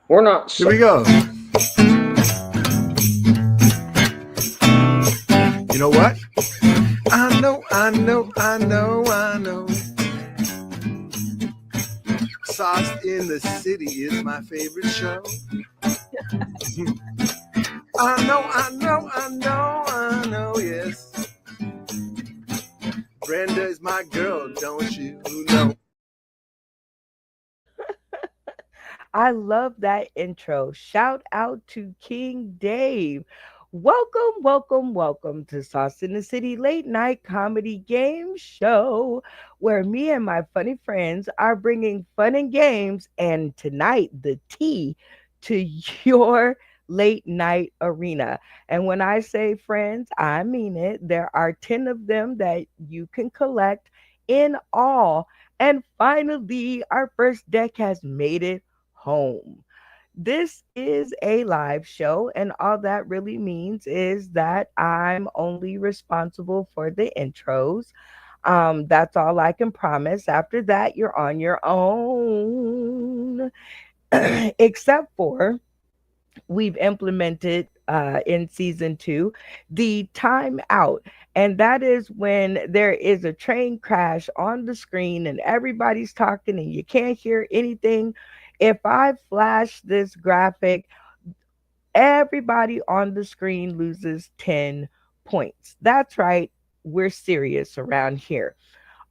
We're not. Here we go. You know what? I know. Sauce in the City is my favorite show. I know, yes. Brenda is my girl, don't you know? I love that intro. Shout out to King Dave. Welcome to Sauce in the City Late Night Comedy Game Show, where me and my funny friends are bringing fun and games, and tonight, the tea to your late night arena. And when I say friends, I mean it. There are 10 of them that you can collect in all. And finally, our first deck has made it home. This is a live show, and all that really means is that I'm only responsible for the intros. That's all I can promise. After that, you're on your own, except for we've implemented in season two the timeout. And that is when there is a train crash on the screen and everybody's talking and you can't hear anything. If I flash this graphic, everybody on the screen loses 10 points. That's right. We're serious around here.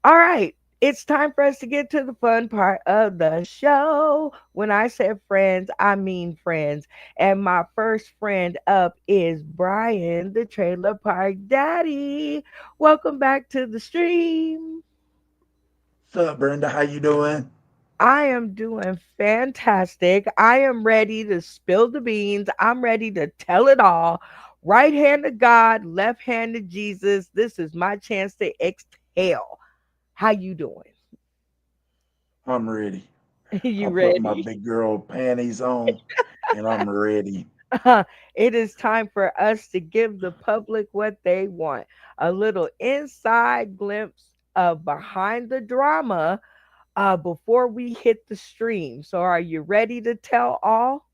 All right. It's time for us to get to the fun part of the show. When I said friends, I mean friends. And my first friend up is Brian, the Trailer Park Daddy. Welcome back to the stream. What's up, Brenda? How you doing? I am doing fantastic. I am ready to spill the beans. I'm ready to tell it all. Right hand to God, left hand to Jesus. This is my chance to exhale. How you doing? I'm ready. You I put my ready? big girl panties on, and I'm ready. It is time for us to give the public what they want. A little inside glimpse of behind the drama before we hit the stream. So are you ready to tell all?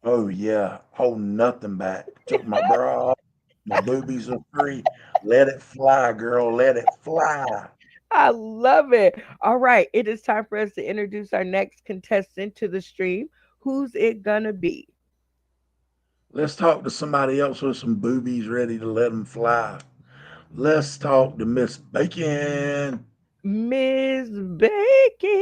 Oh yeah, hold nothing back. Took my bra off. My boobies are free. Let it fly, girl. Let it fly. I love it. All right, it is time for us to introduce our next contestant to the stream. Who's it gonna be? Let's talk to somebody else with some boobies ready to let them fly. Let's talk to Miss Bacon. Miss Bacon.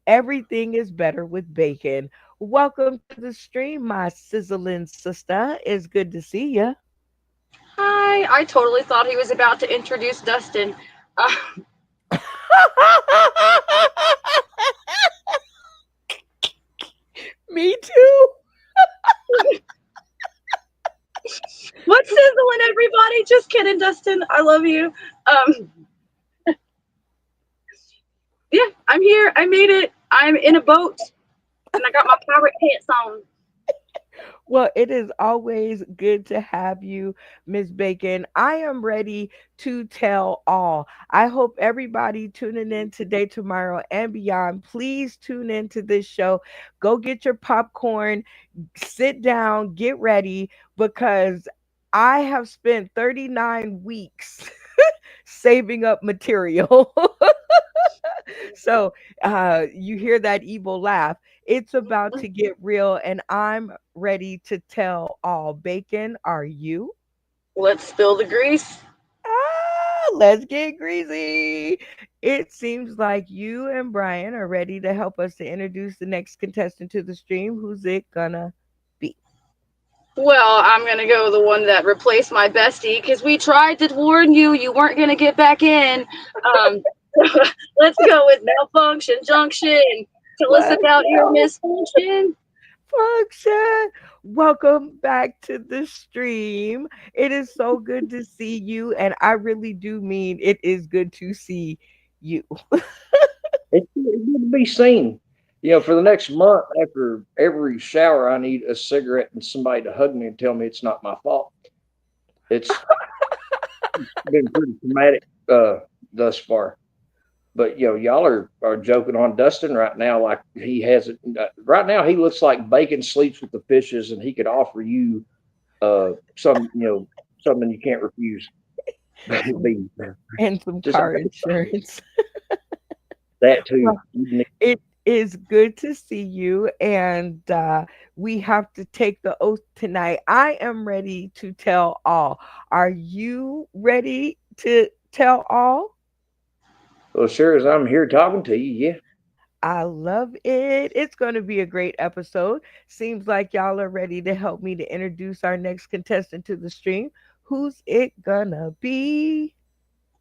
Everything is better with bacon. Welcome to the stream, my sizzling sister. It's good to see you. Hi, I totally thought he was about to introduce Dustin. Uh, Me too. what's sizzling, everybody? Just kidding, Dustin. I love you. Um, yeah, I'm here. I made it. I'm in a boat, and I got my pirate pants on. Well, it is always good to have you, Miss Bacon. I am ready to tell all. I hope everybody tuning in today, tomorrow, and beyond. Please tune into this show. Go get your popcorn, sit down, get ready, because I have spent 39 weeks saving up material. So you hear that evil laugh. It's about to get real, and I'm ready to tell all. Bacon, are you? Let's spill the grease. Let's get greasy. It seems like you and Brian are ready to help us to introduce the next contestant to the stream. Who's it gonna be? Well, I'm gonna go with the one that replaced my bestie because we tried to warn you you weren't gonna get back in. Um, let's go with malfunction junction. Tell us Let's about your go. misfunction. Function. Welcome back to the stream. It is so good to see you, and I really do mean it is good to see you. It's good to be seen. For the next month, after every shower, I need a cigarette and somebody to hug me and tell me it's not my fault. It's been pretty traumatic thus far. But y'all are joking on Dustin right now, like he hasn't. Right now, he looks like bacon sleeps with the fishes, and he could offer you some something you can't refuse. Be And some just car insurance. that too. Well, it is good to see you, and we have to take the oath tonight. I am ready to tell all. Are you ready to tell all? Well, sure as I'm here talking to you, yeah. I love it. It's going to be a great episode. Seems like y'all are ready to help me to introduce our next contestant to the stream. Who's it gonna be?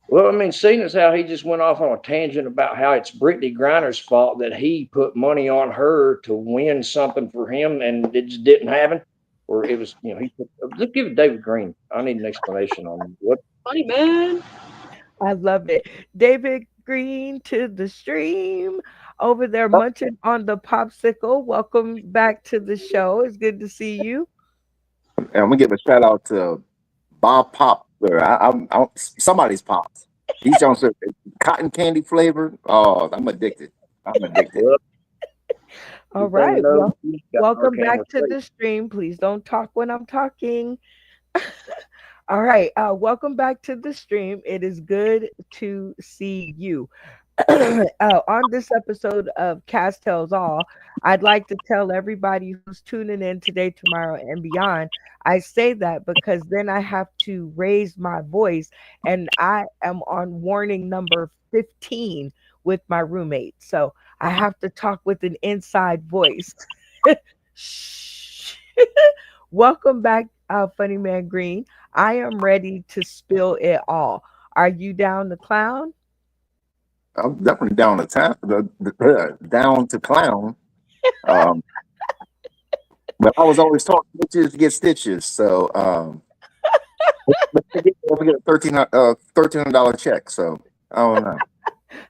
Well, I mean, seeing as how he just went off on a tangent about how it's Brittany Griner's fault that he put money on her to win something for him and it just didn't happen, or it was, let's give it David Green. I need an explanation on what. Funny man. I love it. David Green to the stream over there munching on the popsicle. Welcome back to the show. It's good to see you. And I'm gonna give a shout out to Bob Pop. Or somebody's pops. These Jones are cotton candy flavored. Oh, I'm addicted. I'm addicted. Well, All everything right. knows Well, he's got our welcome camera back to safe. the stream. Please don't talk when I'm talking. All right. Welcome back to the stream. It is good to see you. On this episode of Cast Tells All, I'd like to tell everybody who's tuning in today, tomorrow, and beyond. I say that because then I have to raise my voice, and I am on warning number 15 with my roommate. So I have to talk with an inside voice. Shh. Welcome back, Funny Man Green. I am ready to spill it all. Are you down to clown? I'm definitely down to down to clown. Um, but I was always taught bitches to get stitches. So we get a $1,300 check. So I don't know.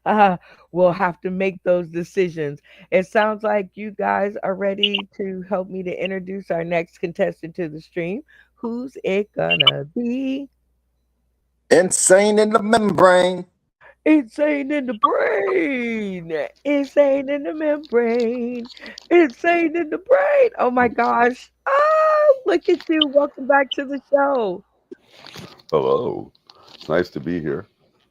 uh, we'll have to make those decisions. It sounds like you guys are ready to help me to introduce our next contestant to the stream. Who's it gonna be? Insane in the membrane. Insane in the brain. Insane in the membrane. Insane in the brain. Oh my gosh. Oh, look at you. Welcome back to the show. Hello. It's nice to be here.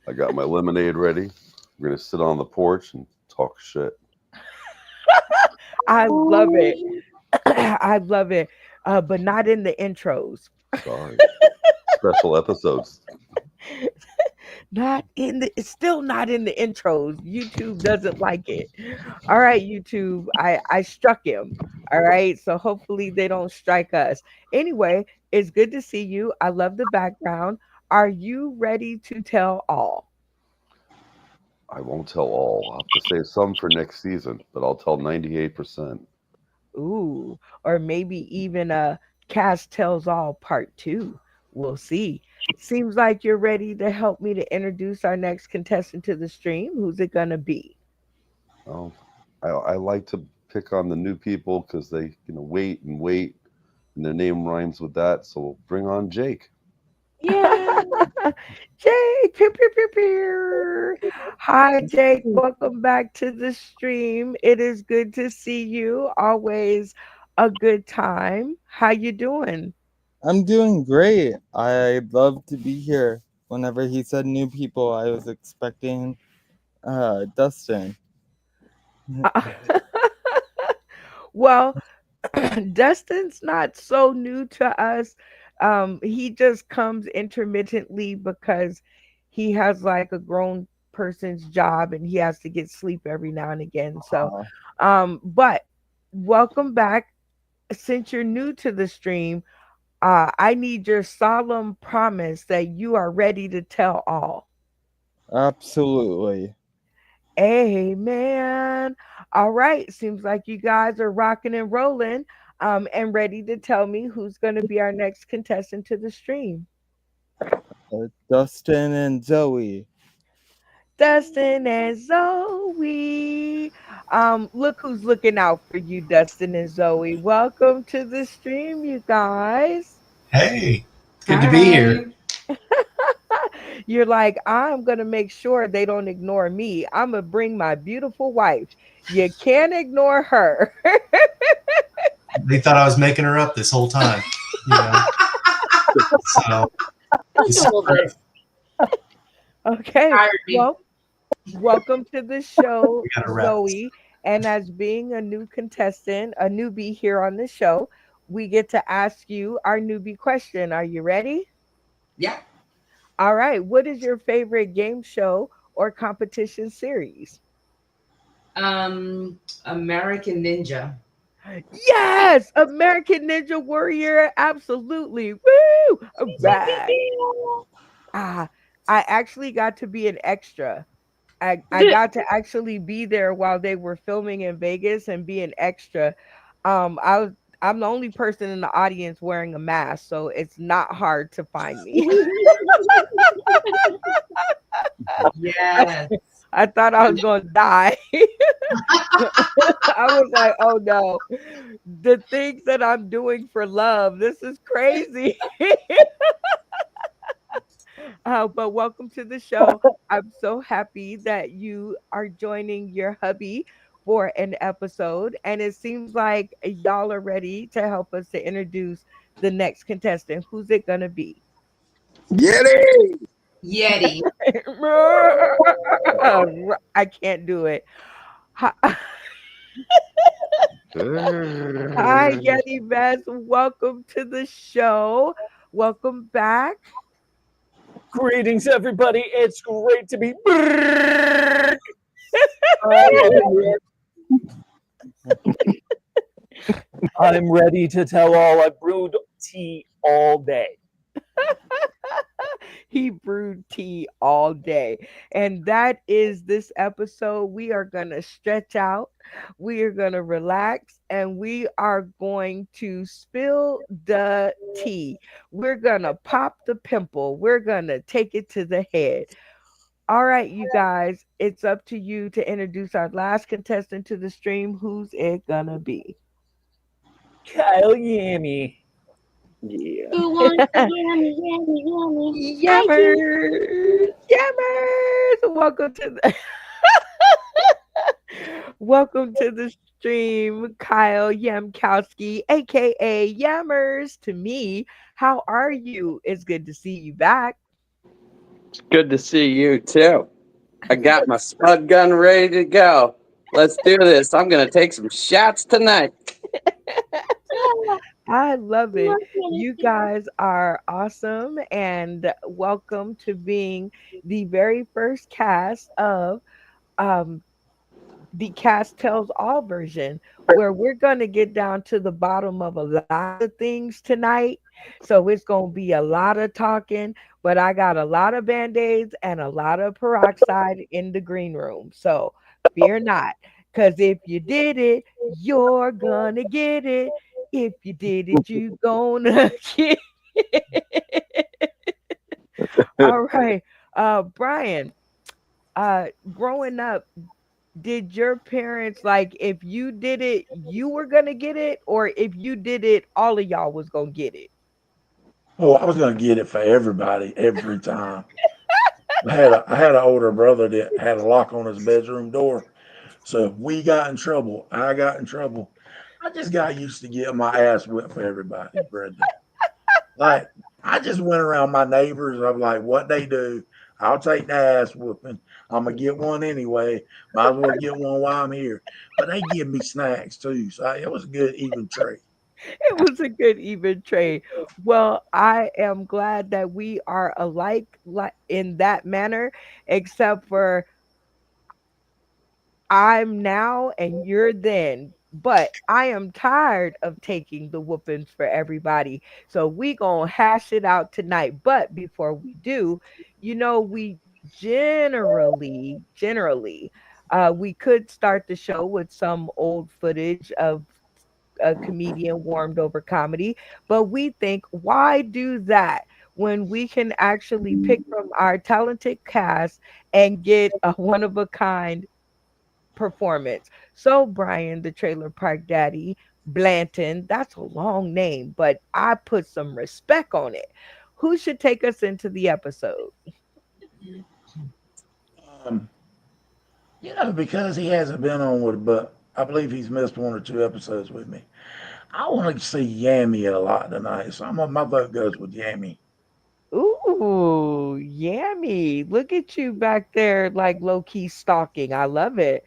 I got my lemonade ready. We're going to sit on the porch and talk shit. I love it. I love it. But not in the intros. Sorry. Special episodes. Not in the it's still not in the intros. YouTube doesn't like it. All right, YouTube. I struck him. All right. So hopefully they don't strike us. Anyway, it's good to see you. I love the background. Are you ready to tell all? I won't tell all. I'll have to save some for next season, but I'll tell 98%. Ooh, or maybe even a Cast Tells All Part 2. We'll see. Seems like you're ready to help me to introduce our next contestant to the stream. Who's it gonna be? Oh, I like to pick on the new people because they wait and wait, and their name rhymes with that. So we'll bring on Jake. Yeah. Jake, pew, pew, pew, pew. Hi, Jake. Welcome back to the stream. It is good to see you. Always a good time. How you doing? I'm doing great. I love to be here. Whenever he said new people, I was expecting Dustin. Well, Dustin's not so new to us. He just comes intermittently because he has like a grown person's job and he has to get sleep every now and again. So, but welcome back. Since you're new to the stream, I need your solemn promise that you are ready to tell all. Absolutely. Amen. All right. Seems like you guys are rocking and rolling and ready to tell me who's going to be our next contestant to the stream. Dustin and Zoe. Dustin and Zoe. Look who's looking out for you, Dustin and Zoe. Welcome to the stream, you guys. Hey, it's good to be here. You're like, I'm going to make sure they don't ignore me. I'm going to bring my beautiful wife. You can't ignore her. They thought I was making her up this whole time. You know? So Just a little bit. Okay. Tired me. Well, welcome to the show, we gotta wrap this. Zoe. And as being a new contestant, a newbie here on the show, we get to ask you our newbie question. Are you ready? Yeah. All right. What is your favorite game show or competition series? American Ninja. Yes, American Ninja Warrior. Absolutely. Woo! All right. Ah, I actually got to be an extra. I got to actually be there while they were filming in Vegas and be an extra. I was I'm the only person in the audience wearing a mask, so it's not hard to find me. Yes. I thought I was gonna die. I was like, oh no, the things that I'm doing for love, this is crazy. But welcome to the show. I'm so happy that you are joining your hubby for an episode. And it seems like y'all are ready to help us to introduce the next contestant. Who's it going to be? Get it! Yeti. I can't do it. Hi, hi, Yeti Vest. Welcome to the show. Welcome back. Greetings, everybody. It's great to be back. I'm ready to tell all. I brewed tea all day. He brewed tea all day. And that is this episode. We are going to stretch out, we are going to relax, and we are going to spill the tea. We're going to pop the pimple, we're going to take it to the head. All right, you guys, it's up to you to introduce our last contestant to the stream. Who's it gonna be? Kyle Yammy. Yeah. Who wants the yummy, yummy, yummy? Yammers! Yammers! Welcome to the stream, Kyle Yamkowski, aka Yammers. To me, how are you? It's good to see you back. It's good to see you too. I got my spud gun ready to go. Let's do this. I'm gonna take some shots tonight. I love it. You guys are awesome, and welcome to being the very first cast of um the Cast Tells All version, where we're going to get down to the bottom of a lot of things tonight. So it's going to be a lot of talking, but I got a lot of band aids and a lot of peroxide in the green room. So fear not, because if you did it, you're going to get it. If you did it, you're going to get it. All right. Brian, growing up, did your parents like if you did it, you were gonna get it, or if you did it, all of y'all was gonna get it? Oh, I was gonna get it for everybody every time. I had an older brother that had a lock on his bedroom door. So if we got in trouble, I got in trouble. I just got used to getting my ass whipped for everybody, Brenda. Like I just went around my neighbors. I'm like, what they do, I'll take the ass whooping. I'm gonna get one anyway. Might as well get one while I'm here. But they give me snacks too, so it was a good even trade. It was a good even trade. Well, I am glad that we are alike like in that manner, except for I'm now and you're then. But I am tired of taking the whoopings for everybody. So we gonna hash it out tonight. But before we do, we generally, we could start the show with some old footage of a comedian warmed over comedy. But we think, why do that when we can actually pick from our talented cast and get a one of a kind performance? So, Brian, the Trailer Park Daddy, Blanton, that's a long name, but I put some respect on it. Who should take us into the episode? Um, because he hasn't been on with, but I believe he's missed one or two episodes with me. I want to see Yammy a lot tonight, so my vote goes with Yammy. Ooh, yummy. Look at you back there, like low key stalking. I love it.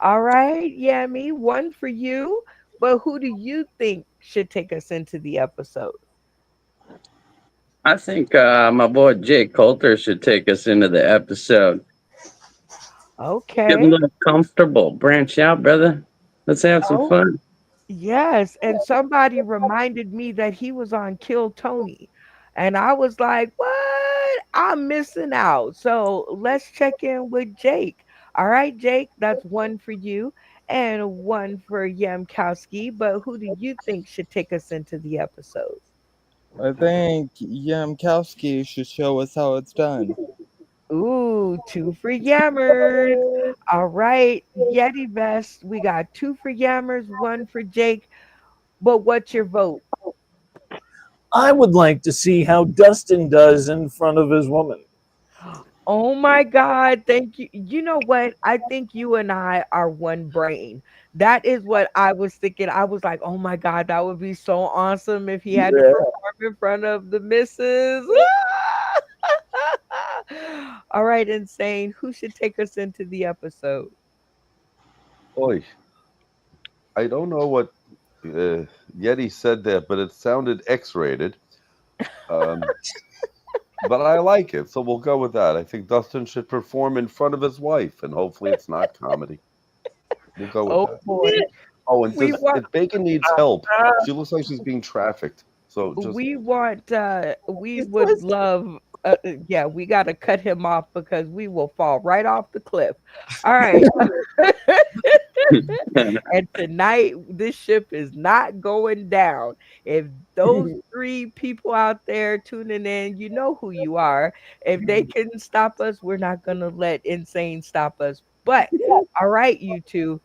All right, yummy. One for you. But who do you think should take us into the episode? I think my boy Jake Coulter should take us into the episode. Get a Okay. little comfortable. Branch out, brother. Let's have some Oh, fun. yes. And somebody reminded me that he was on Kill Tony. And I was like, what? I'm missing out. So let's check in with Jake. All right, Jake, that's one for you and one for Yamkowski. But who do you think should take us into the episode? I think Yamkowski should show us how it's done. Ooh, two for Yammers. All right, Yeti Vest. We got two for Yammers, one for Jake. But what's your vote? I would like to see how Dustin does in front of his woman. Oh my God. Thank you. You know what? I think you and I are one brain. That is what I was thinking. I was like, oh my God, that would be so awesome if he had to Yeah. perform in front of the missus. All right, Insane. Who should take us into the episode? Boy, I don't know what Yeti said there, but it sounded X-rated. But I like it, so we'll go with that. I think Dustin should perform in front of his wife, and hopefully it's not comedy. We'll go with Oh that. boy. Oh, and We want if Bacon needs help, she looks like she's being trafficked. So just we would love yeah, we got to cut him off because we will fall right off the cliff. All right. And tonight this ship is not going down. If those three people out there tuning in, you know who you are. If they can stop us, we're not going to let Insane stop us. But all right, you two,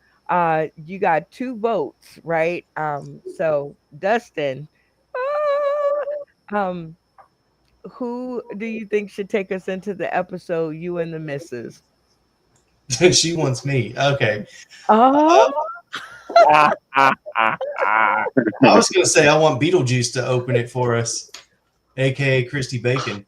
you got two votes, right? So Dustin, um, who do you think should take us into the episode? You and the missus. She wants me. Okay. Oh, I was gonna say I want Beetlejuice to open it for us, aka Christy Bacon.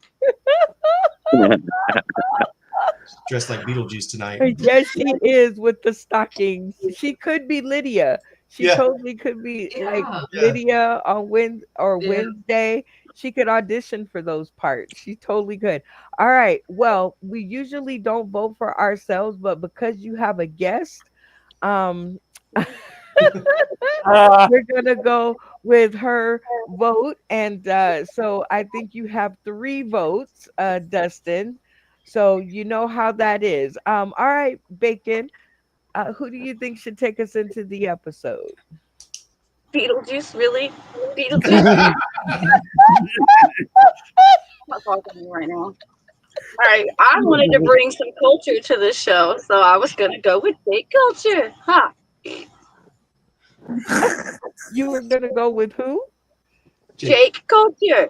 Dressed like Beetlejuice tonight. yes, she is with the stockings. She could be Lydia. She Yeah. totally could be like Yeah. Lydia on Yeah. Wednesday. She could audition for those parts. She totally could. All right. Well, we usually don't vote for ourselves, but because you have a guest, um we're gonna go with her vote. And so I think you have three votes, Dustin. So you know how that is. All right, Bacon. Who do you think should take us into the episode? Beetlejuice, really? Beetlejuice? Not talking to me right now. All right, I wanted to bring some culture to the show, so I was gonna go with Jake Culture. Huh? You were gonna go with who? Jake Culture.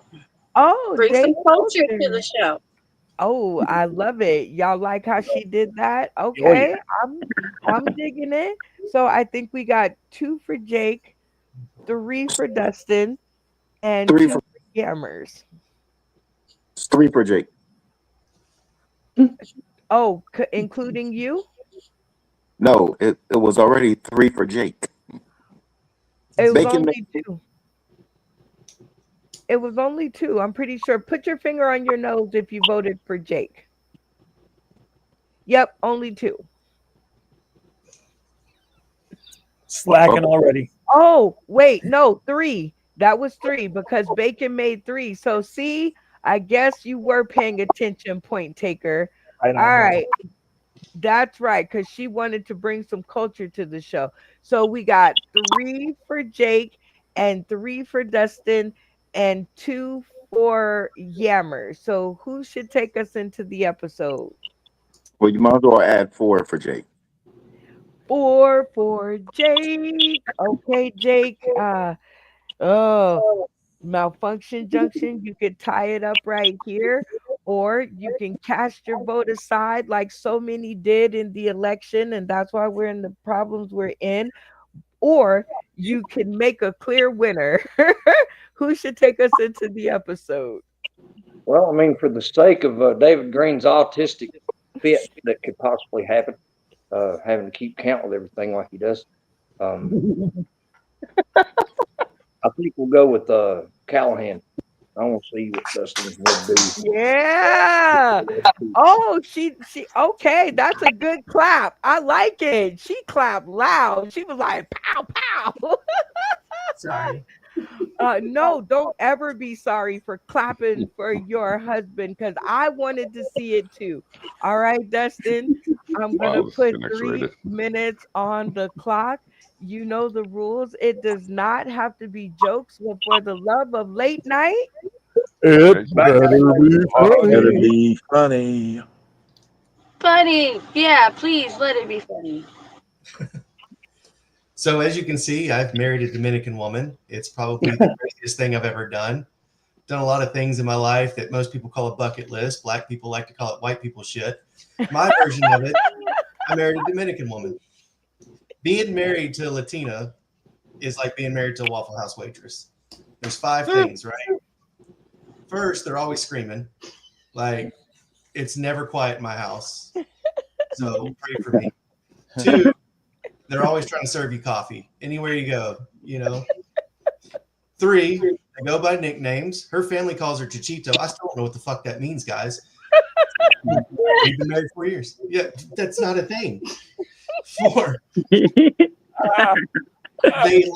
Oh, Bring some Jake culture to Culture. the show. Oh, I love it. Y'all like how she did that? Oh Okay, yeah. I'm digging it. So I think we got two for Jake, three for Dustin, and Three two for for Yammers. three for Jake. Oh, including you? No, it was already three for Jake. It was Bacon only two. It was only two. I'm pretty sure. Put your finger on your nose if you voted for Jake. Yep, only two. Slacking already. Oh, wait, no, three. That was three because Bacon made three. So see, I guess you were paying attention, point taker. Right All on. right. That's right, because she wanted to bring some culture to the show. So we got three for Jake and three for Dustin and two for Yammer. So who should take us into the episode? Well, you might as well add four for Jake. Four for Jake. Okay, Jake. Oh, malfunction junction. You could tie it up right here. or you can cast your vote aside like so many did in the election, and that's why we're in the problems we're in, or you can make a clear winner. Who should take us into the episode? Well, I mean, for the sake of David Green's autistic fit that could possibly happen, having to keep count with everything like he does, I think we'll go with Callahan. I want to see what Dustin would do. Yeah. Oh, she okay, that's a good clap. I like it. She clapped loud. She was like pow pow. Sorry. No, don't ever be sorry for clapping for your husband because I wanted to see it too. All right, Dustin, I'm Wow, gonna this is put getting 3 X-rated. minutes on the clock. You know the rules. It does not have to be jokes, but for the love of late night, It better be Better funny. be funny. Funny. Yeah, please let it be funny. So as you can see, I've married a Dominican woman. It's probably the craziest thing I've ever done. Done a lot of things in my life that most people call a bucket list. Black people like to call it white people shit. My version of it, I married a Dominican woman. Being married to a Latina is like being married to a Waffle House waitress. There's 5 things, right? First, they're always screaming. Like, it's never quiet in my house. So pray for me. 2, they're always trying to serve you coffee anywhere you go, you know. 3, they go by nicknames. Her family calls her Chichito. I still don't know what the fuck that means, guys. We've been married 4 years. Yeah, that's not a thing. 4, they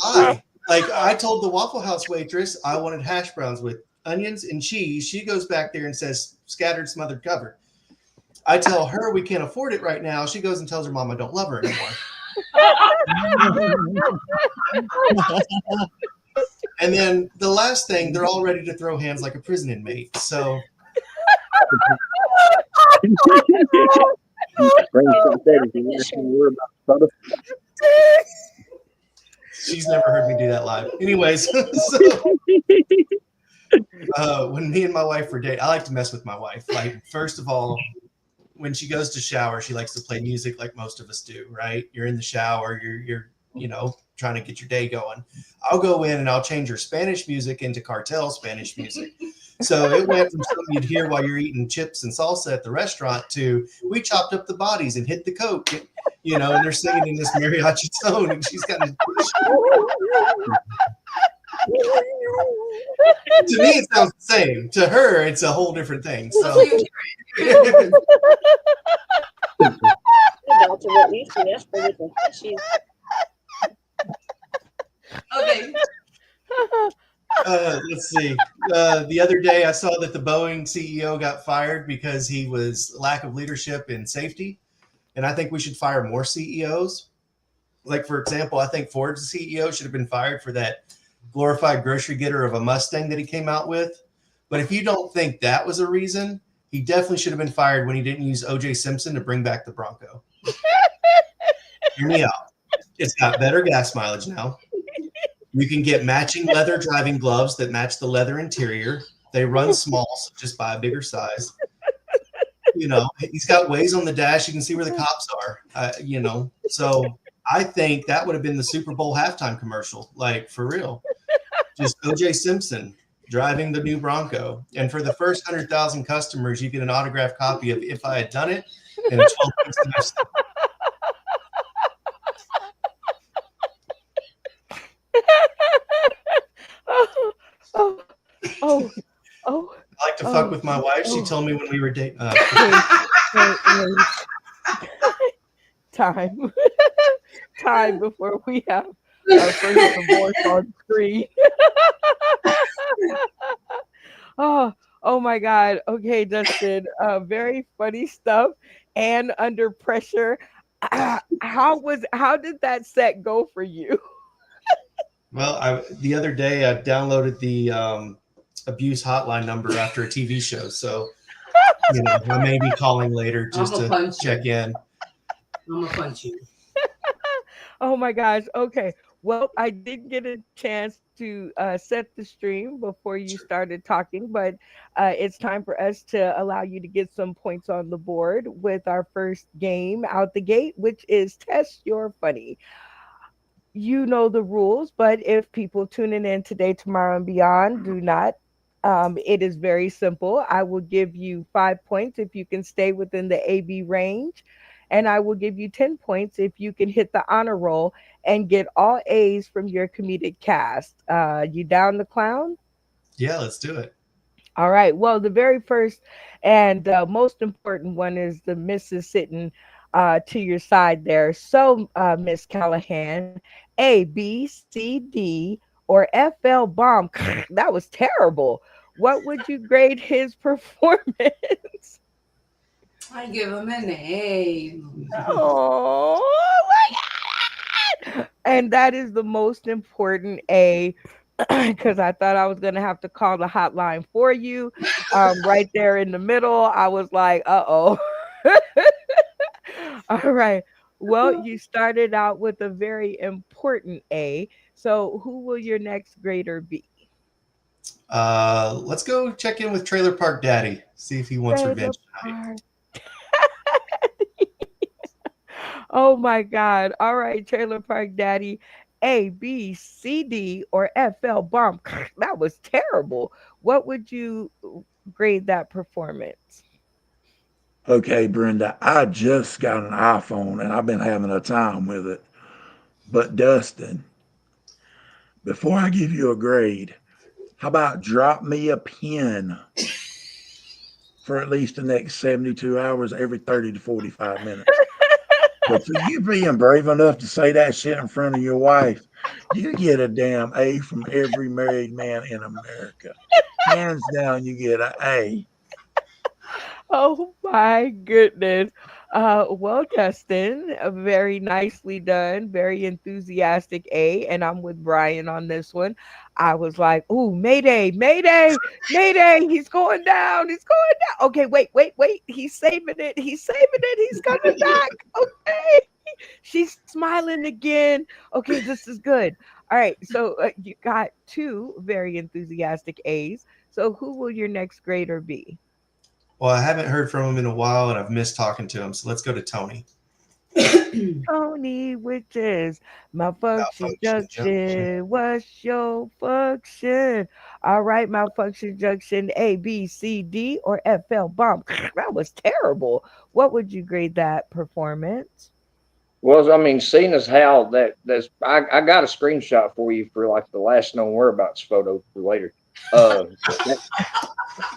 lie. Like, I told the Waffle House waitress I wanted hash browns with onions and cheese. She goes back there and says scattered, smothered, covered. I tell her we can't afford it right now. She goes and tells her mom I don't love her anymore. And then the last thing, they're all ready to throw hands like a prison inmate. So she's never heard me do that live. Anyways, so when me and my wife were dating, I like to mess with my wife. Like, first of all, when she goes to shower, she likes to play music like most of us do, right? You're in the shower, you're you know, trying to get your day going. I'll go in and I'll change her Spanish music into cartel Spanish music. So it went from something you'd hear while you're eating chips and salsa at the restaurant to we chopped up the bodies and hit the coke, you know, and they're singing in this mariachi tone, and she's got to me it sounds the same. To her, it's a whole different thing. So Okay. Let's see. The other day, I saw that the Boeing CEO got fired because he was lack of leadership and safety. And I think we should fire more CEOs. Like, for example, I think Ford's CEO should have been fired for that glorified grocery getter of a Mustang that he came out with. But if you don't think that was a reason, he definitely should have been fired when he didn't use O.J. Simpson to bring back the Bronco. Hear me out. It's got better gas mileage now. You can get matching leather driving gloves that match the leather interior. They run small, so just buy a bigger size. You know, he's got ways on the dash. You can see where the cops are, you know. So I think that would have been the Super Bowl halftime commercial, like, for real. Just O.J. Simpson driving the new Bronco. And for the first 100,000 customers, you get an autographed copy of If I Had Done It and a 12-piece lifestyle. I like to fuck with my wife. She told me when we were dating. Time before we have our first divorce on screen. Oh my God. Okay, Dustin. Very funny stuff. And under pressure. How did that set go for you? Well, the other day I downloaded the abuse hotline number after a TV show, so you know I may be calling later just to check in. I'm gonna punch you. Oh my gosh. Okay. Well, I did get a chance to set the stream before you started talking, but it's time for us to allow you to get some points on the board with our first game out the gate, which is Test Your Funny. You know the rules, but if people tuning in today, tomorrow, and beyond do not, it is very simple. I will give you 5 points if you can stay within the AB range, and I will give you 10 points if you can hit the honor roll and get all A's from your comedic cast. You down the clown? Yeah, let's do it. All right. Well, the very first and most important one is the Mrs. sitting to your side there. So, Miss Callahan, A, B, C, D, or FL bomb. That was terrible. What would you grade his performance? I give him an A. Oh my God. And that is the most important A, because I thought I was going to have to call the hotline for you. Right there in the middle, I was like, uh oh. All right. Well, you started out with a very important A. So, who will your next grader be? Let's go check in with Trailer Park Daddy. See if he wants Trailer revenge tonight. Park. Oh my God. All right, Trailer Park Daddy. A, B, C, D, or FL bomb. That was terrible. What would you grade that performance? Okay, Brenda, I just got an iPhone and I've been having a time with it. But Dustin, before I give you a grade, how about drop me a pin for at least the next 72 hours every 30 to 45 minutes? But for you being brave enough to say that shit in front of your wife, you get a damn A from every married man in America. Hands down, you get an A. Oh my goodness. Well, Dustin, very nicely done, very enthusiastic A, and I'm with Brian on this one. I was like, "Ooh, Mayday, Mayday, Mayday! He's going down, he's going down." Okay, wait, wait, wait. He's saving it. He's saving it. He's coming back. Okay, she's smiling again. Okay, this is good. All right, so you got two very enthusiastic A's. So who will your next grader be? Well, I haven't heard from him in a while, and I've missed talking to him. So let's go to Tony. Tony Witches, malfunction Malfunction junction. junction. What's your function? All right, malfunction junction A, B, C, D, or FL bomb. That was terrible. What would you grade that performance? Well, I mean, seeing as how I got a screenshot for you for like the last known whereabouts photo for later. That,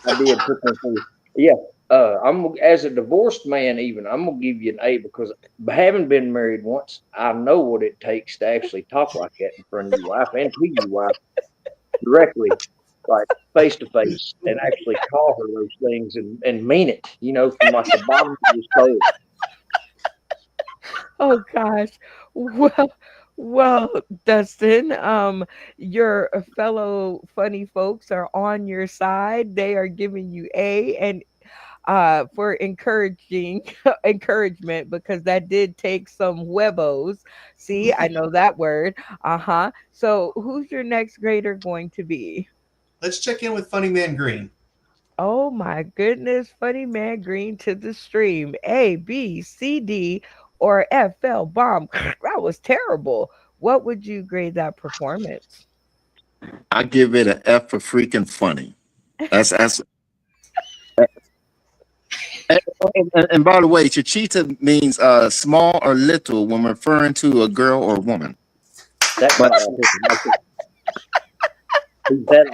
I did put that for you. Yeah. I'm as a divorced man, even I'm gonna give you an A because having been married once, I know what it takes to actually talk like that in front of your wife and to your wife directly, like face to face, and actually call her those things and mean it. You know, from like the bottom of your soul. Oh gosh. Well, Dustin, your fellow funny folks are on your side. They are giving you A, and for encouraging encouragement, because that did take some huevos. See, I know that word. Uh-huh. So who's your next grader going to be? Let's check in with Funny Man Green. Oh my goodness, funny man green to the stream. A, B, C, D, or FL bomb. That was terrible. What would you grade that performance? I give it an F for freaking funny. That's and by the way, Chichita means small or little when referring to a girl or woman. That's But that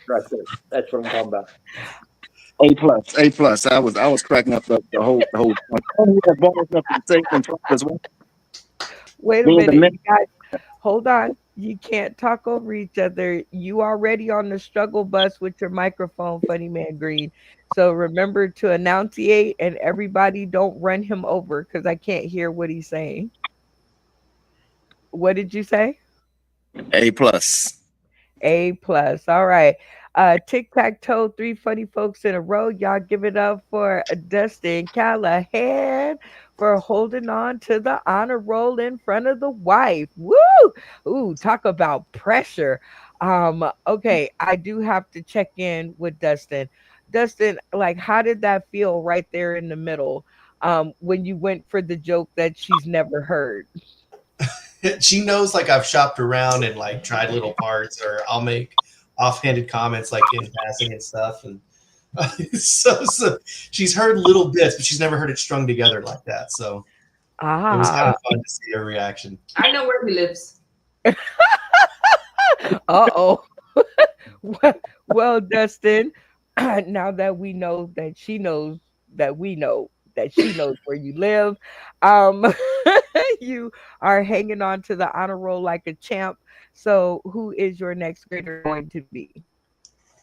right there. That's what I'm talking about. A plus, A plus. I was cracking up the whole. Oh, yeah, bonus up to the same as well. Wait a Being the minute, men- you guys. Hold on. You can't talk over each other. You already on the struggle bus with your microphone, funny man green. So remember to enunciate, and everybody don't run him over because I can't hear what he's saying. What did you say? A plus. A plus. All right. Tic tac toe, three funny folks in a row. Y'all give it up for Dustin Callahan for holding on to the honor roll in front of the wife. Woo! Ooh, talk about pressure. Okay, I do have to check in with Dustin. Dustin, like, how did that feel right there in the middle? When you went for the joke that she's never heard. She knows like I've shopped around and like tried little parts, or I'll make offhanded comments like in passing and stuff. And so she's heard little bits, but she's never heard it strung together like that. So it was kind Ah, of fun to see her reaction. I know where he lives. uh-oh. Well, Dustin, now that we know that she knows that we know that she knows where you live, um, you are hanging on to the honor roll like a champ. So, who is your next grader going to be?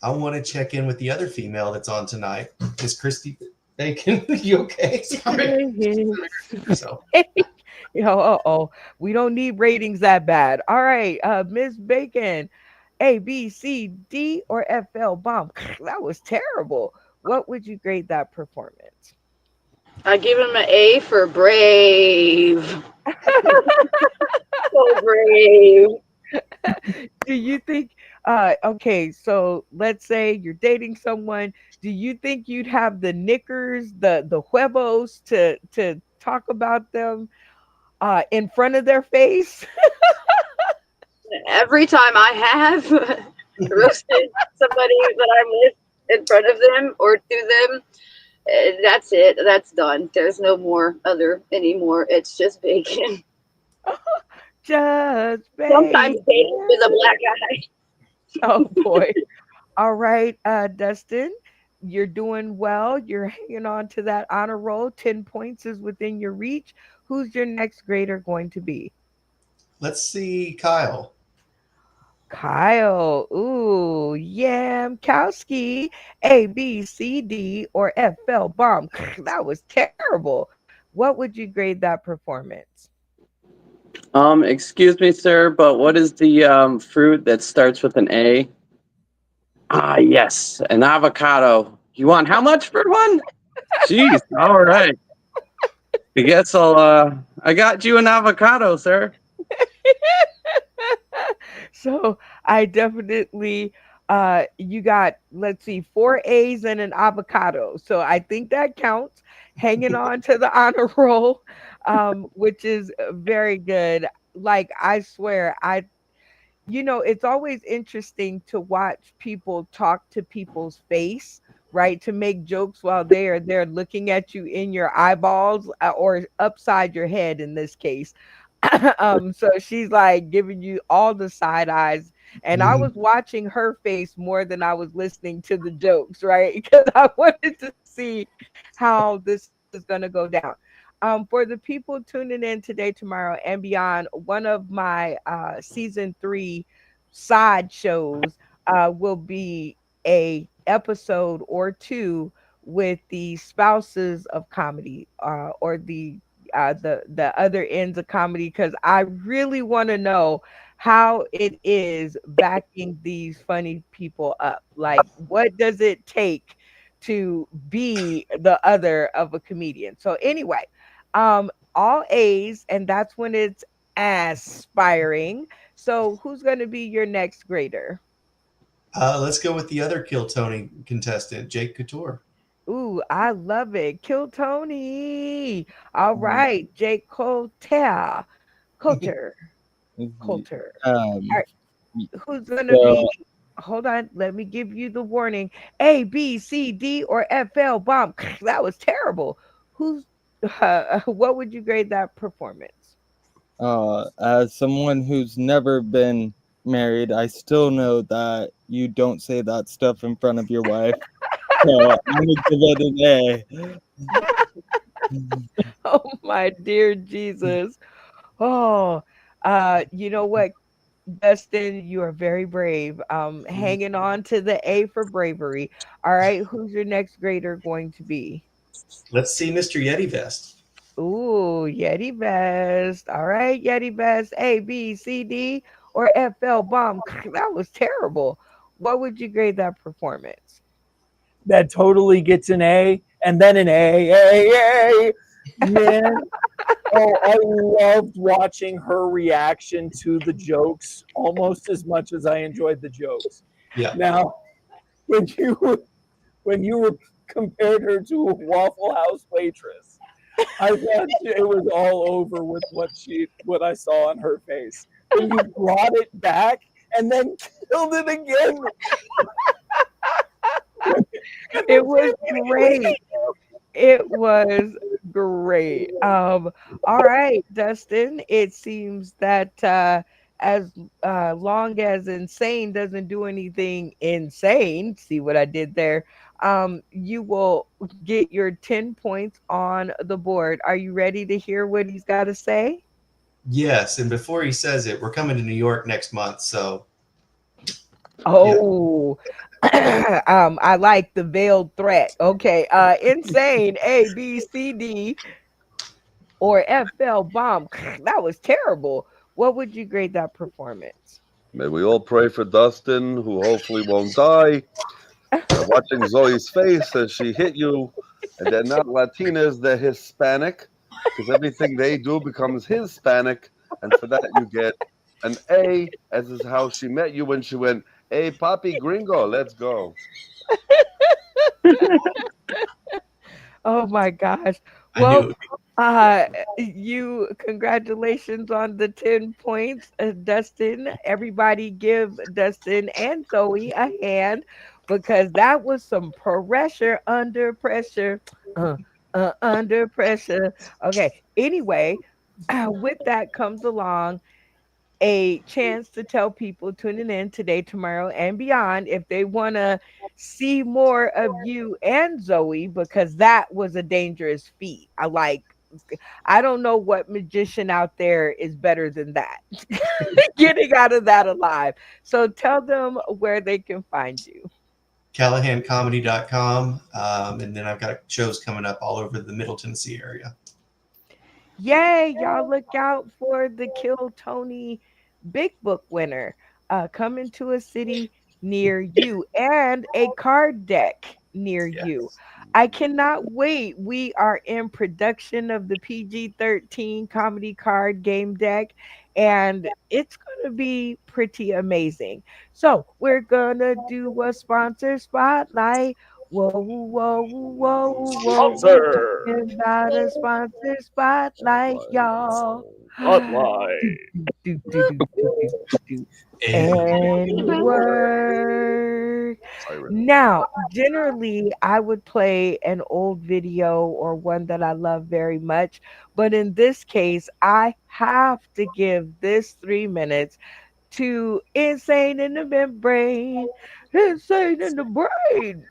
I want to check in with the other female that's on tonight. Is Christy Bacon? You okay? Sorry. So Uh-oh. We don't need ratings that bad. All right, Miss Bacon, A, B, C, D, or FL bomb. That was terrible. What would you grade that performance? I give him an A for brave. So brave. Do you think okay, so let's say you're dating someone, do you think you'd have the knickers, the huevos to talk about them in front of their face? Every time I have roasted somebody that I'm with in front of them or to them, that's it. That's done. There's no more other anymore. It's just bacon. Just Sometimes bacon. bacon with a black eye. Oh boy. All right, Dustin, you're doing well. You're hanging on to that honor roll. 10 points is within your reach. Who's your next grader going to be? let's see Kyle. Kyle. Ooh, Yamkowski. A, B, C, D, or FL bomb. That was terrible. What would you grade that performance? Excuse me, sir, but what is the fruit that starts with an A? Ah, yes, an avocado. You want how much for one? Jeez, all right. I guess I got you an avocado, sir. So I definitely you got, let's see, 4 A's and an avocado. So I think that counts. Hanging on to the honor roll, which is very good. Like, I swear, it's always interesting to watch people talk to people's face, right? To make jokes while they're looking at you in your eyeballs, or upside your head in this case. So she's like giving you all the side eyes. And I was watching her face more than I was listening to the jokes, right? Because I wanted to see how this is going to go down. For the people tuning in today, tomorrow, and beyond, one of my season 3 side shows will be a episode or two with the spouses of comedy, or the other ends of comedy, because I really want to know how it is backing these funny people up. Like, what does it take to be the other of a comedian? So anyway, all A's, and that's when it's aspiring. So who's going to be your next grader? Let's go with the other Kill Tony contestant, Jake Couture. Ooh, I love it. Kill Tony. All right, Jake Coulter. Coulter. Coulter. All Um, right, who's gonna be? so Hold on, let me give you the warning. A, B, C, D, or FL bomb. That was terrible. Who's? What would you grade that performance? as someone who's never been married, I still know that you don't say that stuff in front of your wife. So I'm gonna give it an A. Oh my dear Jesus. Oh, you know what, Dustin, you are very brave. Hanging on to the A for bravery. All right, who's your next grader going to be? Let's see Mr. Yeti Vest. Ooh, Yeti Vest. All right, Yeti Vest. A, B, C, D, or FL bomb. That was terrible. What would you grade that performance? That totally gets an A, and then an A, Man, oh, I loved watching her reaction to the jokes almost as much as I enjoyed the jokes. Yeah. Now, when you were compared her to a Waffle House waitress, I thought it was all over with what I saw on her face. When you brought it back and then killed it again. It was great. It was great. All right, Dustin. It seems that as long as insane doesn't do anything insane, see what I did there? You will get your 10 points on the board. Are you ready to hear what he's got to say? Yes, and before he says it, we're coming to New York next month, so Oh, I like the veiled threat. Okay, insane. A, B, C, D, or FL bomb. That was terrible. What would you grade that performance? May we all pray for Dustin, who hopefully won't die. Watching Zoe's face as she hit you, and they're not Latinas, they're Hispanic, because everything they do becomes Hispanic, and for that you get an A, as is how she met you when she went, "Hey, papi gringo, let's go." Oh my gosh. I knew it Well, would be. congratulations on the 10 points, Dustin. Everybody give Dustin and Zoe a hand because that was some pressure under pressure. Under pressure. Okay. Anyway, with that comes along a chance to tell people tuning in today, tomorrow, and beyond if they want to see more of you and Zoe, because that was a dangerous feat. I don't know what magician out there is better than that. Getting out of that alive. So tell them where they can find you. CallahanComedy.com, and then I've got shows coming up all over the Middle Tennessee area. Yay, y'all look out for the Kill Tony Big Book winner coming to a city near you and a card deck near you. Yes. I cannot wait. We are in production of the PG-13 comedy card game deck, and it's going to be pretty amazing. So, we're going to do a sponsor spotlight. Whoa, whoa, whoa, whoa. We're Sponsor talking about a sponsor spotlight, y'all. spotlight. Do, do, do, do, do, do, do. And And work. Siren. Now, generally, I would play an old video or one that I love very much, but in this case, I have to give this 3 minutes to Insane in the Membrane. Insane in the Brain.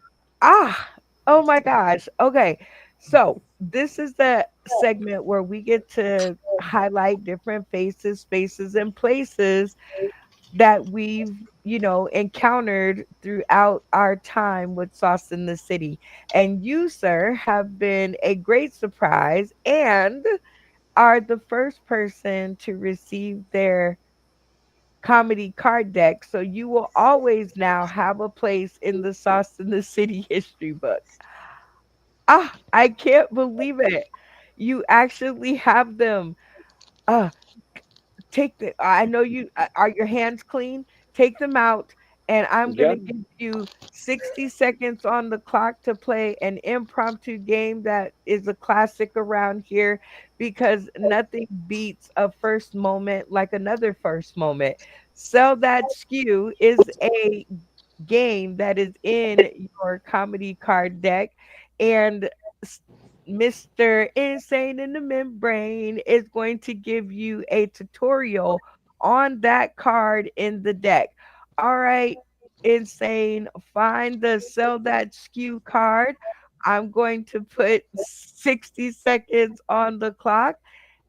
Oh my gosh. Okay. So, this is the segment where we get to highlight different faces, spaces, and places that we've, encountered throughout our time with Sauce in the City. And you, sir, have been a great surprise and are the first person to receive their comedy card deck. So you will always now have a place in the Sauce in the City history book. I can't believe it. You actually have them. Uh, I know you are your hands clean. Take them out, and I'm going Yeah. to give you 60 seconds on the clock to play an impromptu game that is a classic around here because nothing beats a first moment like another first moment. Sell That Skew is a game that is in your comedy card deck, and Mr. Insane in the Membrane is going to give you a tutorial on that card in the deck. All right, Insane, find the Sell That Skew card. I'm going to put 60 seconds on the clock,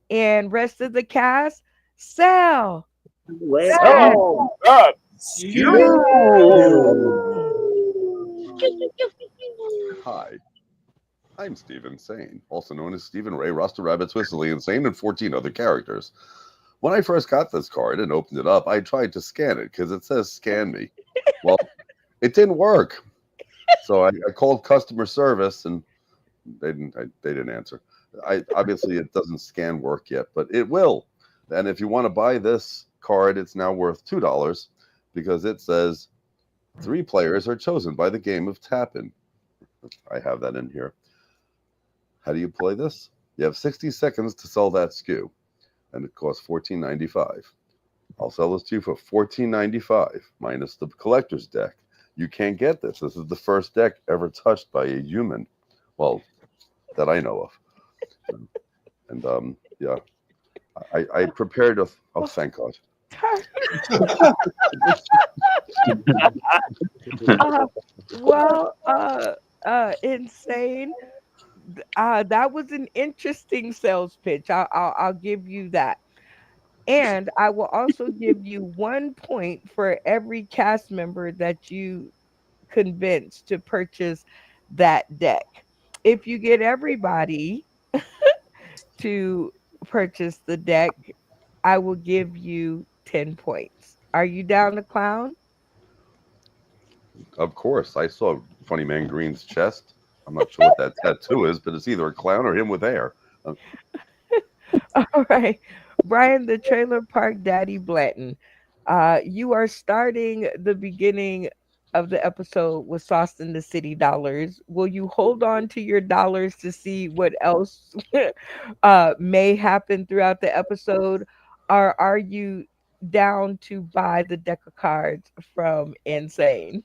and rest of the cast, sell. Sell that skew. Hi, I'm Steve Insane, also known as Stephen Ray, Rasta Rabbit, Twistedly Insane, and 14 other characters. When I first got this card and opened it up, I tried to scan it because it says scan me. Well, it didn't work. So I called customer service and they didn't answer. Obviously it doesn't scan work yet, but it will. And if you want to buy this card, it's now worth $2 because it says 3 players are chosen by the game of Tap-In. I have that in here. How do you play this? You have 60 seconds to sell that SKU, and it costs $14.95. I'll sell this to you for $14.95 minus the collector's deck. You can't get this. This is the first deck ever touched by a human, well, that I know of. And yeah, I prepared a. Oh, thank God. Well, insane. That was an interesting sales pitch. I'll give you that. And I will also give you 1 point for every cast member that you convinced to purchase that deck. If you get everybody to purchase the deck, I will give you 10 points. Are you down to clown? Of course, I saw Funny Man Green's chest. I'm not sure what that tattoo is, but it's either a clown or him with hair. All right. Brian, the Trailer Park Daddy Blanton. You are starting the beginning of the episode with Sauce in the City dollars. Will you hold on to your dollars to see what else may happen throughout the episode? Or are you down to buy the deck of cards from Insane?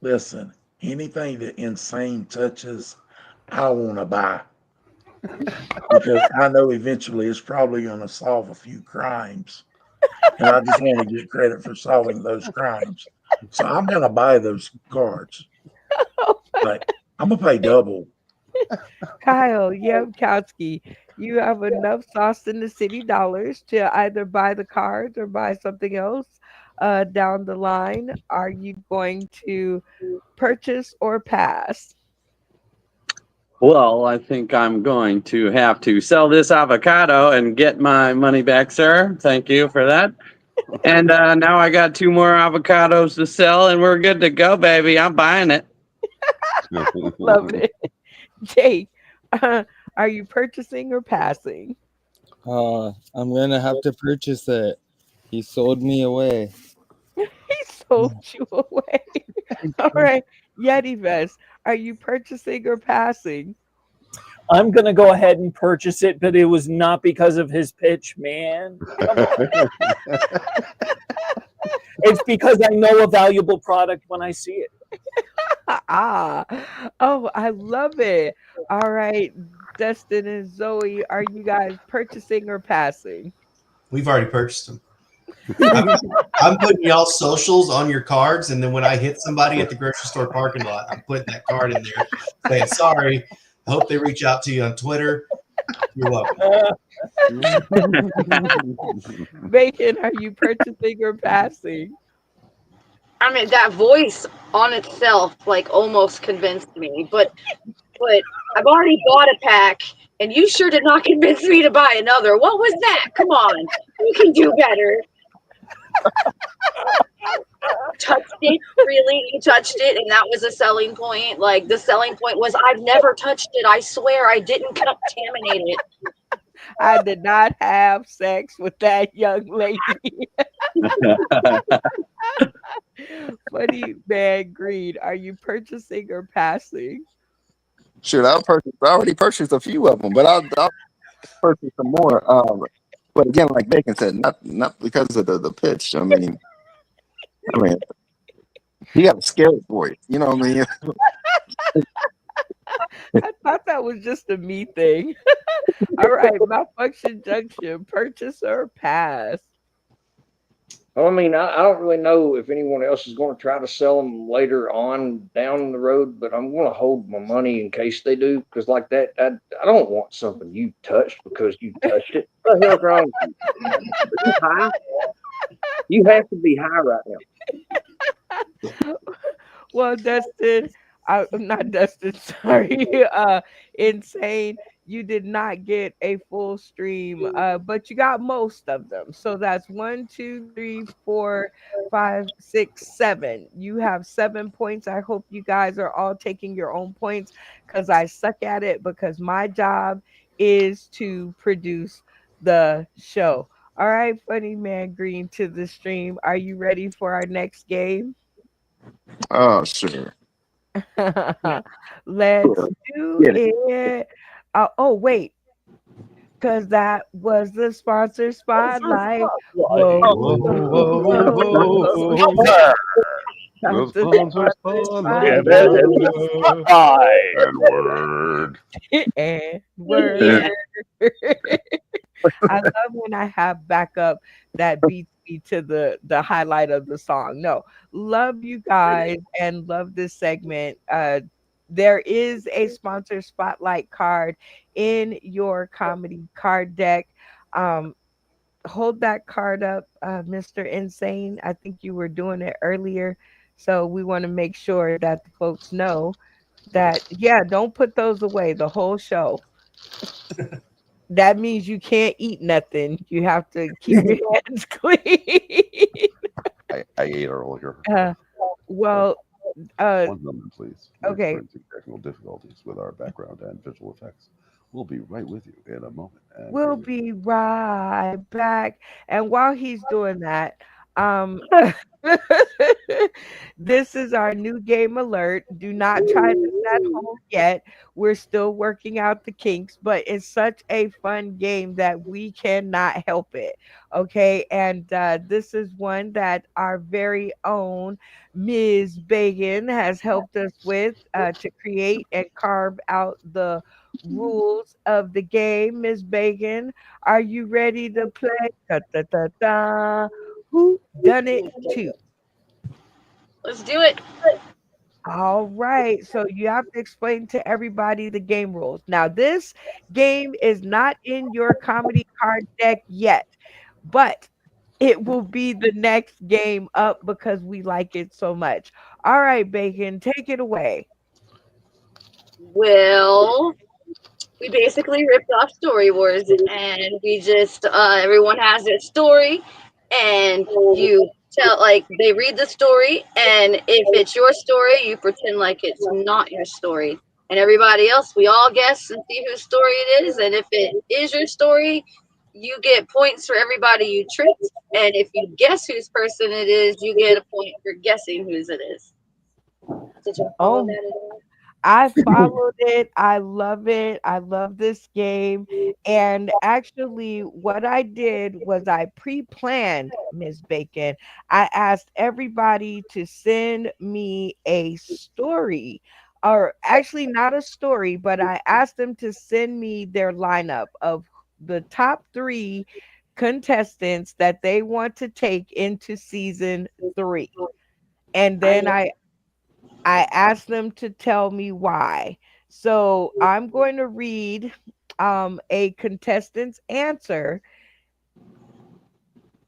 Listen, anything that Insane touches, I want to buy because I know eventually it's probably going to solve a few crimes. And I just want to get credit for solving those crimes. So I'm going to buy those cards. Like, I'm going to pay double. Kyle Yemkowski, you have enough Sauce in the City dollars to either buy the cards or buy something else down the line. Are you going to purchase or pass? Well, I think I'm going to have to sell this avocado and get my money back, sir. Thank you for that. And now I got 2 more avocados to sell, and we're good to go, baby. I'm buying it. Love it. Jake, are you purchasing or passing? I'm gonna have to purchase it. He sold me away. He sold you away. All right. Yeti Vest, are you purchasing or passing? I'm going to go ahead and purchase it, but it was not because of his pitch, man. Come on. It's because I know a valuable product when I see it. Oh, I love it. All right. Dustin and Zoe, are you guys purchasing or passing? We've already purchased them. I'm putting y'all socials on your cards, and then when I hit somebody at the grocery store parking lot, I'm putting that card in there saying, sorry, I hope they reach out to you on Twitter. You're welcome. Bacon, are you purchasing or passing? I mean, that voice on itself like almost convinced me, but I've already bought a pack, and you sure did not convince me to buy another. What was that? Come on, you can do better. Touched it, really? You touched it, and that was a selling point. Like the selling point was, I've never touched it. I swear, I didn't contaminate it. I did not have sex with that young lady. Funny Man Green, are you purchasing or passing? Shoot, I already purchased a few of them, but I'll purchase some more. But again, like Bacon said, not because of the pitch. I mean, he got a scary voice. You know what I mean? I thought that was just a me thing. All right, Malfunction Junction, purchase or pass? Well, I mean, I don't really know if anyone else is going to try to sell them later on down the road, but I'm going to hold my money in case they do. Because like that, I don't want something you touched because you touched it. What the hell's wrong with you? Are you high? You have to be high right now. Well, Dustin, I'm not Dustin, sorry. Insane, You did not get a full stream, but you got most of them. So that's 1, 2, 3, 4, 5, 6, 7. You have 7 points. I hope you guys are all taking your own points because I suck at it because my job is to produce the show. All right, funny man green to the stream. Are you ready for our next game? Oh, sure. Let's Sure. do Get it. it. Oh, wait, because that was the sponsor spotlight. Whoa, Whoa, whoa, whoa, whoa. whoa. The That's the sponsor sponsor spotlight. spotlight. And word. And Yeah. word. I love when I have backup that beats me to the highlight of the song. No, love you guys and love this segment. There is a sponsor spotlight card in your comedy card deck. Um, Hold that card up, Mr. Insane. I think you were doing it earlier. So we want to make sure that the folks know that, yeah, don't put those away the whole show. That means you can't eat nothing. You have to keep your hands clean. I ate earlier. uh, well, One moment, please. We're okay. experiencing technical difficulties with our background and visual effects. We'll be right with you in a moment. And We'll here we be right back. And while he's doing that, um, this is our new game alert. Do not try this at home yet. We're still working out the kinks, but it's such a fun game that we cannot help it. Okay. And this is one that our very own Ms. Bagan has helped us with to create and carve out the rules of the game. Miss Bagan, are you ready to play? Da, da, da, da. Who done it too? Let's do it. All right. So you have to explain to everybody the game rules. Now, this game is not in your comedy card deck yet, but it will be the next game up because we like it so much. All right, Bacon, take it away. Well, we basically ripped off Story Wars, and we just everyone has their story, and you tell like they read the story, and if it's your story, you pretend like it's not your story, and everybody else, we all guess and see whose story it is, and if it is your story, you get points for everybody you tricked, and if you guess whose person it is, you get a point for guessing whose it is. Did you follow Oh, that at all? I followed it. I love it. I love this game. And actually, what I did was I pre planned, Miss Bacon. I asked everybody to send me a story, or actually, not a story, but I asked them to send me their lineup of the top three contestants that they want to take into season three. And I then I asked them to tell me why. So I'm going to read a contestant's answer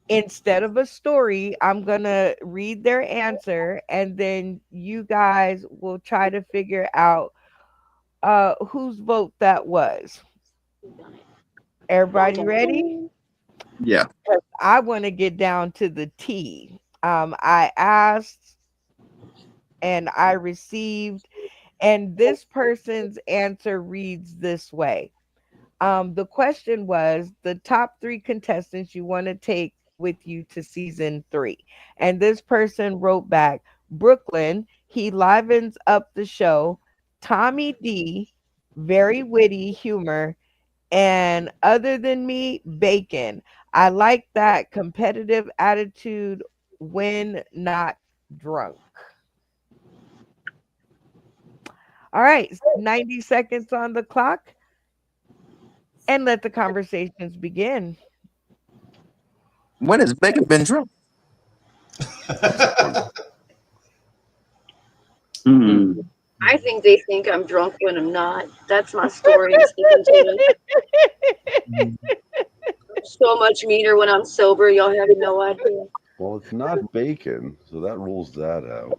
instead of a story. I'm going to read their answer and then you guys will try to figure out whose vote that was. Everybody ready? Yeah. 'Cause I want to get down to the T. I asked and I received, and this person's answer reads this way. The question was the top three contestants you want to take with you to season three. And this person wrote back Brooklyn, he livens up the show, Tommy D, very witty humor, and other than me, bacon. I like that competitive attitude when not drunk. All right, 90 seconds on the clock and let the conversations begin. When has Bacon been drunk? Hmm. I think they think I'm drunk when I'm not. That's my story. I'm sticking to it. I'm so much meaner when I'm sober. Y'all have no idea. Well, it's not bacon, so that rules that out.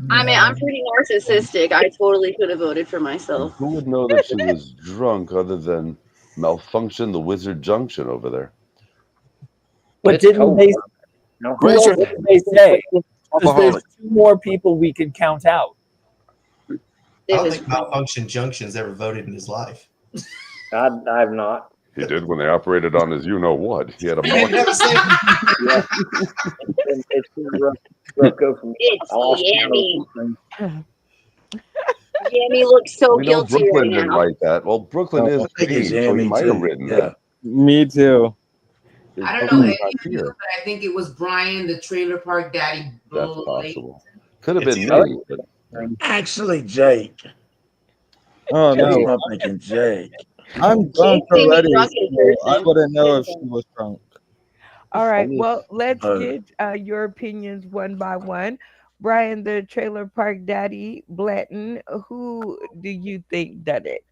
I mean, I'm pretty narcissistic. I totally could have voted for And myself. who would know that she was drunk other than Malfunction the Wizard Junction over there? But It's didn't cold. they? No. Who Raise else your did they say? Because there's alcoholic. 2 more people we could count out. I It don't was think Malfunction Junction's ever voted in his life. I've not. He did when they operated on his you-know-what. He had a You didn't ever say Yeah. It's been rough go from it's Yammy. Austin. Yammy looks so We know guilty Brooklyn right didn't now. write that. Well, Brooklyn is I think it's Maine, so he Yammy might have too. written Yeah. it. Me too. If I don't know Brooklyn's any not of you, here, but I think it was Brian, the Trailer Park Daddy. that's Blake. possible. Could have It's been either- me, but Actually, Jake. Oh That's no, what I'm thinking, Jake. I'm drunk Jake's made me already, drunk in so I person. wouldn't know if she was drunk. All right. funny. Well, let's Oh. get your opinions one by one. Brian, the Trailer Park Daddy, Blanton, who do you think done it?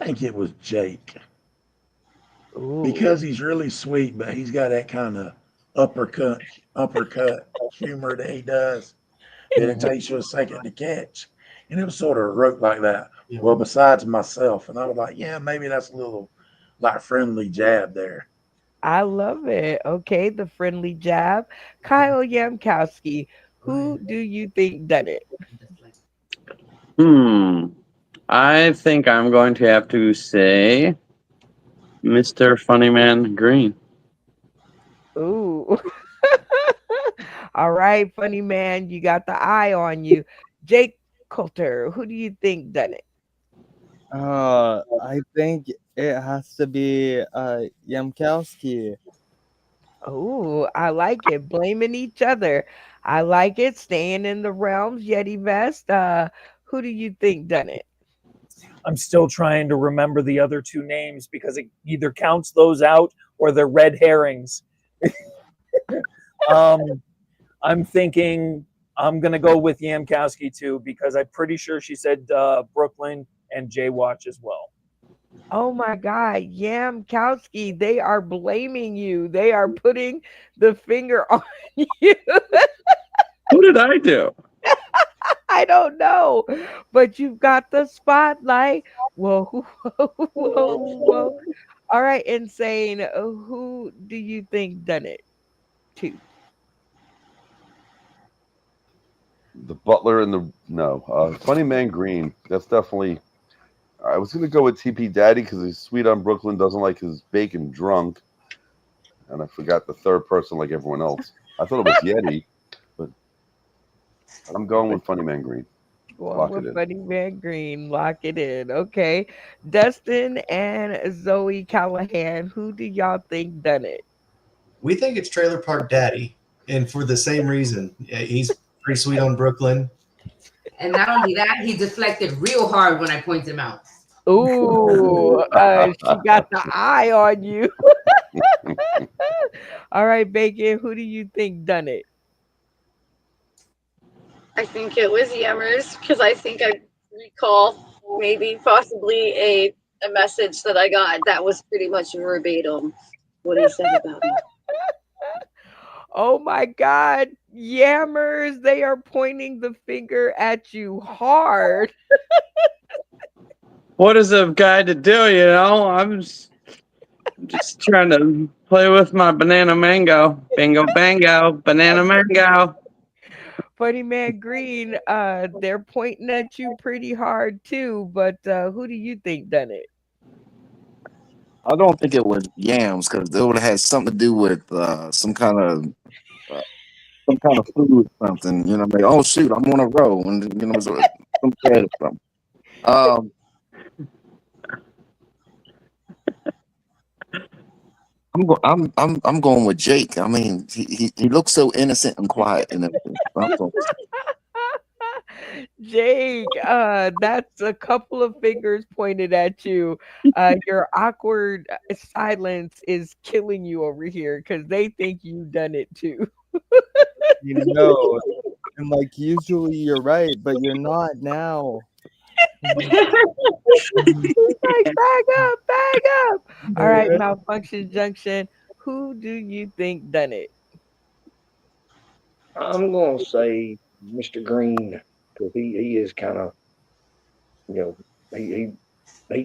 I think it was Jake Ooh. because he's really sweet, but he's got that kind of uppercut humor that he does that it takes you a second to catch. And it was sort of wrote like that. Yeah. Well, besides myself, and I was like, yeah, maybe that's a little like friendly jab there. I love it. Okay, the friendly jab. Kyle Yamkowski, who do you think done it? I think I'm going to have to say Mr. Funnyman Green. Ooh. All right, funny man, you got the eye on you. Jake Coulter, who do you think done it? I think it has to be Yamkowski. Oh, I like it. Blaming each other. I like it. Staying in the realms. Yeti Vest. Who do you think done it? I'm still trying to remember the other 2 names because it either counts those out or they're red herrings. I'm thinking I'm gonna go with Yamkowski too because I'm pretty sure she said Brooklyn and Jay Watch as well. Oh my God, Yamkowski, they are blaming you. They are putting the finger on you. What did I do? I don't know, but you've got the spotlight. Whoa, whoa, whoa, whoa. All right, Insane. Who do you think done it to? the Butler and the Funny Man Green. That's definitely. I was gonna go with TP Daddy because he's sweet on Brooklyn, doesn't like his bacon drunk, and I forgot the third person like everyone else. I thought it was Yeti, but I'm going with Funny Man Green. Going Lock it with in. Funny Man Green. Lock it in. Okay. Dustin and Zoe Callahan, who do y'all think done it? We think it's Trailer Park Daddy, and for the same reason. He's pretty sweet on Brooklyn. And not only that, he deflected real hard when I pointed him out. Ooh, she got the eye on you. All right, Bacon, who do you think done it? I think it was Yemmers because I think I recall maybe possibly a message that I got that was pretty much verbatim what he said about me. Oh my God, Yammers, they are pointing the finger at you hard. What is a guy to do? I'm just trying to play with my banana mango. Bingo bango, banana mango. Funny Man Green, they're pointing at you pretty hard too, but who do you think done it? I don't think it was yams because it would have had something to do with some kind of food or something. You know, like, oh shoot, I'm on a roll, and some bread or something. I'm going with Jake. I mean, he looks so innocent and quiet and everything. I'm going with Jake, that's a couple of fingers pointed at you. Your awkward silence is killing you over here because they think you done it too. You know, and like usually you're right, but you're not now. He's like, bag up. All right, Malfunction Junction. Who do you think done it? I'm gonna say Mr. Green, because he is kind of, he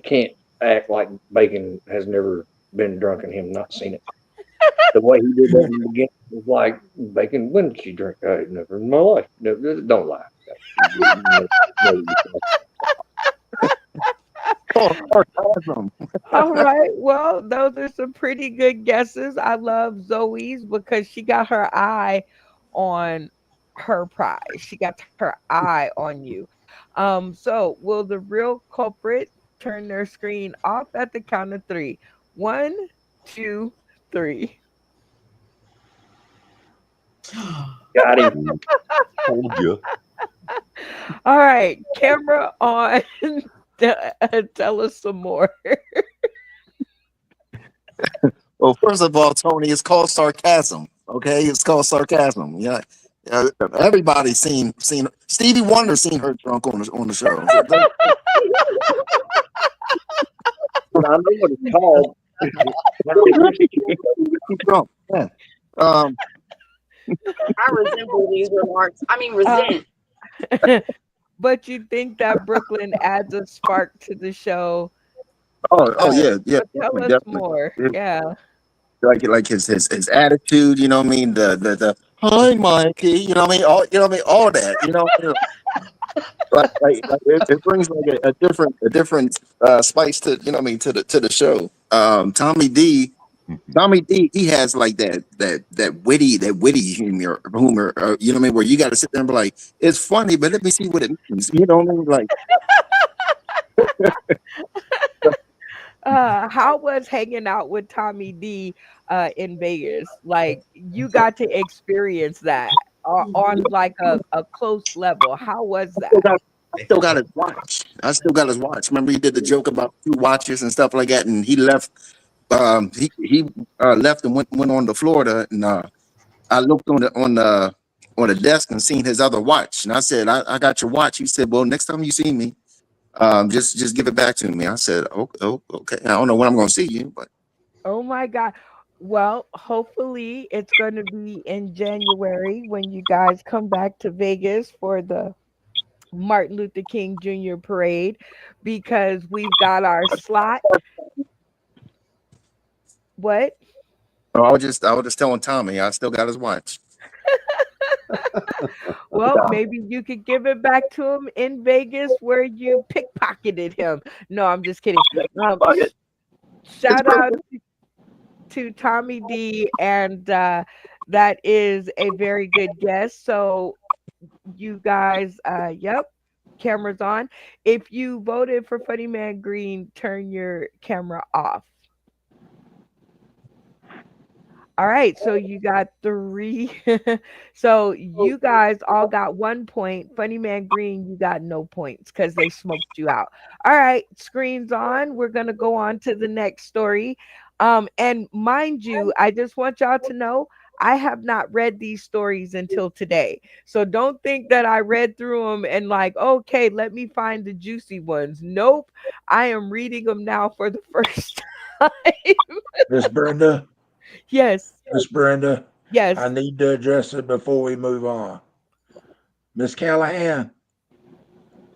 can't act like Bacon has never been drunk and him not seen it. The way he did that in the beginning was like, Bacon, when did you drink? Never in my life. No, don't lie. All right. Well, those are some pretty good guesses. I love Zoe's because she got her eye on her prize. She got her eye on you. So will the real culprit turn their screen off at the count of three? 1, 2, 3. Got him. Told you. All right, camera on. Tell us some more. Well, first of all, Tony, it's called sarcasm. Okay, it's called sarcasm. Yeah, everybody's seen Stevie Wonder seen her drunk on the show. I know what it's called. Drunk. Yeah. I resemble these remarks. I mean, resent. But you think that Brooklyn adds a spark to the show? Oh yeah. Tell us Definitely. more. Yeah. Like his attitude, you know what I mean? The hi Mikey, you know what I mean? All that, like it brings like a different spice to, you know what I mean, to the show. Tommy D, he has like that witty humor, you know what I mean, where you got to sit there and be like, it's funny, but let me see what it means, you know what I mean? Like, how was hanging out with Tommy D in Vegas? Like you got to experience that on like a close level. How was that? I still got his watch. Remember he did the joke about 2 watches and stuff like that, and he left. He left and went on to Florida, and I looked on the desk and seen his other watch, and I said, I got your watch. He said, well, next time you see me, just give it back to me. I said, okay. I don't know when I'm going to see you, but Oh my God. Well, hopefully it's going to be in January when you guys come back to Vegas for the Martin Luther King Jr. parade, because we've got our slot. What? I was just telling Tommy I still got his watch. Well, maybe you could give it back to him in Vegas where you pickpocketed him. No, I'm just kidding. Shout out to Tommy D, and that is a very good guess. So you guys, yep, cameras on. If you voted for Funny Man Green, turn your camera off. All right, so you got 3. So you guys all got 1 point. Funny Man Green, you got no points because they smoked you out. All right, screens on. We're gonna go on to the next story. And mind you, I just want y'all to know I have not read these stories until today. So don't think that I read through them and like, okay, let me find the juicy ones. Nope. I am reading them now for the first time. Miss Brenda. Yes. Miss Brenda. Yes. I need to address it before we move on. Miss Callahan.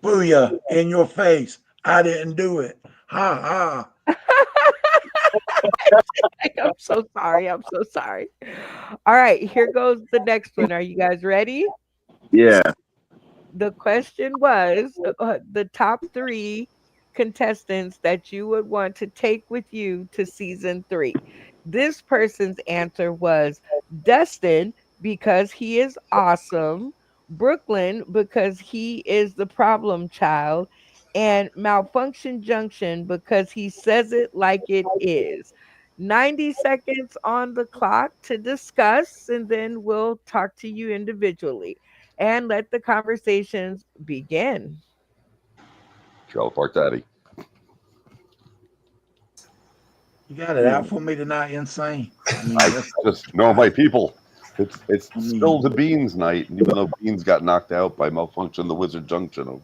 Booyah, in your face. I didn't do it. Ha ha. I'm so sorry. I'm so sorry. All right, here goes the next one. Are you guys ready? Yeah. The question was the top 3 contestants that you would want to take with you to season 3. This person's answer was Dustin because he is awesome, Brooklyn because he is the problem child, and Malfunction Junction because he says it like it is. 90 seconds on the clock to discuss, and then we'll talk to you individually and let the conversations begin. Trailer Park Daddy. You got it out for me tonight, insane. I mean, I just know my people. It's still the Beans night, even though Beans got knocked out by Malfunction, the Wizard Junction.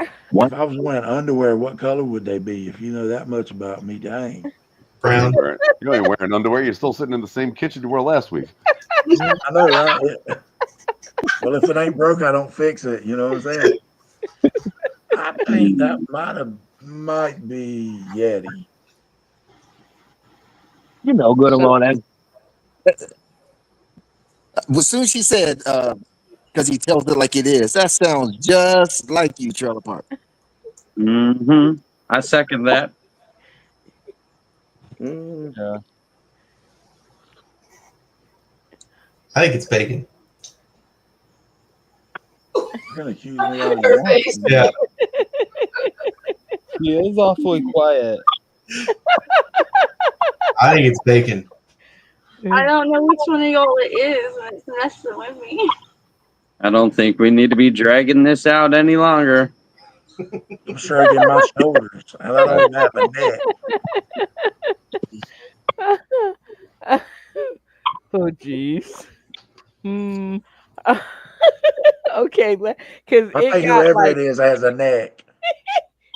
If I was wearing underwear, what color would they be? If you know that much about me, dang. Brown. You ain't wearing underwear. You're still sitting in the same kitchen you were last week. I know, right? Well, if it ain't broke, I don't fix it. You know what I'm saying? I think that might be Yeti. You know good and well that. As soon as she said, because he tells it like it is, that sounds just like you, Trailer Park. Mm-hmm. I second that. Yeah. I think it's bacon. You're gonna accuse me all you want. Yeah. He is awfully quiet. I think it's bacon. I don't know which one of y'all it is, and it's messing with me. I don't think we need to be dragging this out any longer. I'm shrugging my shoulders. And I don't have a neck. Oh, jeez. Okay, because I it think got whoever like it is has a neck.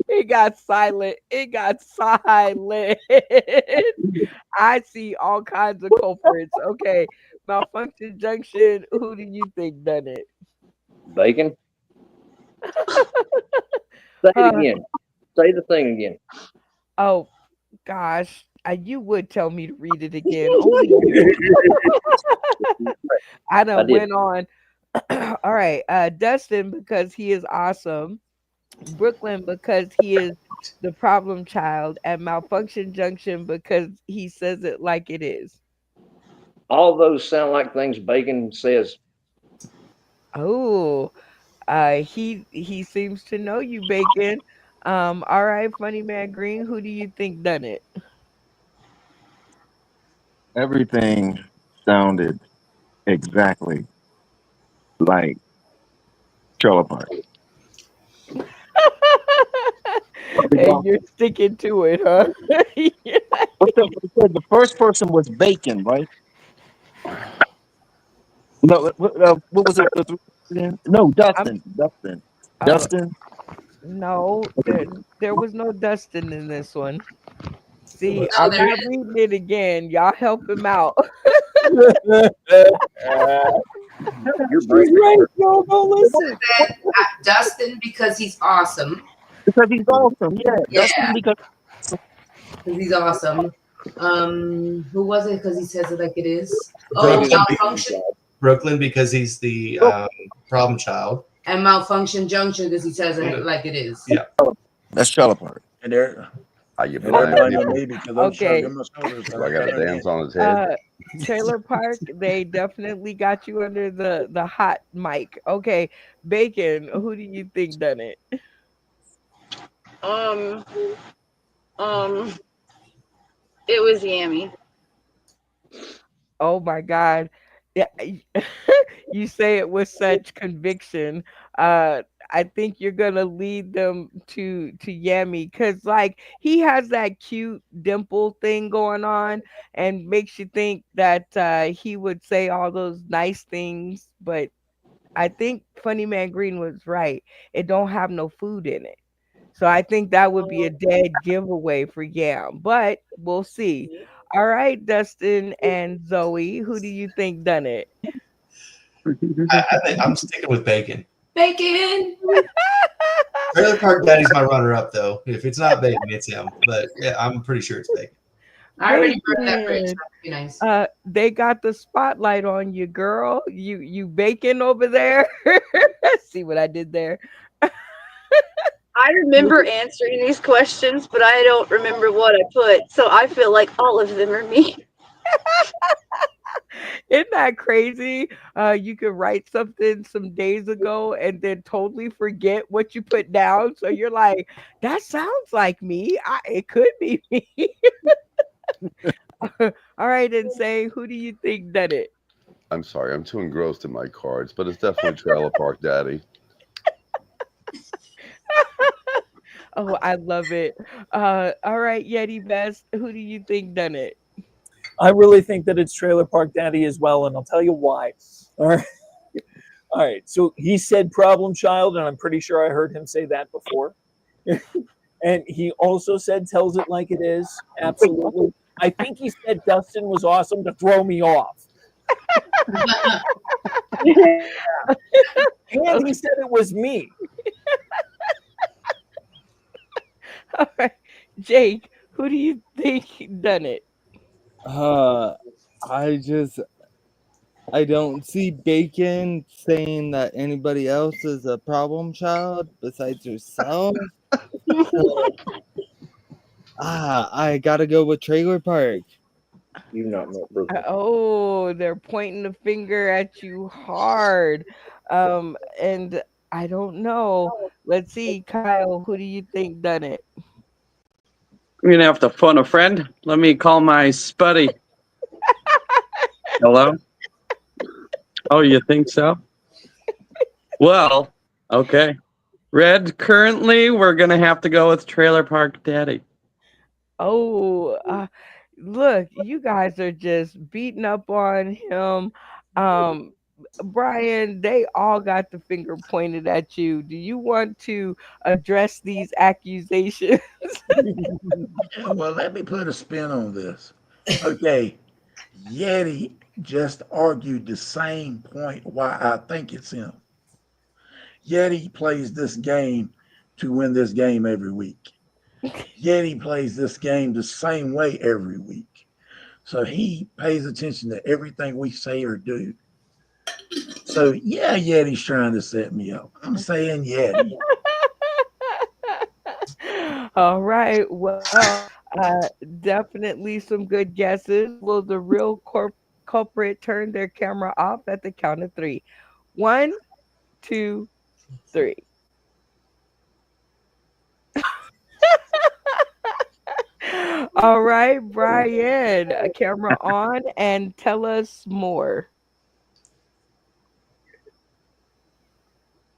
it got silent. It got silent. I see all kinds of culprits. Okay, malfunction junction. Who do you think done it? Bacon. Say it Uh, again. Say the thing again. oh gosh, you would tell me to read it again. Only you. I done I did. went on. All right, Dustin because he is awesome. Brooklyn because he is the problem child, and malfunction junction because he says it like it is. All those sound like things Bacon says. Oh, he seems to know you, Bacon. All right, funny man Green, who do you think done it? Everything sounded exactly like Trailer Park. And you're sticking to it, huh? The first person was Bacon, right? No, what was it? No, I'm, Dustin. uh, Dustin. no, there was no Dustin in this one. See, No, I'm there not is. reading it again. Y'all help him out. Your She's brain. right, y'all. Don't listen. Said, Dustin because he's awesome. Because he's awesome. Yeah, Yeah, Dustin because because he's awesome. Who was it? Because he says it like it is. Oh, Brooklyn, malfunction Brooklyn because he's the problem child. and malfunction junction because he says it like it is. Yeah. that's Trailer Park. And they're How you blaming blind me people? because I'm Okay. shrugging my shoulders. Do I got to dance on his head? Trailer Park, they definitely got you under the hot mic. Okay, Bacon, who do you think done it? It was Yami. Oh my God. Yeah, you say it with such conviction. I think you're gonna lead them to Yami because like he has that cute dimple thing going on and makes you think that he would say all those nice things, but I think Funny Man Green was right. It don't have no food in it. So I think that would be a dead giveaway for Yam, but we'll see. All right, Dustin and Zoe, who do you think done it? I think I'm sticking with bacon. Bacon. Trailer Park Daddy's my runner-up, though. If it's not bacon, it's him. But yeah, I'm pretty sure it's bacon. I already burned that bridge. Bacon. That'd be nice. They got the spotlight on you, girl. You bacon over there. See what I did there? I remember answering these questions, but I don't remember what I put. So I feel like all of them are me. Isn't that crazy? You could write something some days ago and then totally forget what you put down. So you're like, that sounds like me. It could be me. All right, and say, who do you think did it? I'm sorry, I'm too engrossed in my cards, but it's definitely Trailer Park Daddy. Oh, I love it. All right, Yeti Best, who do you think done it? I really think that it's Trailer Park Daddy as well, and I'll tell you why. All right. All right. So he said problem child, and I'm pretty sure I heard him say that before. And he also said tells it like it is. Absolutely. I think he said Dustin was awesome to throw me off. And he said it was me. All right, Jake, who do you think done it? I don't see Bacon saying that anybody else is a problem child besides yourself. I gotta go with Trailer Park. You not know Brooklyn. Oh, they're pointing the finger at you hard. And I don't know. Let's see, Kyle, who do you think done it? You're gonna have to phone a friend. Let me call my spuddy. Hello? Oh, you think so? Well, okay. Red, currently we're gonna have to go with Trailer Park Daddy. Oh, look, you guys are just beating up on him. Um, Brian, they all got the finger pointed at you. Do you want to address these accusations? Yeah, well, let me put a spin on this. Okay, Yeti just argued the same point why I think it's him. Yeti plays this game to win this game every week. Yeti plays this game the same way every week. So he pays attention to everything we say or do. So yeah, Yeti's trying to set me up. I'm saying Yeti. All right. Well, definitely some good guesses. Will the real culprit turn their camera off at the count of three? 1, 2, 3. All right, Brian, camera on and tell us more.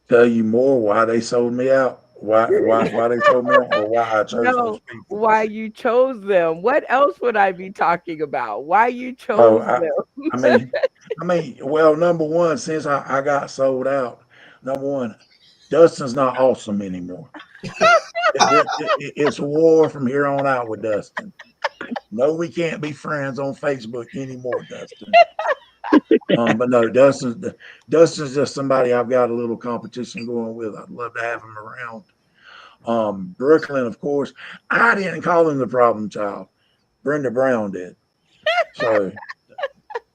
Tell you more why they sold me out. Why they sold me out, or why I chose those No, people. why you chose them. What else would I be talking about? Why you Oh, chose them? I mean, well, number one, since I got sold out, number one, Dustin's not awesome anymore. It's a war from here on out with Dustin. No, we can't be friends on Facebook anymore, Dustin. But no, Dustin's just somebody I've got a little competition going with. I'd love to have him around. Brooklyn, of course, I didn't call him the problem child. Brenda Brown did. So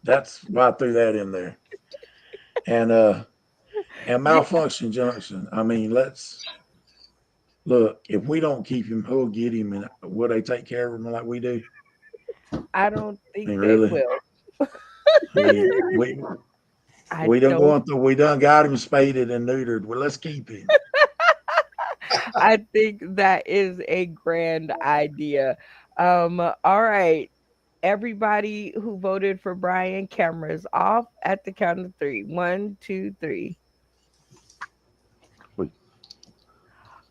that's why I threw that in there. And Malfunction Junction. I mean, let's look. If we don't keep him, who'll get him, and will they take care of him like we do? I don't I think mean, they really? will. I mean, I we done don't. going through. We done got him spaded and neutered. Well, let's keep him. I think that is a grand idea. All right. Everybody who voted for Brian, cameras off at the count of three. 1, 2, 3. Wait.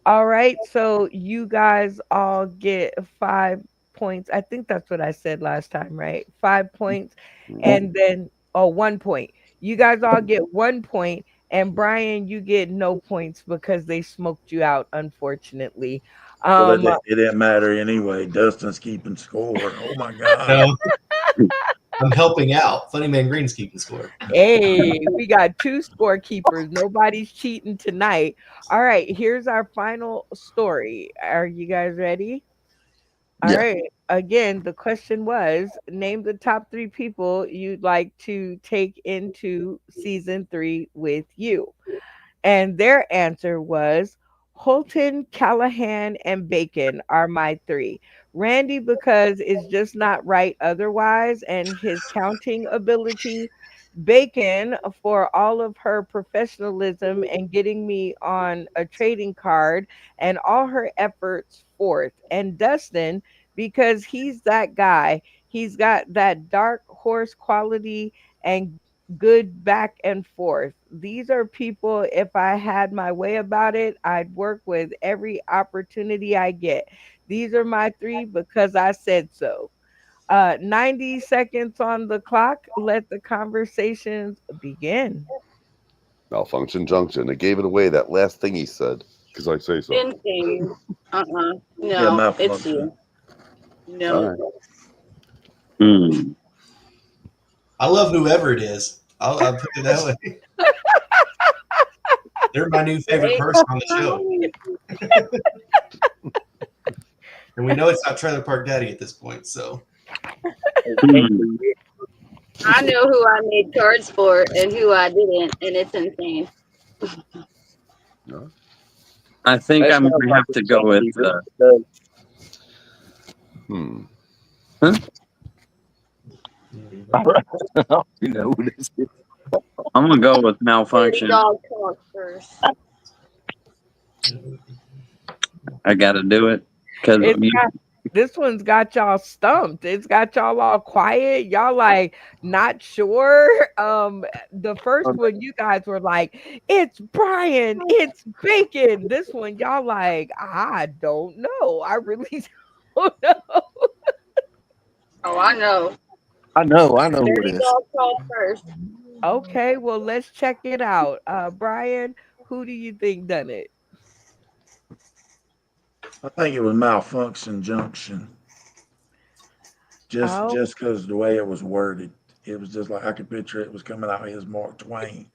All right. So you guys all get 5 points. I think that's what I said last time, right? 5 points. And then, 1 point. You guys all get 1 point. And Brian, you get no points because they smoked you out, unfortunately. Well, Um, it didn't matter anyway. Dustin's keeping score. Oh my God. No, I'm helping out. Funny Man Green's keeping score. Hey, we got 2 scorekeepers. Nobody's cheating tonight. All right, here's our final story. Are you guys ready? All Yeah. right. Again, the question was name the top 3 people you'd like to take into season 3 with you. And their answer was Holton, Callahan, and Bacon are my 3. Randy, because it's just not right otherwise, and his counting ability. Bacon, for all of her professionalism and getting me on a trading card and all her efforts forth. And Dustin, because he's that guy. He's got that dark horse quality and good back and forth. These are people, if I had my way about it, I'd work with every opportunity I get. These are my 3 because I said so. 90 seconds on the clock. Let the conversations begin. Malfunction Junction. It gave it away, that last thing he said, because I say so. Insane. Yeah, No, it's malfunction. you. No. All right. I love whoever it is. I'll put it that way. They're my new favorite person on the show. And we know it's not Trailer Park Daddy at this point, so. I know who I made cards for and who I didn't, and it's insane. I think That I'm sounds going to like have to go with. Huh? You know who this is. I'm going to go with Dirty malfunction. dog talk first. I got to do it because This one's got y'all stumped. It's got y'all all quiet. Y'all like not sure. The first one you guys were like, it's Brian, it's Bacon. This one y'all like, I don't know. I really don't know. Oh, I know. I know who it Dirty is. dog talk first. Okay, well let's check it out. Brian, who do you think done it? I think it was malfunction junction. Just because the way it was worded, it was just like I could picture it was coming out of his Mark Twain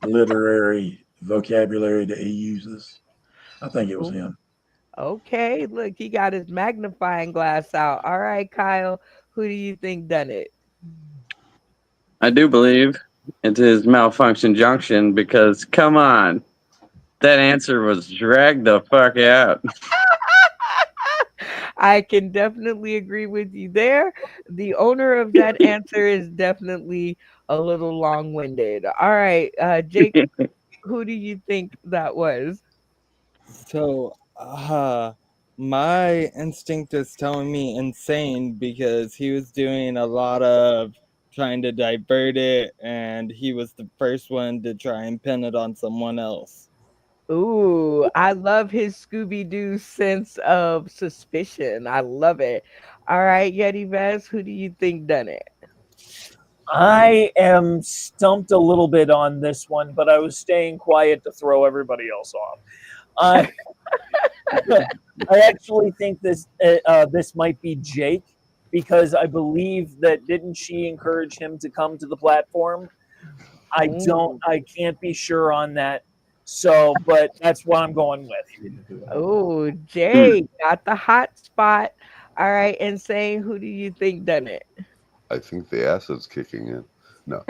literary vocabulary that he uses. I think it was him. Okay, look, he got his magnifying glass out. All right, Kyle, who do you think done it? I do believe it is malfunction junction because come on, that answer was dragged the fuck out. I can definitely agree with you there. The owner of that answer is definitely a little long-winded. All right, Jake, who do you think that was? So, my instinct is telling me insane because he was doing a lot of trying to divert it, and he was the first one to try and pin it on someone else. Ooh, I love his Scooby-Doo sense of suspicion. I love it. All right, Yeti Vez, who do you think done it? I am stumped a little bit on this one, but I was staying quiet to throw everybody else off. I actually think this might be Jake, because I believe that didn't she encourage him to come to the platform? I can't be sure on that. So, but that's what I'm going with. Oh, Jake got the hot spot. All right, Insane, who do you think done it? I think the acid's kicking in. No.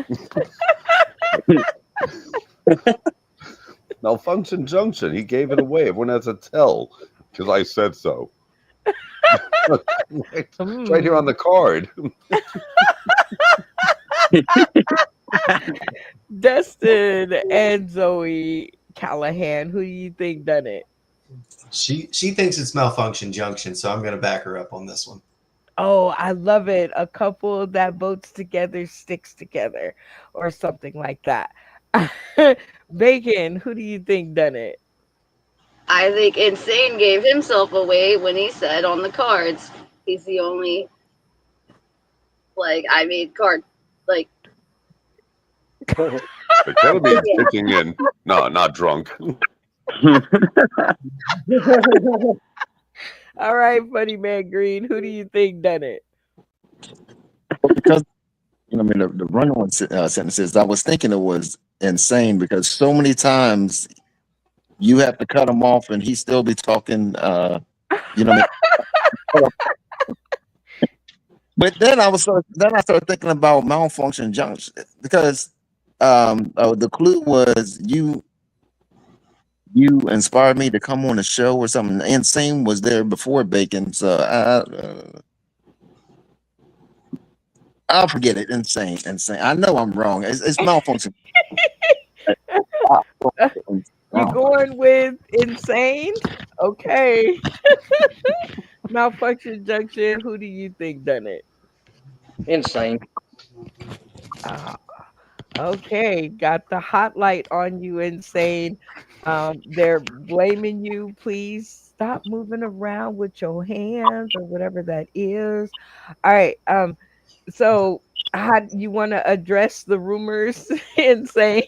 Malfunction junction. He gave it away. Everyone has to tell because I said so. It's right here on the card. Dustin and Zoe Callahan, who do you think done it? She thinks it's malfunction junction, so I'm going to back her up on this one. Oh, I love it. A couple that votes together sticks together, or something like that. Bacon, who do you think done it? I think Insane gave himself away when he said on the cards, he's the only, like, I made card, like. The ketamine's kicking in. No, not drunk. All right, Funny Man Green, who do you think done it? Because the run-on sentences, I was thinking it was insane because so many times you have to cut him off and he still be talking. But then I started thinking about malfunction junction because the clue was you inspired me to come on the show or something. Insane was there before Bacon, so I'll forget it. Insane. I know I'm wrong. It's malfunction. You going with Insane? Okay. Malfunction junction, who do you think done it? Insane. Okay, got the hot light on you, Insane. They're blaming you. Please stop moving around with your hands or whatever that is. All right. So how do you want to address the rumors, Insane?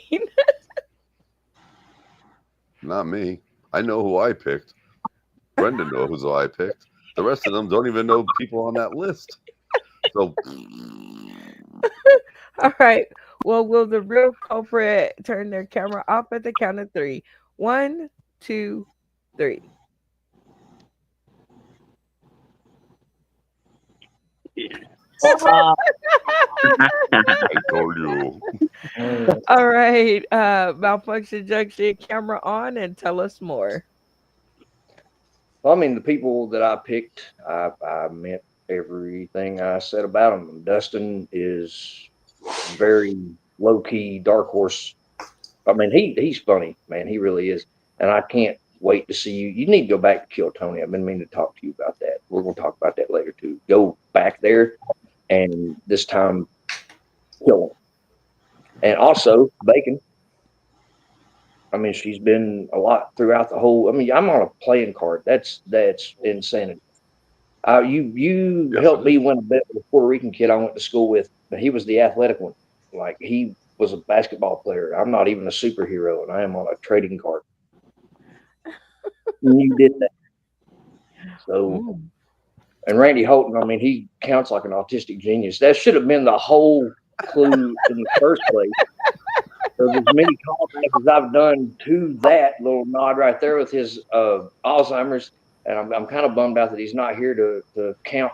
Not me. I know who I picked. Brendan knows who I picked. The rest of them don't even know people on that list. So All right. Well, will the real culprit turn their camera off at the count of three? One, two, three. I told you. All right. Malfunction junction, camera on, and tell us more. Well, I mean, the people that I picked, I meant everything I said about them. Dustin is very low key, dark horse. I mean, he's funny, man. He really is, and I can't wait to see you. You need to go back to Kill Tony. I've been meaning to talk to you about that. We're going to talk about that later too. Go back there, and this time kill him. And also Bacon. I mean, she's been a lot throughout the whole. I mean, I'm on a playing card. That's insanity. You Yes, helped it me is. win a bet with a Puerto Rican kid I went to school with. But he was the athletic one. Like he was a basketball player. I'm not even a superhero, and I am on a trading card. And you did that. So, Mm. and Randy Holton, I mean, he counts like an autistic genius. That should have been the whole clue in the first place. So as many callbacks as I've done to that little nod right there with his Alzheimer's, and I'm kind of bummed out that he's not here to count.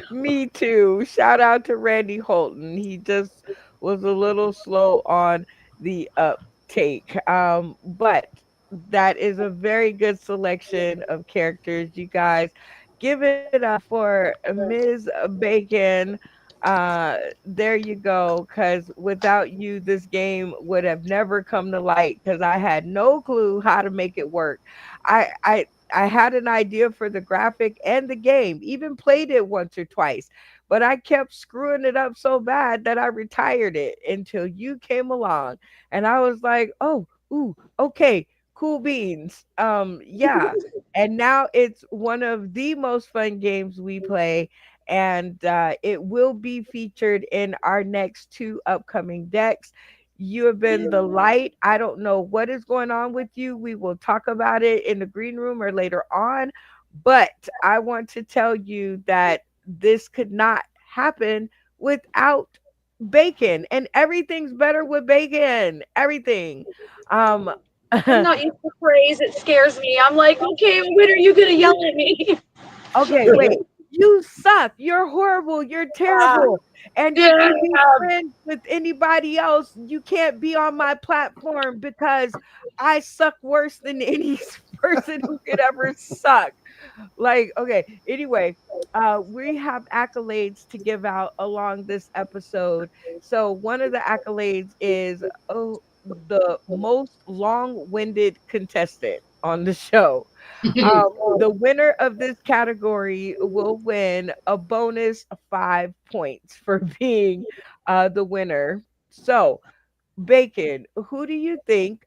Me too. Shout out to Randy Holton. He just was a little slow on the uptake. But that is a very good selection of characters, you guys. Give it up for Ms. Bacon. There you go. Because without you, this game would have never come to light. Because I had no clue how to make it work. I had an idea for the graphic and the game, even played it once or twice, but I kept screwing it up so bad that I retired it until you came along. And I was like, oh, ooh, okay, cool beans. Yeah. And now it's one of the most fun games we play. And it will be featured in our next two upcoming decks. You have been the light. I don't know what is going on with you. We will talk about it in the green room or later on. But I want to tell you that this could not happen without bacon. And everything's better with bacon. Everything. Um I'm not used to praise. It scares me. I'm like, okay, when are you gonna yell at me? okay, wait. You suck. You're horrible. You're terrible. And if Yeah. you be friends with anybody else, you can't be on my platform because I suck worse than any person who could ever suck. Like, okay, anyway, we have accolades to give out along this episode. So one of the accolades is, oh, the most long-winded contestant on the show. The winner of this category will win a bonus 5 points for being the winner. So, Bacon, who do you think,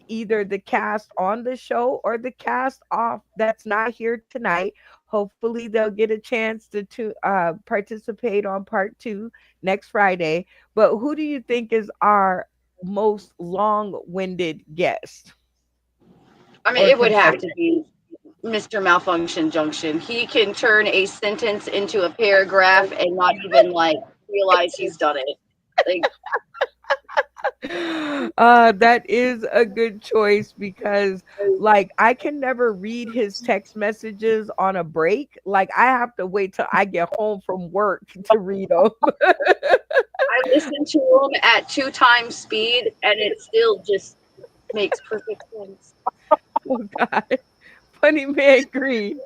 either the cast on the show or the cast off that's not here tonight? Hopefully, they'll get a chance to participate on part two next Friday. But who do you think is our most long-winded guest I mean, or it would have contestant? to be Mr. Malfunction Junction. He can turn a sentence into a paragraph and not even like realize he's done it. Like, That is a good choice because, like, I can never read his text messages on a break. Like, I have to wait till I get home from work to read them. I listen to him at 2 times speed, and it still just makes perfect sense. Oh, God. Funny man green.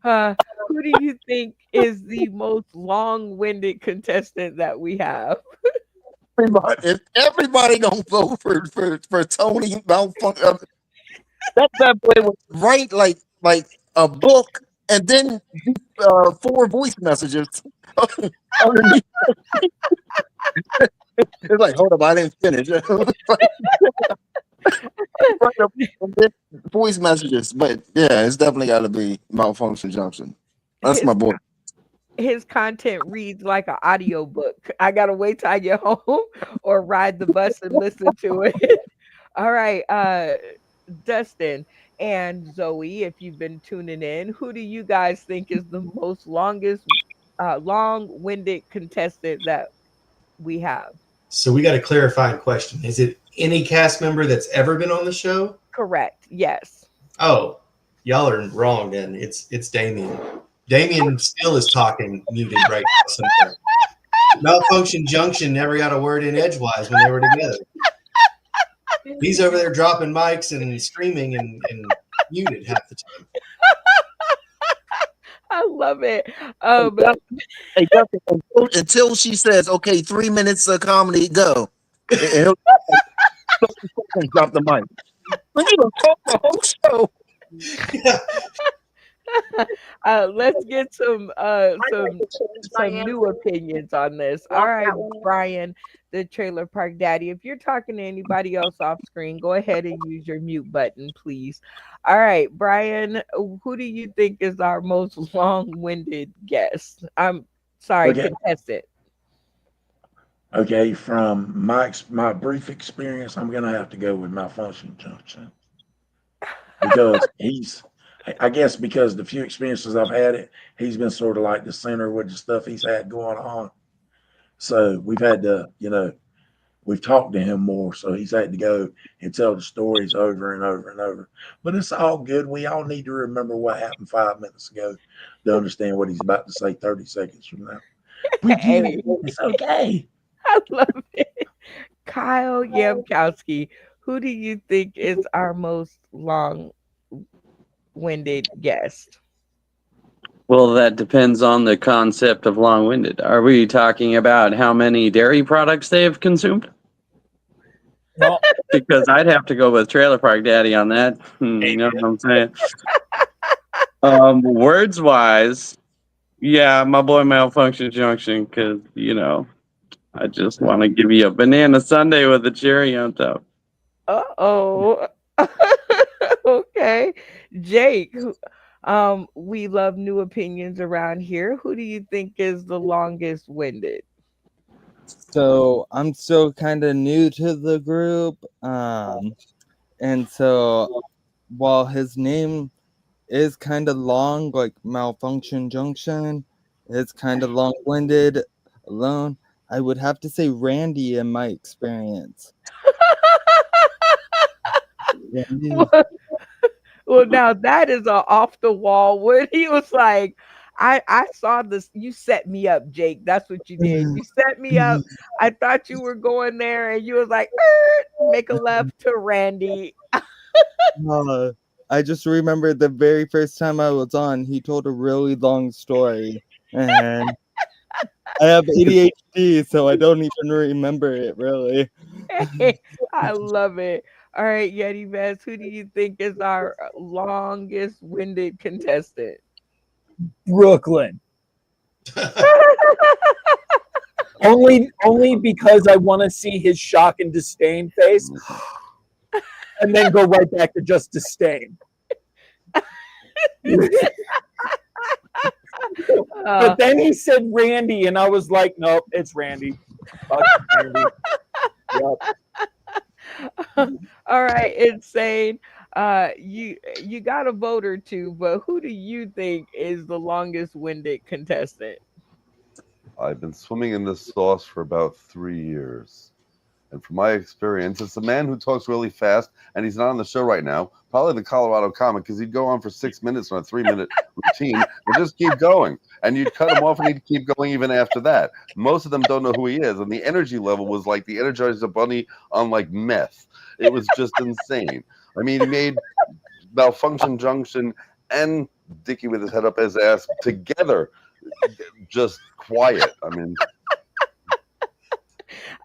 Who do you think is the most long winded contestant that we have? Everybody, if everybody don't vote for Tony Malfunction, that bad boy would write like a book and then four voice messages underneath. It's like, hold up, I didn't finish. Write a- and then voice messages, but yeah, it's definitely got to be Malfunction Junction. That's my His boy. his content reads like an audio book. I gotta wait till I get home or ride the bus and listen to it. All right, Dustin and Zoe, if you've been tuning in, who do you guys think is the most longest long-winded contestant that we have. So we got a clarifying question. Is it any cast member that's ever been on the show? Correct. Yes. Oh, y'all are wrong then. It's Damien. Damien still is talking muted right now somewhere. Malfunction Junction never got a word in edgewise when they were together. He's over there dropping mics and streaming and muted half the time. I love it. Hey, Justin, until she says, "Okay, 3 minutes of comedy, go," and he'll drop the mic. We need to talk the whole show. Let's get some new opinions on this. All right, Brian, the Trailer Park Daddy. If you're talking to anybody else off screen, go ahead and use your mute button, please. All right, Brian, who do you think is our most long-winded guest? I'm sorry, Okay. contestant. Okay, from my brief experience, I'm gonna have to go with Malfunction Junction because I guess because the few experiences I've had it, he's been sort of like the center with the stuff he's had going on. So we've had to, we've talked to him more, so he's had to go and tell the stories over and over and over. But it's all good. We all need to remember what happened 5 minutes ago to understand what he's about to say 30 seconds from now. We get it. It's okay. I love it. Kyle Yamkowski, who do you think is our most long-winded guest? Well, that depends on the concept of long-winded. Are we talking about how many dairy products they've consumed? Well, Because I'd have to go with Trailer Park Daddy on that. You know what I'm saying? Words-wise, yeah, my boy Malfunction Junction, because, I just want to give you a banana sundae with a cherry on top. Uh-oh. Okay. Jake, we love new opinions around here. Who do you think is the longest winded? So I'm still kind of new to the group. And so while his name is kind of long, like Malfunction Junction, it's kind of long-winded alone, I would have to say Randy in my experience. Randy. Well, now that is a off the wall when he was like, I saw this. You set me up, Jake. That's what you did. You set me up. I thought you were going there, and you was like, make a left to Randy. I just remember the very first time I was on, he told a really long story, and I have ADHD, so I don't even remember it really. I love it. All right, Yeti Vest, who do you think is our longest winded contestant? Brooklyn. only because I want to see his shock and disdain face, and then go right back to just disdain. But then he said Randy, and I was like, nope, it's Randy. Fuck Randy. Yep. All right, Insane. You got a vote or two, but who do you think is the longest winded contestant? I've been swimming in this sauce for about 3 years. And from my experience, it's a man who talks really fast, and he's not on the show right now. Probably the Colorado comic, because he'd go on for 6 minutes on a 3-minute routine and just keep going. And you'd cut him off, and he'd keep going even after that. Most of them don't know who he is, and the energy level was like the Energizer Bunny on like meth. It was just insane. I mean, he made Malfunction Junction and Dickie with his head up his ass together, just quiet. I mean.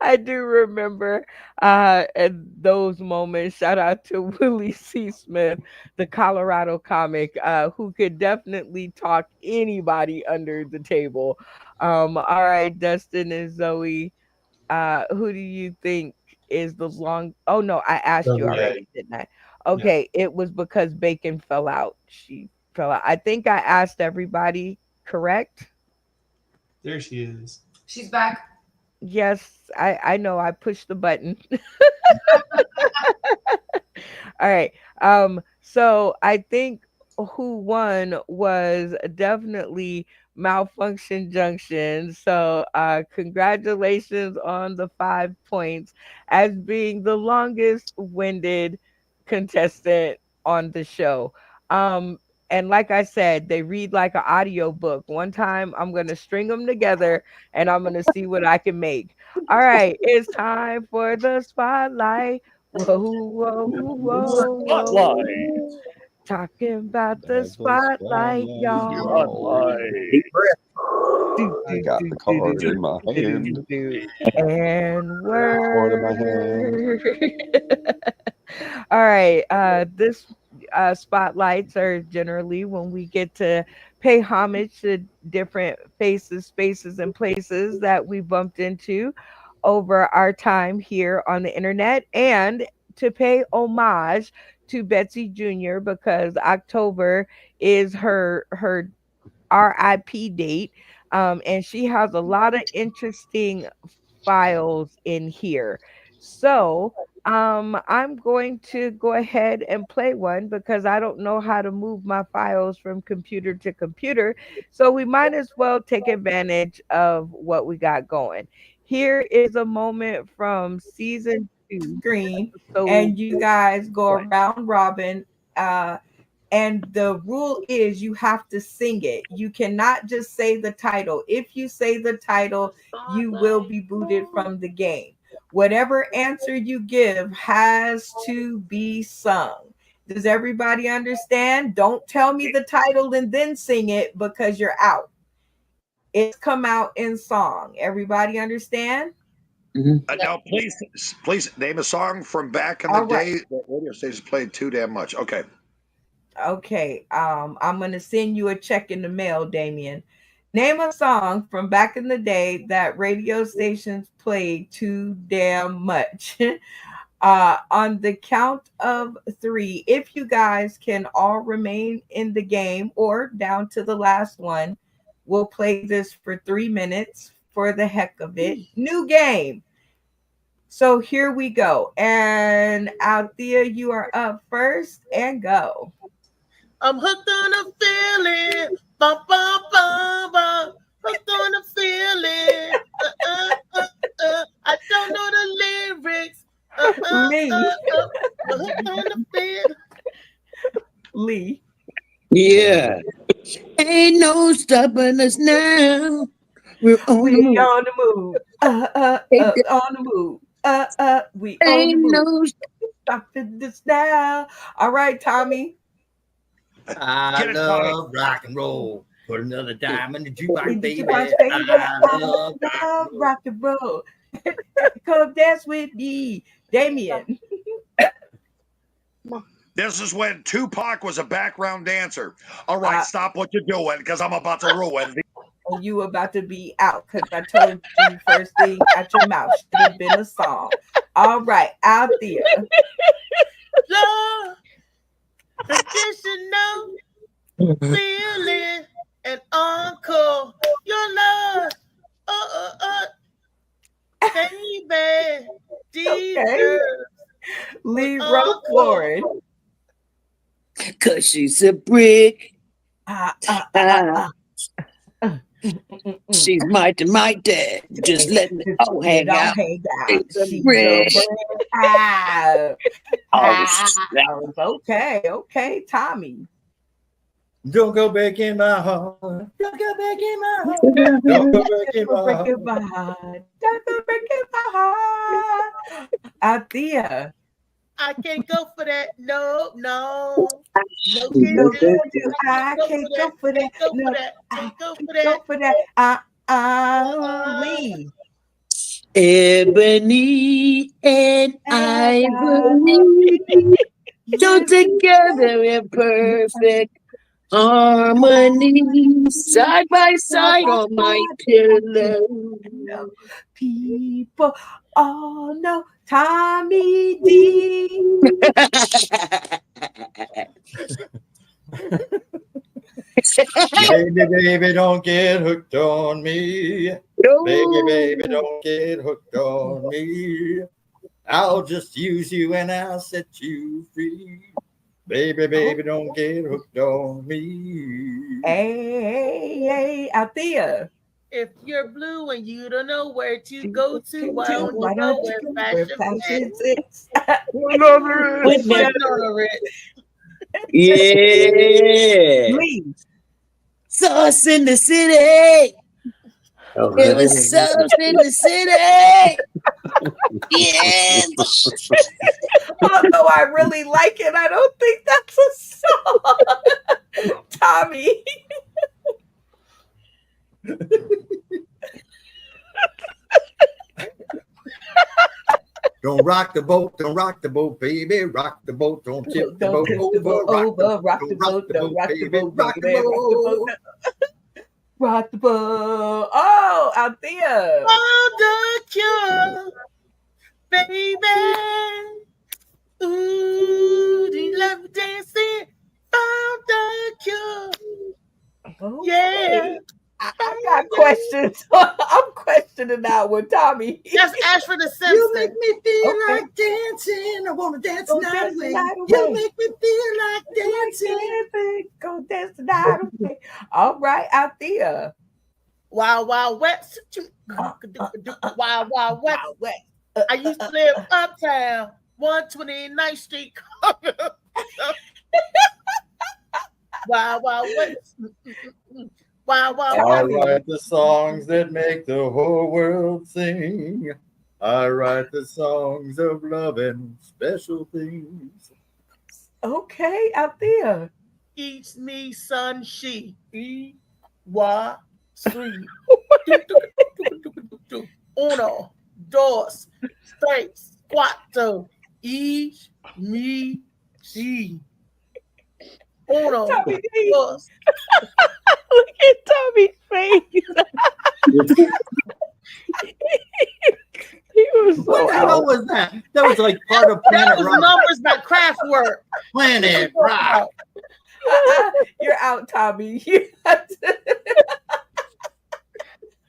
I do remember at those moments. Shout out to Willie C. Smith, the Colorado comic, who could definitely talk anybody under the table. All right, Dustin and Zoe, who do you think is the long? Oh no, I asked you already, didn't I? Okay, it was because Bacon fell out. She fell out. I think I asked everybody, correct? There she is. She's back. Yes, I know. I pushed the button. All right. So I think who won was definitely Malfunction Junction. So congratulations on the 5 points as being the longest winded contestant on the show. Um and like I said, they read like an audio book. One time I'm gonna string them together and I'm gonna see what I can make. All right, it's time for the spotlight. Whoa, whoa, whoa, Spotlight. whoa. Talking about the There's a spotlight, spotlight, y'all. y'all. Spotlight. Do, I do, got do, the do, do, card in my do, do, do, hand. do. And Card in my hand. word. All right. This spotlights are generally when we get to pay homage to different faces, spaces, and places that we bumped into over our time here on the internet, and to pay homage to Betsy Jr. because October is her RIP date. And she has a lot of interesting files in here. So I'm going to go ahead and play one because I don't know how to move my files from computer to computer. So we might as well take advantage of what we got going. Here is a moment from season 2. Screen, So and you guys go what? around robin. And the rule is you have to sing it. You cannot just say the title. If you say the title, you will be booted from the game. Whatever answer you give has to be sung. Does everybody understand? Don't tell me the title and then sing it because you're out. It's come out in song. Everybody understand? Now, please name a song from back in the All right. day that radio stations played too damn much. Okay. Okay. I'm gonna send you a check in the mail, Damien. Name a song from back in the day that radio stations played too damn much. On the count of 3, if you guys can all remain in the game or down to the last one, we'll play this for 3 minutes for the heck of it. New game. So here we go. And Althea, you are up first and go. I'm hooked on a feeling. Ba, ba, ba, ba. Hooked on a feeling. I don't know the lyrics. Lee. Hooked on the feeling. Lee. Yeah. Ain't no stopping us now. We're on the move. On the move. On the move. We on the Ain't move. no Stopping this now. All right, Tommy. I Get it, Tommy. love rock and roll. Put another dime in the jukebox, In the baby. jukebox, baby. I love rock and roll. Come dance with me, Damien. This is when Tupac was a background dancer. All right, stop what you're doing because I'm about to ruin the. And you about to be out because I told you first thing out your mouth should have been a song. All right, out there. love. Additional feeling and encore. Your love. Baby. Okay. Lee Rock Lauren. Cause she's a brick. She's mighty. Just letting it all hang out. It's a brick. Okay, Tommy. Don't go back in my heart. Don't go back in my heart. Don't go back in my heart. Don't go back in my heart. Althea. I can't go for that. No. I can't go for that. No, I can't go for that. Lee. Ebony and ivory, so together in perfect harmony, side by side on my pillow. People all know Tommy D. Baby, don't get hooked on me. No. Baby, don't get hooked on me. I'll just use you and I'll set you free. Baby, baby, don't get hooked on me. Hey, Althea. If you're blue and you don't know where to go to, why don't you Why go don't where you where fashion fashion is? sits? Put on it. Yeah. Please. Sauce in the city. It was sauce in the city. Yeah. Although I really like it, I don't think that's a song. Tommy. Don't rock the boat, baby. Rock the boat, don't tip the boat over. Rock the boat, don't rock the boat, baby. Rock the boat. Oh, Althea. Oh, the cure, baby. Ooh, do you love dancing? Found the cure. Yeah. I got questions. I'm questioning that one, Tommy. Just ask for the Simpsons. You make me feel like dancing. I want to dance the night away. You make me feel like dancing. Go dance the night away. All right, Althea. Wild Wild West. Wild Wild West. I used to live uptown, 129th Street. Wild Wild West. Wild Wild I West. write the songs that make the whole world sing. I write the songs of love and special things. Okay, Althea. Eats me, son, she. Y, 3. Uno, dos, tres, cuatro. Eat me, she. Uno, dos. Look at Tommy's face. He was so What the hell was that? That was like part of That Planet was Rock. numbers by Kraftwerk. Planet Rock. You're out, Tommy.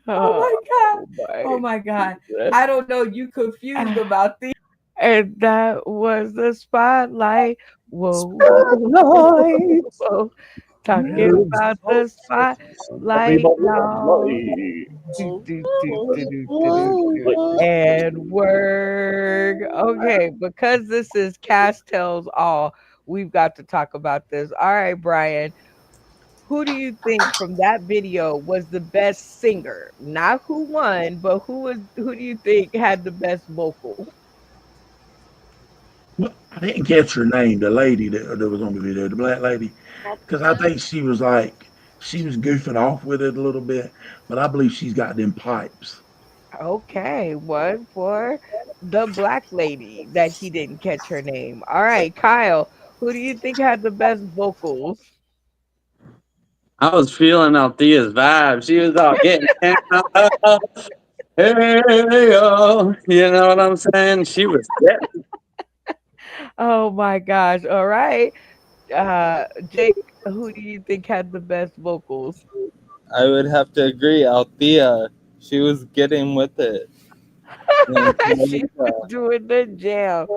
Oh my god. Oh my god. I don't know. You confused about these. And that was the spotlight. Whoa, spotlight. Whoa. Talking about the spotlight, y'all. And work. Okay, because this is Cast Tells All, we've got to talk about this. All right, Brian. Who do you think from that video was the best singer? Not who won, but who do you think had the best vocal? I didn't catch her name, the lady that was on the video, the black lady, because I think she was goofing off with it a little bit, but I believe she's got them pipes. Okay, one for the black lady that he didn't catch her name. All right, Kyle, who do you think had the best vocals? I was feeling Althea's vibe. She was all getting down. Hey, yo. You know what I'm saying? She was getting. Oh my gosh. All right. Jake, who do you think had the best vocals? I would have to agree. Althea, she was getting with it. She was doing the jam.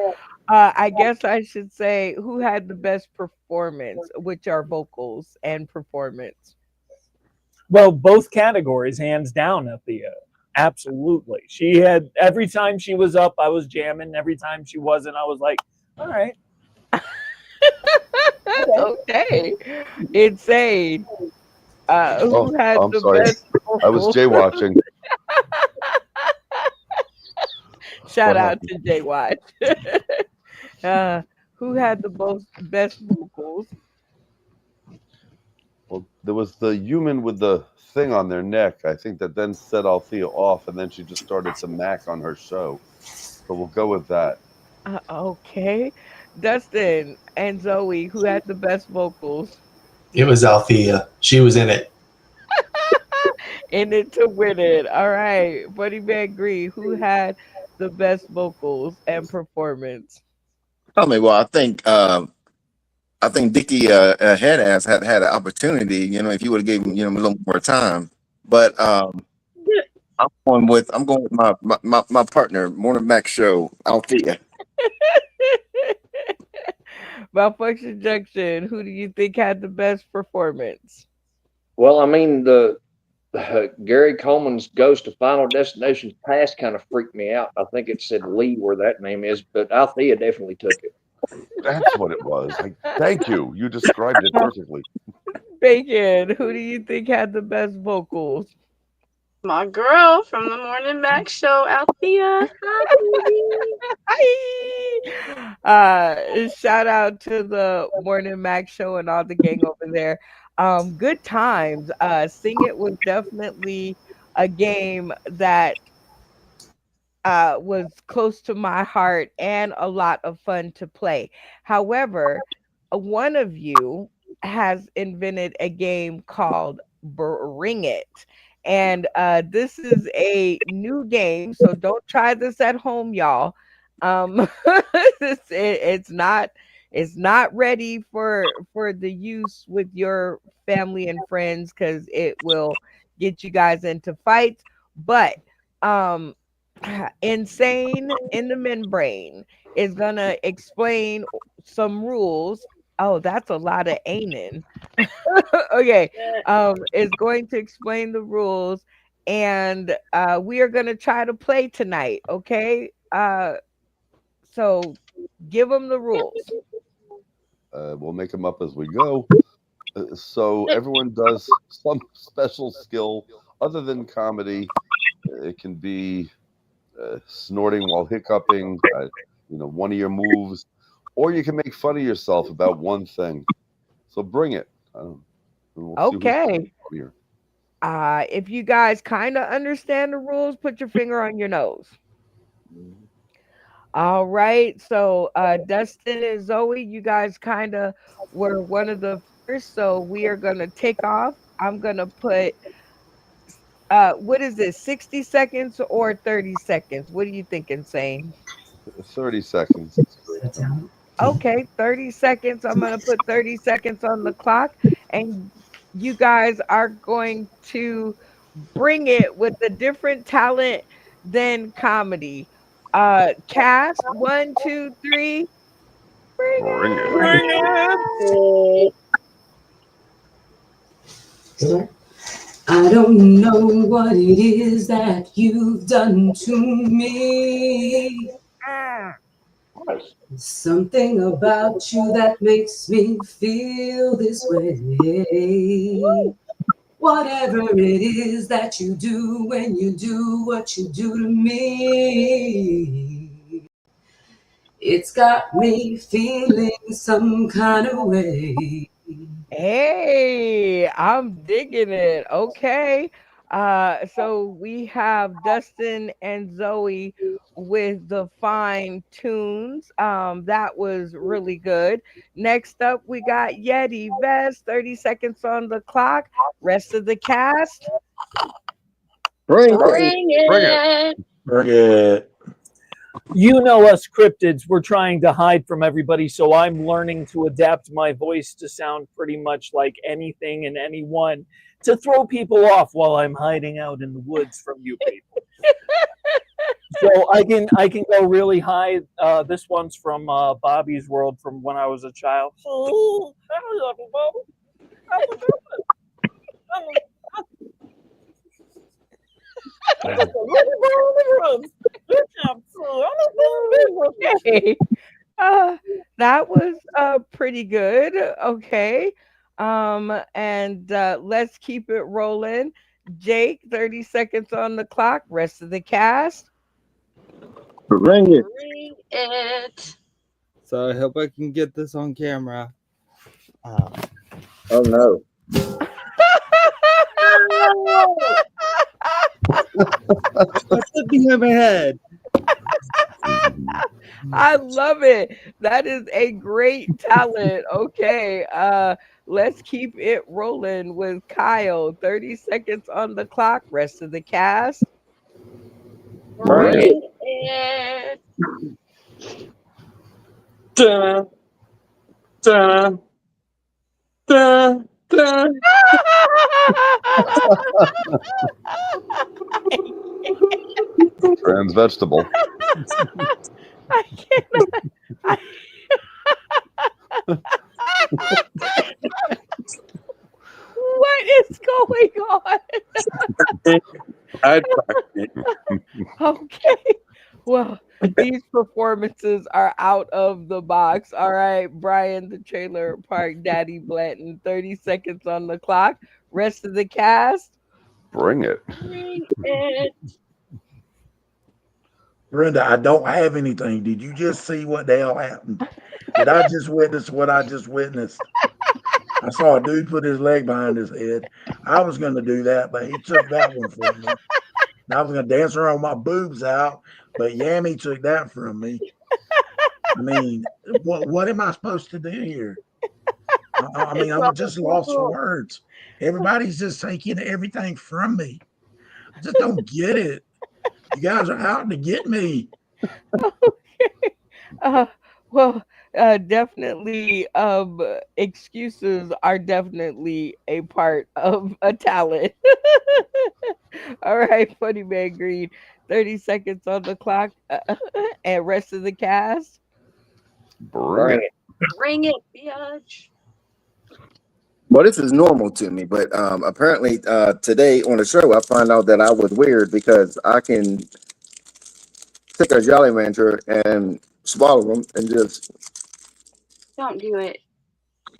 I guess I should say who had the best performance, which are vocals and performance. Well, both categories, hands down, Althea. Absolutely. She had, every time she was up, I was jamming. Every time she wasn't, I was like, all right. Okay. Insane. Who had I'm the sorry. best I was vocals? jaywatching. Shout What out happened? to Jay Watch. Who had the best vocals? Well, there was the human with the thing on their neck, I think, that then set Althea off, and then she just started to mac on her show. So we'll go with that. Okay. Dustin and Zoe, who had the best vocals? It was Althea. She was in it. In it to win it. All right. Buddy Man Green, who had the best vocals and performance? Tell me, well, I think Dickie Headass had an opportunity, if you would have gave him, a little more time. But I'm going with my partner, Morning Mac Show, Althea. Malfunction Junction, who do you think had the best performance? Well, I mean, the Gary Coleman's Ghost of Final Destination Past kind of freaked me out. I think it said Lee where that name is, but Althea definitely took it. That's what it was. Thank you. You described it perfectly. Bacon, who do you think had the best vocals? My girl from the Morning Mac Show, Althea. Shout out to the Morning Mac Show and all the gang over there. Good times. Sing It was definitely a game that was close to my heart and a lot of fun to play. However, one of you has invented a game called Bring It. And this is a new game, so don't try this at home, y'all. It's not ready for the use with your family and friends because it will get you guys into fights. But Insane in the Membrane is gonna explain some rules. Oh, that's a lot of aiming. Okay. Is going to explain the rules and we are gonna try to play tonight, okay? So give them the rules. We'll make them up as we go. So everyone does some special skill other than comedy. It can be snorting while hiccuping, one of your moves, or you can make fun of yourself about one thing. So bring it. We'll Okay. If you guys kind of understand the rules, put your finger on your nose. All right. So Dustin and Zoe, you guys kind of were one of the first. So we are gonna take off. I'm gonna put what is it, 60 seconds or 30 seconds? What are you thinking, Sane? 30 seconds. Okay, 30 seconds. I'm going to put 30 seconds on the clock, and you guys are going to bring it with a different talent than comedy. Cast 1, 2, 3. Bring it. I don't know what it is that you've done to me. Something about you that makes me feel this way. Whatever it is that you do when you do what you do to me, it's got me feeling some kind of way. Hey, I'm digging it. Okay. So we have Dustin and Zoe with the fine tunes. That was really good. Next up, we got Yeti Vest, 30 seconds on the clock. Rest of the cast. Bring it. Bring it. You know us cryptids, we're trying to hide from everybody, so I'm learning to adapt my voice to sound pretty much like anything and anyone to throw people off while I'm hiding out in the woods from you people. So I can go really high. This one's from Bobby's World from when I was a child. Oh, hello, Bobby. Okay. That was pretty good. Okay. And let's keep it rolling. Jake, 30 seconds on the clock. Rest of the cast. Bring it. Bring it. So I hope I can get this on camera. Oh no. What's it behind my head? I love it. That is a great talent. Okay. Let's keep it rolling with Kyle. 30 seconds on the clock. Rest of the cast. Bring it. Dun, dun, dun, dun. Trans vegetable. I cannot. Okay. Well, these performances are out of the box. All right, Brian, the Trailer Park Daddy Blanton, 30 seconds on the clock. Rest of the cast. Bring it. Bring it. Brenda, I don't have anything. Did you just see what the hell happened? Did I just witness what I just witnessed? I saw a dude put his leg behind his head. I was going to do that, but he took that one from me. And I was going to dance around with my boobs out, but Yammy took that from me. I mean, what am I supposed to do here? I mean, I'm just lost for words. Everybody's just taking everything from me. I just don't get it. You guys are out to get me. Okay. Well, definitely, excuses are definitely a part of a talent. All right, Funny Man Green, 30 seconds on the clock, and rest of the cast. Bring it. Bring it, bitch. Well, this is normal to me, but apparently today on the show, I found out that I was weird because I can take a Jolly Rancher and swallow them and just. Don't do it.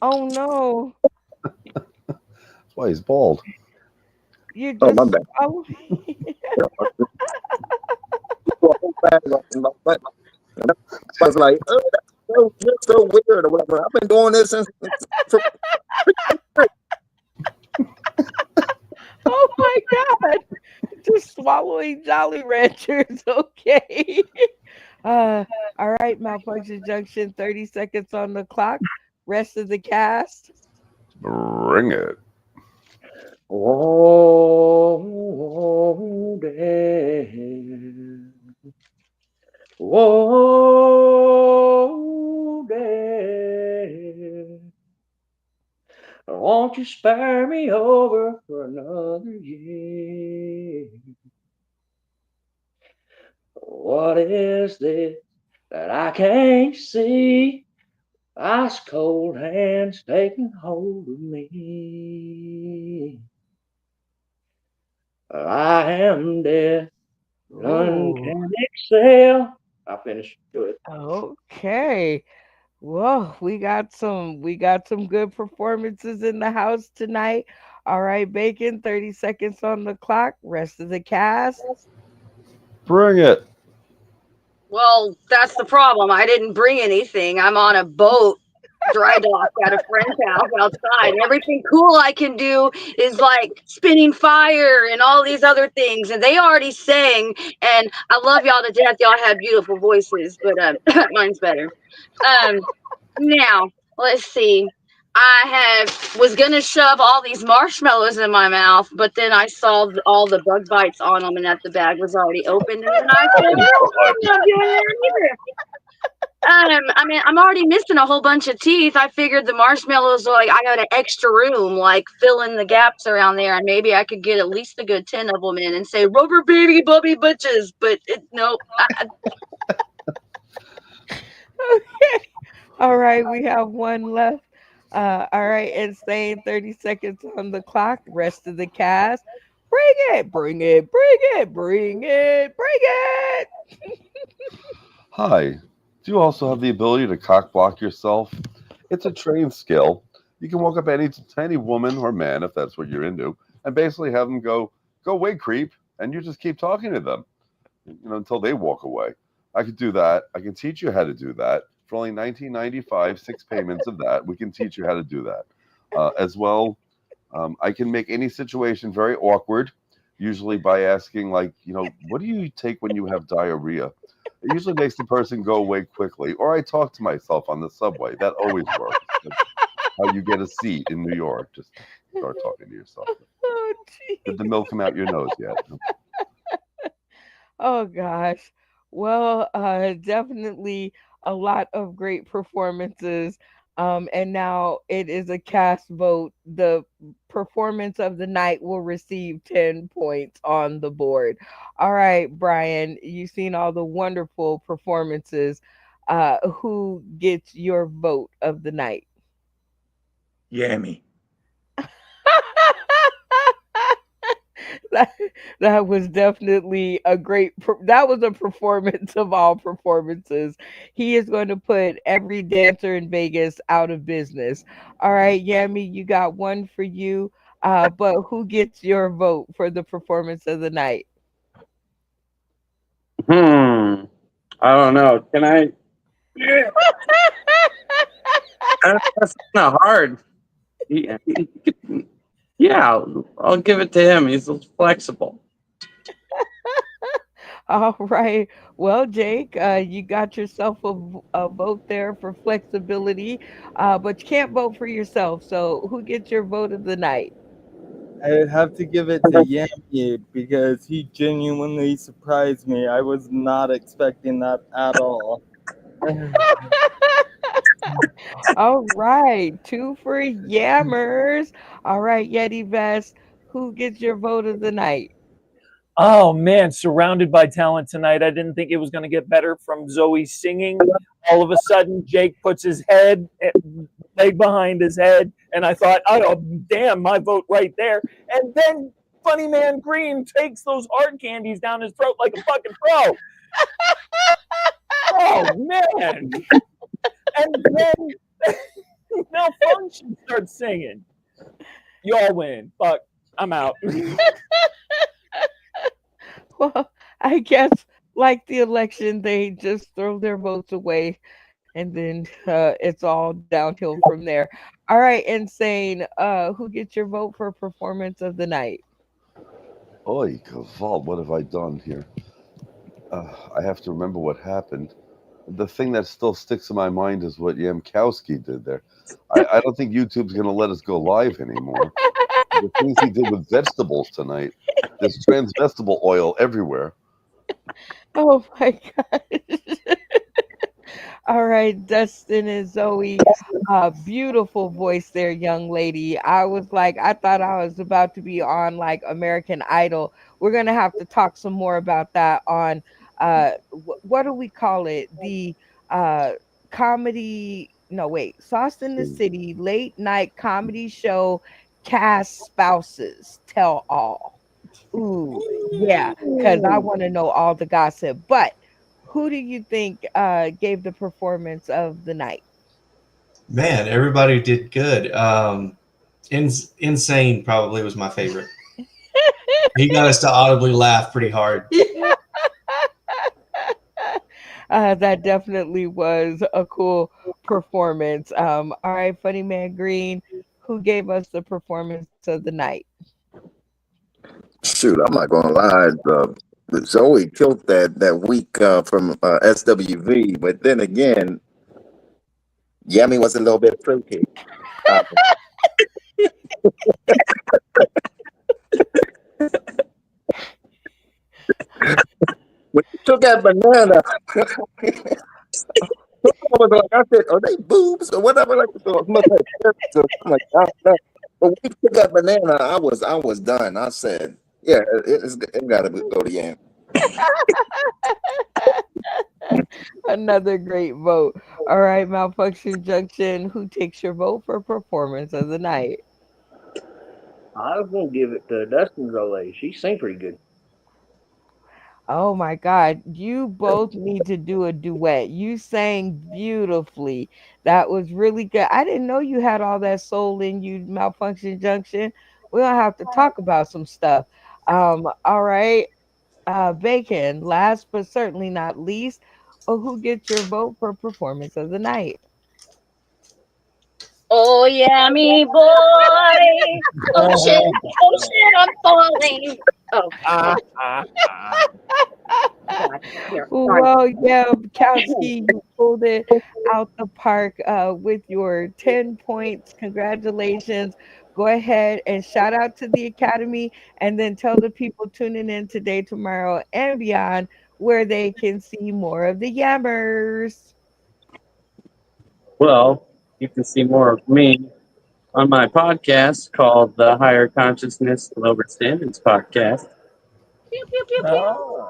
Oh no, That's why he's bald. you Oh, my just bad. oh. I was like, oh, that's so weird or whatever. I've been doing this since. Oh my God, just swallowing Jolly Ranchers. Okay. All right, Malfunction Junction, 30 seconds on the clock. Rest of the cast. Bring it. Whoa, Dad. Whoa, Dad. Won't you spare me over for another year? What is this that I can't see? Ice cold hands taking hold of me. I am death, none Ooh. can excel. I finished. Good. Okay. Well, we got some good performances in the house tonight. All right, Bacon, 30 seconds on the clock. Rest of the cast. Bring it. Well, that's the problem. I didn't bring anything. I'm on a boat, dry dock at a friend's house outside. And everything cool I can do is like spinning fire and all these other things. And they already sang. And I love y'all to death. Y'all have beautiful voices, but mine's better. Now let's see. Was gonna shove all these marshmallows in my mouth, but then I saw all the bug bites on them, and that the bag was already open, and then I said, "No, I'm not doing that either." I mean, I'm already missing a whole bunch of teeth. I figured the marshmallows were like I got an extra room, like fill in the gaps around there, and maybe I could get at least a good 10 of them in and say "rubber baby bubby butches." But no, Okay. All right, we have one left. All right, and staying 30 seconds on the clock. Rest of the cast. Bring it, bring it, bring it, bring it, bring it. Hi. Do you also have the ability to cock block yourself? It's a trained skill. You can walk up to any woman or man, if that's what you're into, and basically have them go away, creep, and you just keep talking to them, until they walk away. I could do that. I can teach you how to do that for only $19.95. 6 payments of that. We can teach you how to do that as well. I can make any situation very awkward, usually by asking, like, what do you take when you have diarrhea? It usually makes the person go away quickly. Or I talk to myself on the subway. That always works. That's how you get a seat in New York. Just start talking to yourself. Oh, Did the milk come out your nose yet? Oh gosh. Well, definitely a lot of great performances. And now it is a cast vote. The performance of the night will receive 10 points on the board. All right, Brian, you've seen all the wonderful performances. Who gets your vote of the night? Yammy. that, that was definitely a that was a performance of all performances. He is going to put every dancer in Vegas out of business. All right, Yami, you got one for you. But who gets your vote for the performance of the night? Hmm. I don't know. Can I? Yeah. That's kind of hard. Yeah, I'll give it to him. He's flexible. All right. Well, Jake, you got yourself a vote there for flexibility, but you can't vote for yourself. So, who gets your vote of the night? I'd have to give it to Yami because he genuinely surprised me. I was not expecting that at all. All right. Two for Yammers. All right, Yeti Vest, who gets your vote of the night? Oh man, surrounded by talent tonight. I didn't think it was going to get better from Zoe singing. All of a sudden, Jake puts his leg behind his head, and I thought, oh damn, my vote right there. And then Funny Man Green takes those hard candies down his throat like a fucking pro. Oh man! And then Malfunction starts singing. Y'all win. Fuck, I'm out. Well, I guess like the election, they just throw their votes away and then it's all downhill from there. All right, Insane, who gets your vote for performance of the night? Oy, Caval, what have I done here? I have to remember what happened. The thing that still sticks in my mind is what Yamkowski did there. I don't think YouTube's going to let us go live anymore. The things he did with vegetables tonight, there's trans vegetable oil everywhere. Oh my god. All right, Dustin and Zoe, beautiful voice there, young lady. I was like, I thought I was about to be on like American Idol. We're gonna have to talk some more about that on what do we call it? The uh comedy. No, wait, Sauce in the City late night comedy show cast spouses tell all. Ooh, yeah, because I want to know all the gossip. But who do you think gave the performance of the night? Man, everybody did good. Insane probably was my favorite. He got us to audibly laugh pretty hard. That definitely was a cool performance. All right, Funny Man Green, who gave us the performance of the night? Shoot, I'm not gonna lie. Zoe killed that week from SWV, but then again, Yummy was a little bit fruity. When you took that banana, I was like, I said, "Are they boobs or whatever?" Like, so it must have so I'm like, I don't know. But when you took that banana, I was done. I said, "Yeah, it got to go to Yam." Another great vote. All right, Malfunction Junction, who takes your vote for performance of the night? I was gonna give it to Dustin Zole. She sang pretty good. Oh my God, you both need to do a duet. You sang beautifully. That was really good. I didn't know you had all that soul in you, Malfunction Junction. We'll have to talk about some stuff. All right. Bacon, last but certainly not least, who gets your vote for performance of the night? Oh yeah, me boy. Oh shit, I'm falling. Oh. Well, yeah, Kowski, you pulled it out the park with your 10 points. Congratulations. Go ahead and shout out to the Academy and then tell the people tuning in today, tomorrow, and beyond where they can see more of the Yammers. Well, you can see more of me on my podcast called the Higher Consciousness Lower Standards Podcast. Pew, pew, pew, pew.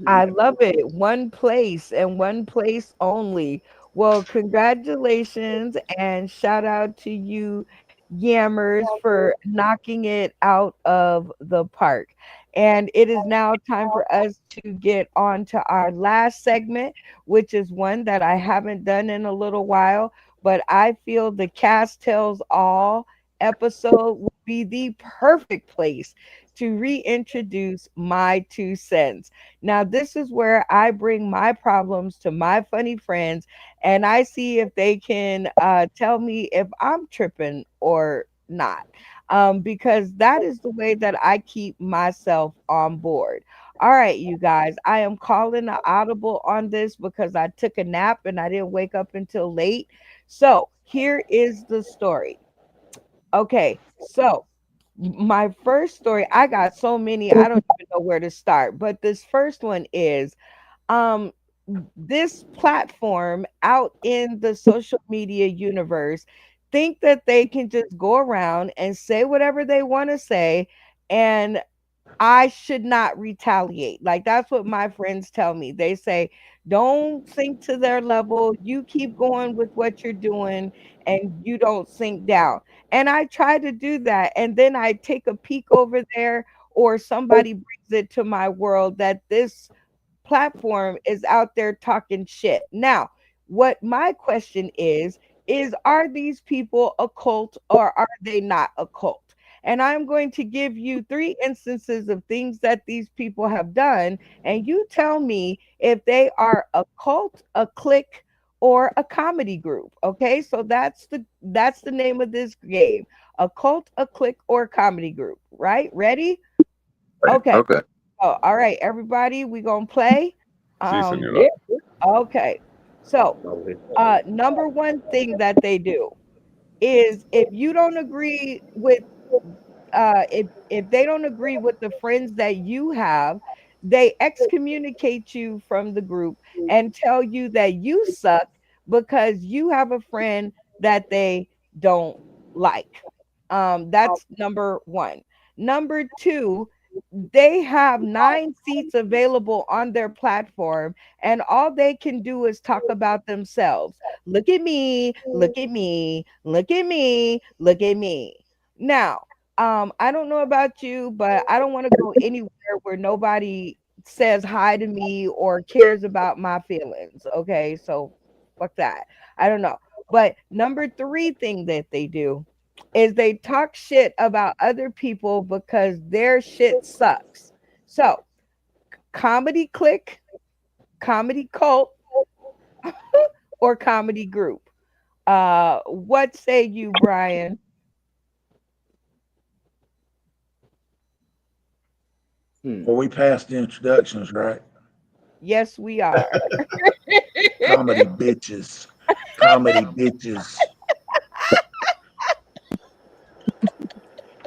I love it. One place and one place only. Well, congratulations and shout out to you, Yammers for knocking it out of the park. And it is now time for us to get on to our last segment, which is one that I haven't done in a little while, but I feel the Cast Tells All episode will be the perfect place to reintroduce my 2 cents. Now, this is where I bring my problems to my funny friends and I see if they can tell me if I'm tripping or not. Because that is the way that I keep myself on board. All right, you guys, I am calling an audible on this because I took a nap and I didn't wake up until late. So here is the story. Okay, so my first story, I got so many, I don't even know where to start. But this first one is um this platform out in the social media universe think that they can just go around and say whatever they want to say and I should not retaliate. Like that's what my friends tell me. They say, don't sink to their level. You keep going with what you're doing and you don't sink down. And I try to do that. And then I take a peek over there or somebody brings it to my world that this platform is out there talking shit. Now, what my question is are these people a cult or are they not a cult? And I'm going to give you 3 instances of things that these people have done and you tell me if they are a cult, a clique, or a comedy group. Okay? So that's the name of this game. A cult, a clique, or a comedy group, right? Ready? Okay. Okay. Oh, all right, everybody, we gonna play. Sí, Um, señora. okay. So, number one thing that they do is if you don't agree with if they don't agree with the friends that you have, they excommunicate you from the group and tell you that you suck because you have a friend that they don't like. That's number one. Number two, they have 9 seats available on their platform, and all they can do is talk about themselves. Look at me, look at me, look at me, look at me. Now, I don't know about you, but I don't want to go anywhere where nobody says hi to me or cares about my feelings. Okay, so fuck that. I don't know. But number three thing that they do is they talk shit about other people because their shit sucks. So, comedy clique, comedy cult, or comedy group. What say you, Brian? Well, we passed the introductions, right? Yes, we are. Comedy bitches. Comedy bitches.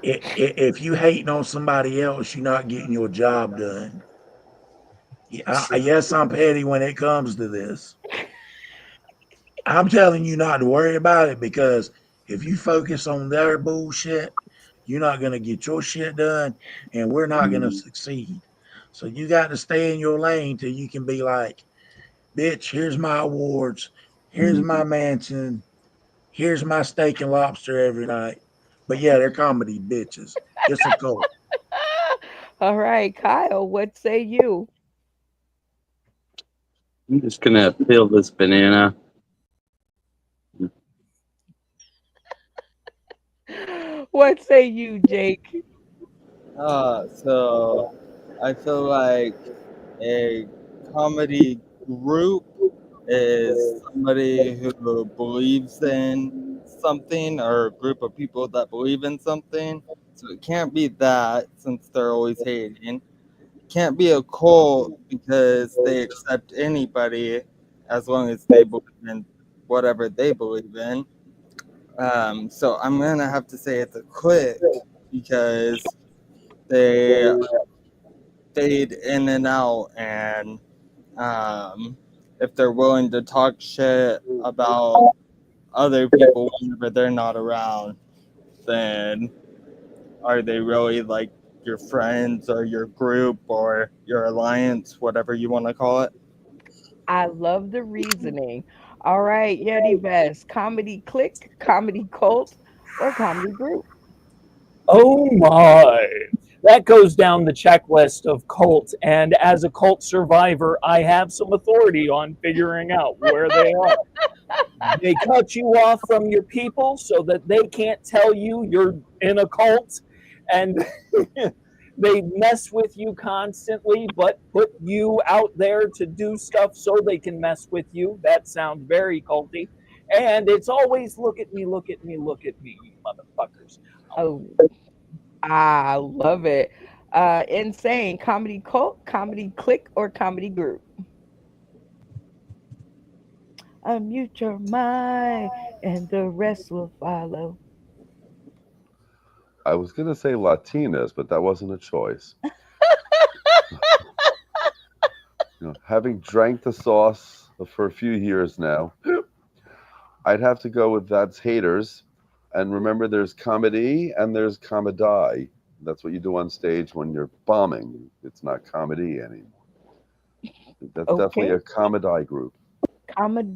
If you hating on somebody else, you're not getting your job done. Yes, I'm petty when it comes to this. I'm telling you not to worry about it because if you focus on their bullshit, you're not going to get your shit done and we're not going to succeed. So you got to stay in your lane till you can be like, bitch, here's my awards. Here's my mansion. Here's my steak and lobster every night. But yeah, they're comedy bitches. It's a cult. All right, Kyle, what say you? I'm just gonna peel this banana. What say you, Jake? So I feel like a comedy group is somebody who believes in something or a group of people that believe in something. So it can't be that since they're always hating. Can't be a cult because they accept anybody as long as they believe in whatever they believe in. So I'm gonna have to say it's a clique because they fade in and out, and if they're willing to talk shit about other people whenever they're not around, then are they really like your friends or your group or your alliance, whatever you want to call it? I love the reasoning. All right, Yeti Vest, comedy clique, comedy cult, or comedy group? Oh my. That goes down the checklist of cult. And as a cult survivor, I have some authority on figuring out where they are. They cut you off from your people so that they can't tell you you're in a cult. And they mess with you constantly, but put you out there to do stuff so they can mess with you. That sounds very culty. And it's always look at me, look at me, look at me, you motherfuckers. Oh, I love it. Insane comedy cult, comedy click, or comedy group? Unmute your mind, and the rest will follow. I was gonna say Latinas, but that wasn't a choice. Having drank the sauce for a few years now, I'd have to go with that's haters. And remember, there's comedy and there's comedy. That's what you do on stage when you're bombing. It's not comedy anymore. That's definitely Okay, a comedy group. comedy.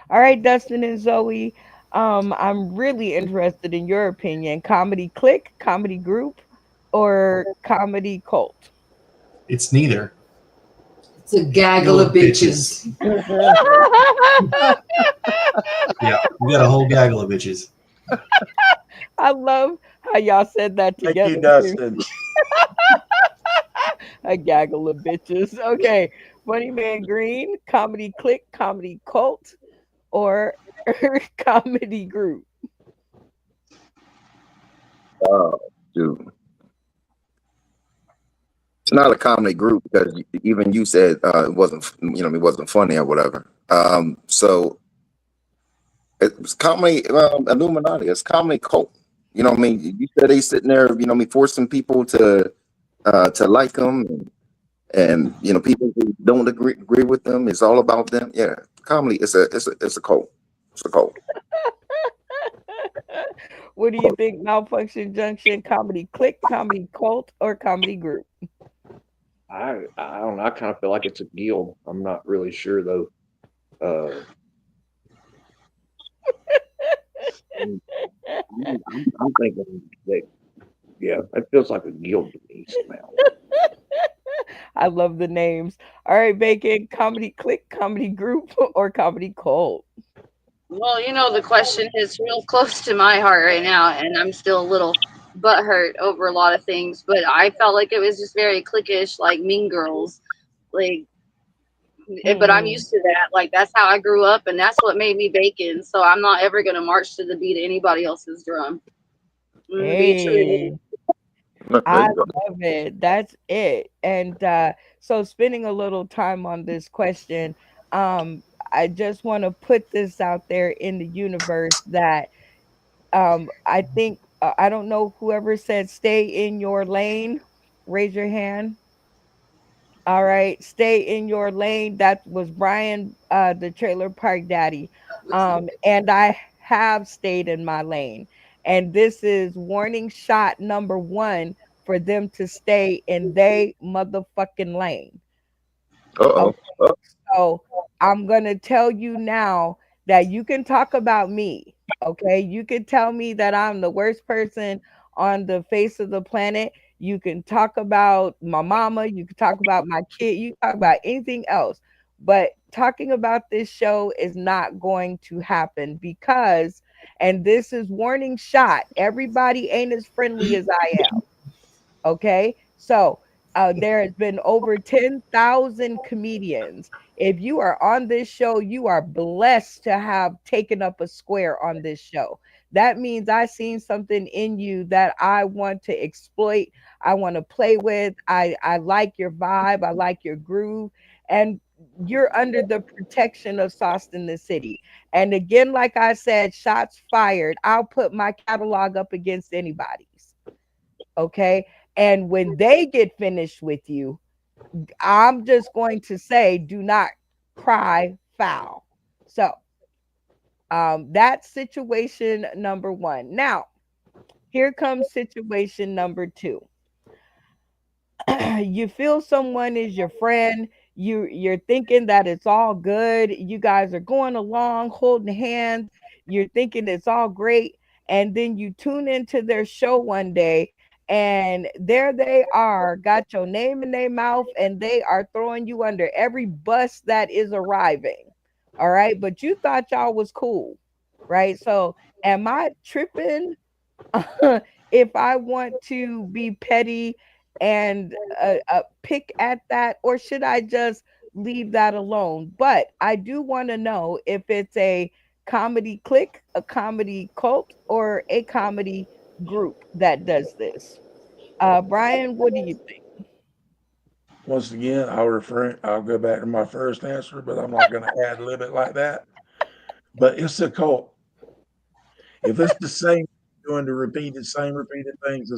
All right, Dustin and Zoe. I'm really interested in your opinion. Comedy click, comedy group, or comedy cult? It's neither. It's a gaggle of bitches. Yeah, we got a whole gaggle of bitches. I love how y'all said that Thank together you, too. Dustin. A gaggle of bitches. Okay. Funny Man Green, comedy click, comedy cult, or comedy group? Oh, dude. It's not a comedy group because even you said it wasn't, it wasn't funny or whatever. So it's comedy, Illuminati. It's comedy cult. You know what I mean? You said they sitting there, forcing people to like them, and people who don't agree with them. It's all about them. Yeah, comedy. It's a cult. It's a cult. What do you think? Malfunction Junction, comedy click, comedy cult, or comedy group? I don't know. I kind of feel like it's a guild. I'm not really sure though. I'm thinking that, yeah, it feels like a guild to me somehow. I love the names. All right, Bacon, comedy click, comedy group, or comedy cult? Well, the question is real close to my heart right now, and I'm still a little butthurt over a lot of things. But I felt like it was just very cliquish, like Mean Girls, like. But I'm Mm. used to that. Like that's how I grew up, and that's what made me bacon. So I'm not ever gonna march to the beat of anybody else's drum. Be true. Hey, There I you go. love it. That's it. And so spending a little time on this question, um, I just want to put this out there in the universe that I think I don't know whoever said stay in your lane. Raise your hand. All right, stay in your lane. That was Brian, the Trailer Park Daddy. And I have stayed in my lane. And this is warning shot number one for them to stay in they motherfucking lane. Uh Okay, oh. so I'm gonna tell you now that you can talk about me. Okay, you can tell me that I'm the worst person on the face of the planet. You can talk about my mama. You can talk about my kid. You can talk about anything else. But talking about this show is not going to happen because, and this is warning shot. Everybody ain't as friendly as I am. Okay. So there has been over 10,000 comedians. If you are on this show, you are blessed to have taken up a square on this show. That means I seen something in you that I want to exploit. I want to play with. I like your vibe. I like your groove. And you're under the protection of Sauce in the City. And again, like I said, shots fired. I'll put my catalog up against anybody's. Okay. And when they get finished with you, I'm just going to say, do not cry foul. So that's situation number one. Now, here comes situation number two. You feel someone is your friend. You're thinking that it's all good. You guys are going along, holding hands. You're thinking it's all great. and then you tune into their show one day, and there they are, got your name in their mouth, and they are throwing you under every bus that is arriving. All right, but you thought y'all was cool, right? So am I tripping if I want to be petty and pick at that, or should I just leave that alone? But I do want to know if it's a comedy clique, a comedy cult, or a comedy group that does this. Brian, what do you think? Once again, I'll go back to my first answer, but I'm not going to ad lib it like that. But it's a cult. If it's the same, doing the same repeated things,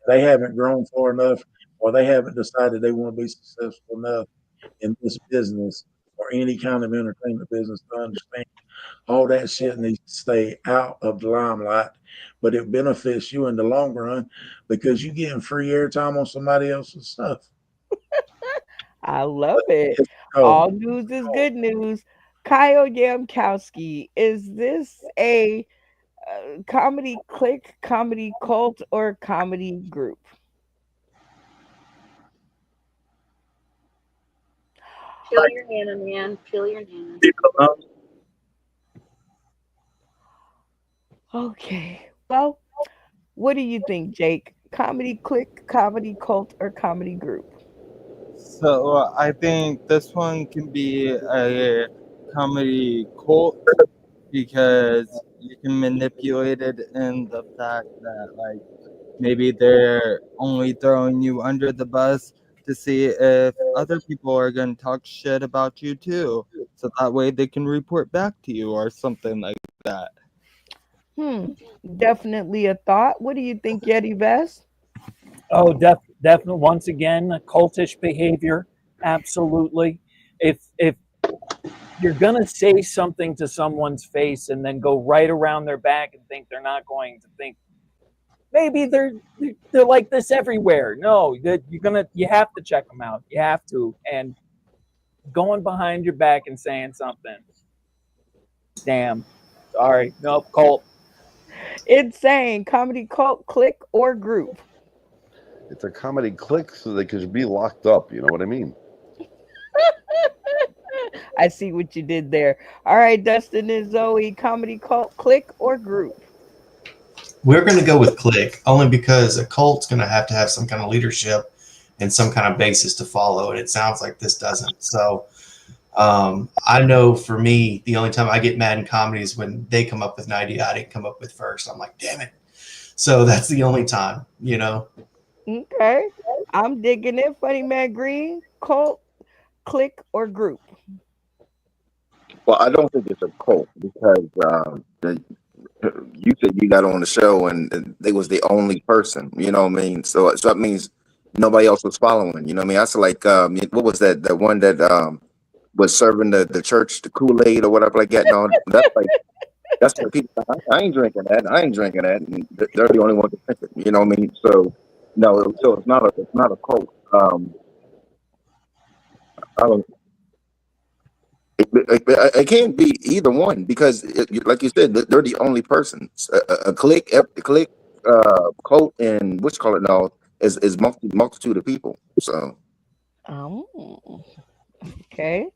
they haven't grown far enough, or they haven't decided they want to be successful enough in this business or any kind of entertainment business to understand all that shit needs to stay out of the limelight. But it benefits you in the long run because you're getting free airtime on somebody else's stuff. I love it. It's cold. All news is good news. Kyle Yamkowski, is this a comedy clique, comedy cult, or comedy group? Peel your nana, man. Peel your nana. Okay. Well, what do you think, Jake? Comedy clique, comedy cult, or comedy group? So I think this one can be a comedy cult because you can manipulate it in the fact that like maybe they're only throwing you under the bus to see if other people are going to talk shit about you too. So that way they can report back to you or something like that. Definitely a thought. What do you think, Yeti Vest? Oh, definitely. Once again, cultish behavior. Absolutely. If you're gonna say something to someone's face and then go right around their back and think they're not going to think maybe they're like this everywhere. No, you have to check them out. You have to. And going behind your back and saying something. Damn. Sorry. Nope. Cult. It's saying comedy cult, clique, or group. It's a comedy clique so they could be locked up. You know what I mean? I see what you did there. All right, Dustin and Zoe, comedy cult, clique, or group? We're going to go with click only because a cult's going to have some kind of leadership and some kind of basis to follow. And it sounds like this doesn't. So I know for me, the only time I get mad in comedy is when they come up with an idea I didn't come up with first. I'm like, damn it. So that's the only time, you know? Okay. I'm digging it. Funny Man Green, cult, clique, or group? Well, I don't think it's a cult because you said you got on the show and they was the only person. You know what I mean? So that means nobody else was following. You know what I mean? That's like what was that? The one that was serving the church the Kool-Aid or whatever like that. No, that's what people. I ain't drinking that. I ain't drinking that. And they're the only ones that drink it. You know what I mean? So no, so it's not a cult. I don't. It can't be either one because, like you said, they're the only persons. A clique, cult, and what's call it now is multitude of people. So, Oh, okay.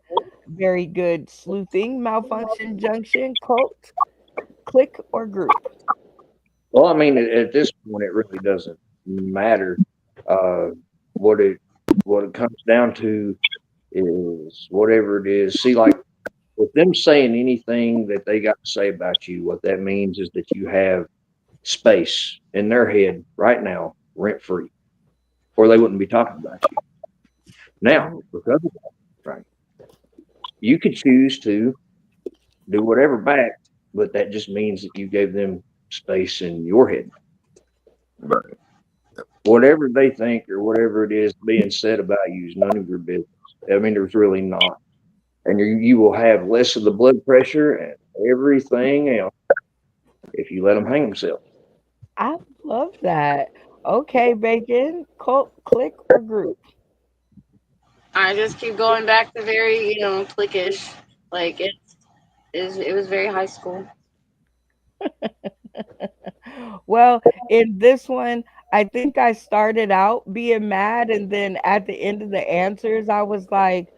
Very good sleuthing. Malfunction junction, cult, clique, or group? Well, I mean, at this point, it really doesn't matter. Uh, what it comes down to is whatever it is. See, like with them saying anything that they got to say about you, what that means is that you have space in their head right now, rent free, or they wouldn't be talking about you. Now, because of that, right, you could choose to do whatever back, but that just means that you gave them space in your head. right. Whatever they think or whatever it is being said about you is none of your business. I mean, there's really not. And you will have less of the blood pressure and everything else if you let them hang themselves. I love that. Okay, Bacon, cult, clique, or group? I just keep going back to very, cliquish. Like it was very high school. Well, in this one, I think I started out being mad, and then at the end of the answers, I was like,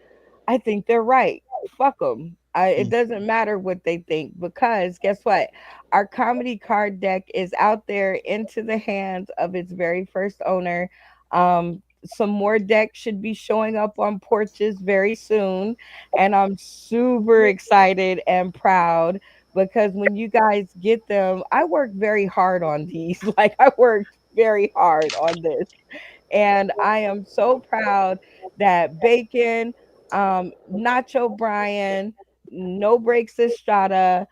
I think they're right. Fuck them. It doesn't matter what they think because guess what? Our comedy card deck is out there into the hands of its very first owner. Some more decks should be showing up on porches very soon, and I'm super excited and proud because when you guys get them, I worked very hard on these. Like I worked very hard on this, and I am so proud that Bacon, Nacho Brian, No Breaks Estrada,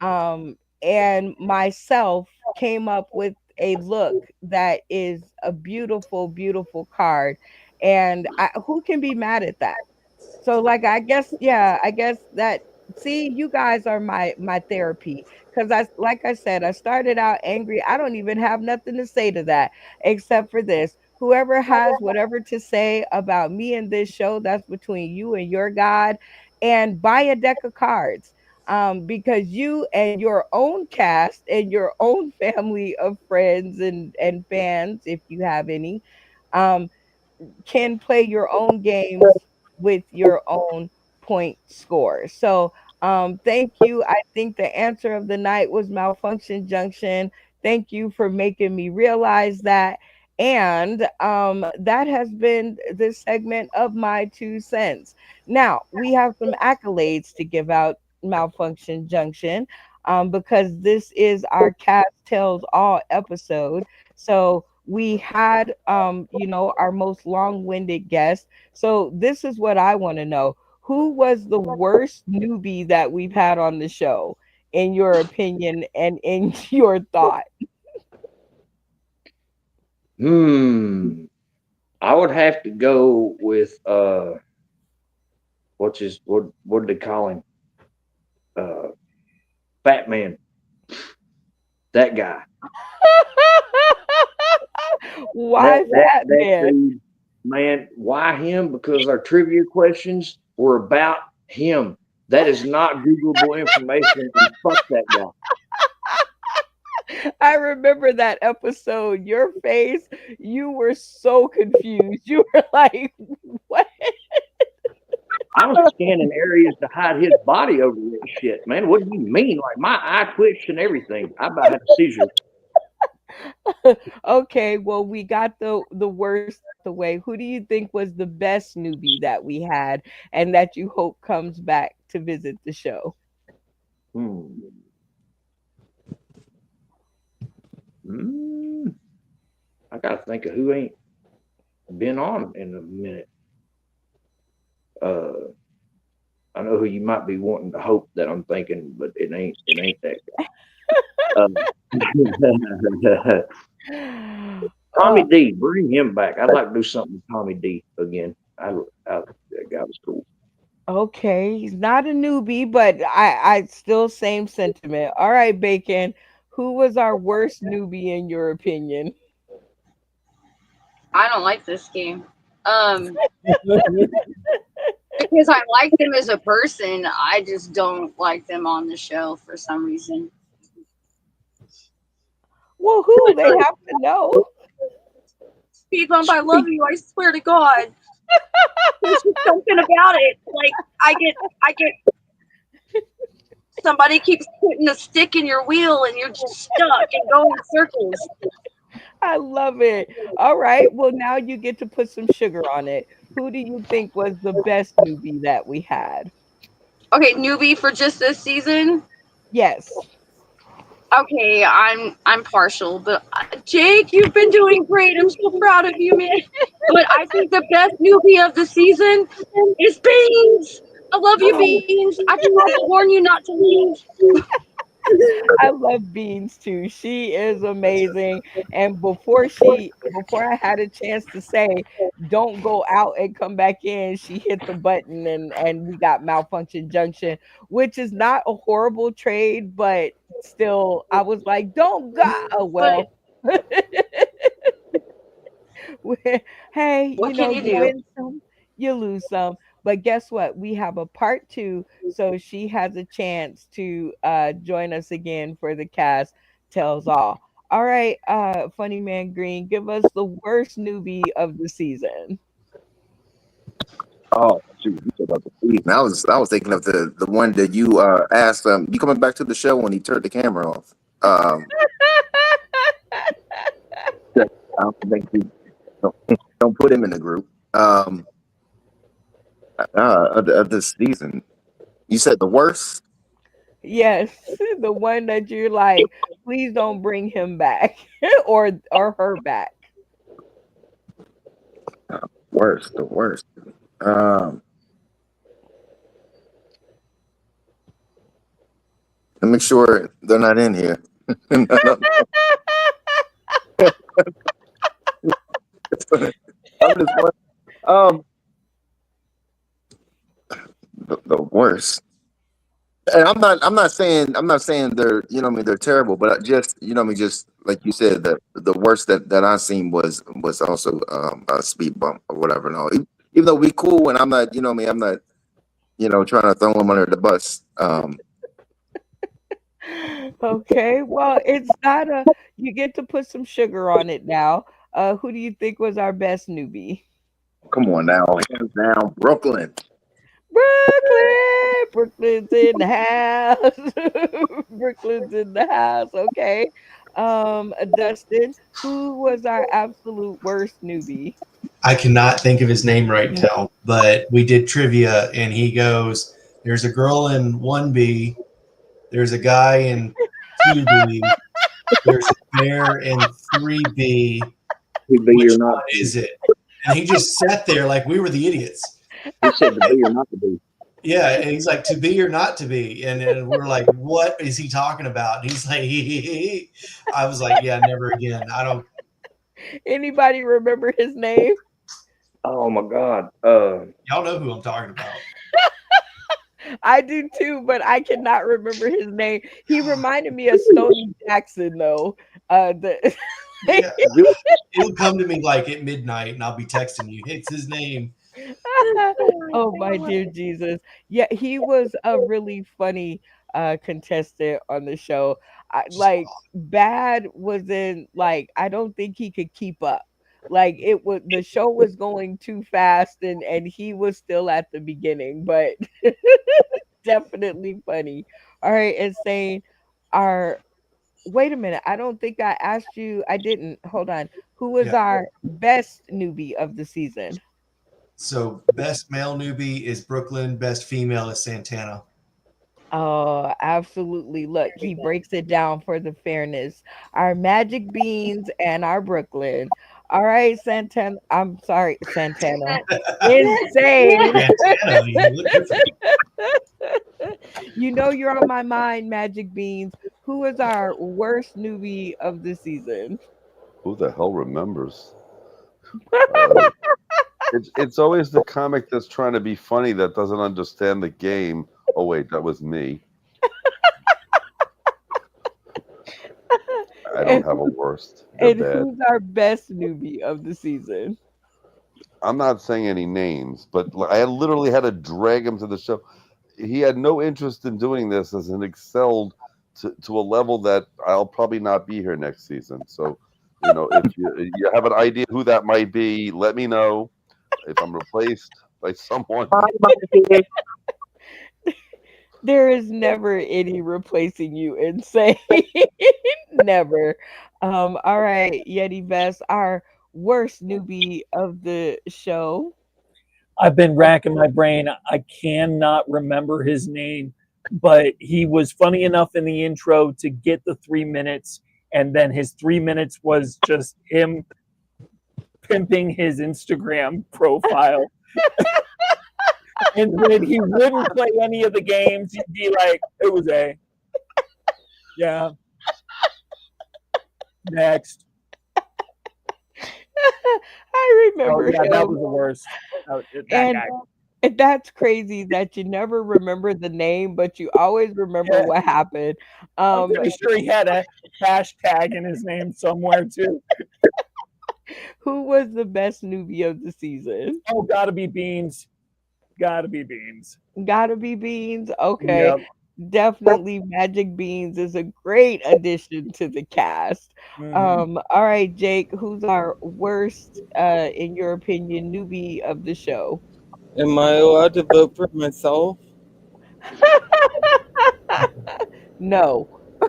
and myself came up with a look that is a beautiful, beautiful card. And who can be mad at that? So like I guess yeah, I guess that see you guys are my therapy cuz I like I said I started out angry. I don't even have nothing to say to that except for this. Whoever has whatever to say about me and this show, that's between you and your God, and buy a deck of cards. Because you and your own cast and your own family of friends and fans, if you have any, um, can play your own games with your own point score. So, thank you. I think the answer of the night was Malfunction Junction. Thank you for making me realize that. And that has been this segment of my 2 cents. Now, we have some accolades to give out, Malfunction Junction, because this is our Cast Tells All episode. So we had our most long-winded guest. So this is what I want to know. Who was the worst newbie that we've had on the show, in your opinion and in your thought? I would have to go with what did they call him? Uh Fat Man. That guy. Why Fat That Man? dude, man, why him? Because our trivia questions were about him. That is not Googleable information, and fuck that guy. I remember that episode. Your face, you were so confused. You were like, what? I was scanning areas to hide his body over that shit, man. What do you mean? Like my eye twitched and everything. I about had a seizure. Okay, well, we got the worst out the way. Who do you think was the best newbie that we had and that you hope comes back to visit the show? Hmm. Mm, I gotta think of who ain't been on in a minute. Uh, I know who you might be wanting to hope that I'm thinking, but it ain't that guy. Tommy Uh, D, bring him back. I'd like to do something with Tommy D again. That guy was cool. okay, he's not a newbie, but I still same sentiment. All right, Bacon. Who was our worst newbie in your opinion? I don't like this game. Because I like them as a person, I just don't like them on the show for some reason. Well, who? They have to know. Speed bump, I love you. I swear to God. There's just something about it. Like I get somebody keeps putting a stick in your wheel and you're just stuck and going in circles. I love it. All right. Well, now you get to put some sugar on it. Who do you think was the best newbie that we had? Okay, newbie for just this season. Yes. Okay, I'm partial, but Jake, you've been doing great. I'm so proud of you, man. But I think the best newbie of the season is Beans. I love you, Beans. I tried to warn you not to leave. I love Beans too. She is amazing. And before I had a chance to say, don't go out and come back in, she hit the button and we got Malfunction Junction, which is not a horrible trade, but still, I was like, don't go. Oh, well. Hey, What can you you do? win some, you lose some. But guess what? We have a part 2, so she has a chance to join us again for the cast tells all. All right, funny man Green, give us the worst newbie of the season. Oh, shoot, you said about the season. I was thinking of the one that you asked. You coming back to the show when he turned the camera off? I don't think don't put him in the group. Of this season, you said the worst. Yes, the one that you're like, please don't bring him back or her back. The worst. Um, Let me make sure they're not in here. I'm just the worst. And I'm not saying they're, they're terrible, but I just, just like you said, the worst that I seen was also a speed bump or whatever. No, even though we cool, and I'm not, I'm not, trying to throw him under the bus. Okay, well, it's not a you get to put some sugar on it now. Who do you think was our best newbie? Come on now, hands down, Brooklyn. Brooklyn's in the house. Brooklyn's in the house. Okay. Dustin, who was our absolute worst newbie? I cannot think of his name right now, but we did trivia, and he goes, "There's a girl in 1B, there's a guy in 2B, there's a bear in 3B. Which one is it?" And he just sat there like we were the idiots. He said to be or not to be. Yeah, and he's like, "To be or not to be," and then we're like, "What is he talking about?" And he's like, I was like, "Yeah, never again." I don't. Anybody remember his name? Oh my God. Y'all know who I'm talking about. I do too, but I cannot remember his name. He reminded me of Stoney Jackson, though. Yeah, it'll come to me like at midnight, and I'll be texting you. It's his name. Oh my dear Jesus. Yeah, he was a really funny contestant on the show. Like Bad was in like I don't think he could keep up. Like the show was going too fast and he was still at the beginning, but definitely funny. All right, and saying our wait a minute, I don't think I asked you. I didn't. Hold on. Who was Yeah. our best newbie of the season? So best male newbie is Brooklyn. Best female is Santana. Oh, absolutely. Look, he breaks it down for the fairness. Our Magic Beans and our Brooklyn. All right, Santana. I'm sorry, Santana. Insane. Santana, you look different. You know you're on my mind, Magic Beans. Who is our worst newbie of the season? Who the hell remembers? It's always the comic that's trying to be funny that doesn't understand the game. Oh wait, that was me. I don't have a worst. They're And bad. who's our best newbie of the season? I'm not saying any names, but I literally had to drag him to the show. He had no interest in doing this as an excelled to a level that I'll probably not be here next season. So, if you have an idea who that might be, let me know. If I'm replaced by someone. There is never any replacing you, insane. Never. All right, Yeti Vest, our worst newbie of the show. I've been racking my brain. I cannot remember his name, but he was funny enough in the intro to get the 3 minutes, and then his 3 minutes was just him pimping his Instagram profile. And when he wouldn't play any of the games, he'd be like, "It was A. Yeah. Next." I remember yeah, him. that was the worst. That guy. And that's crazy that you never remember the name, but you always remember what happened. I'm pretty sure he had a hashtag in his name somewhere too. Who was the best newbie of the season? Oh, gotta be Beans. Gotta be beans. Gotta be beans. Okay. Yep. Definitely Magic Beans is a great addition to the cast. Mhm. All right, Jake, who's our worst, in your opinion, newbie of the show? Am I allowed to vote for myself? No. Uh,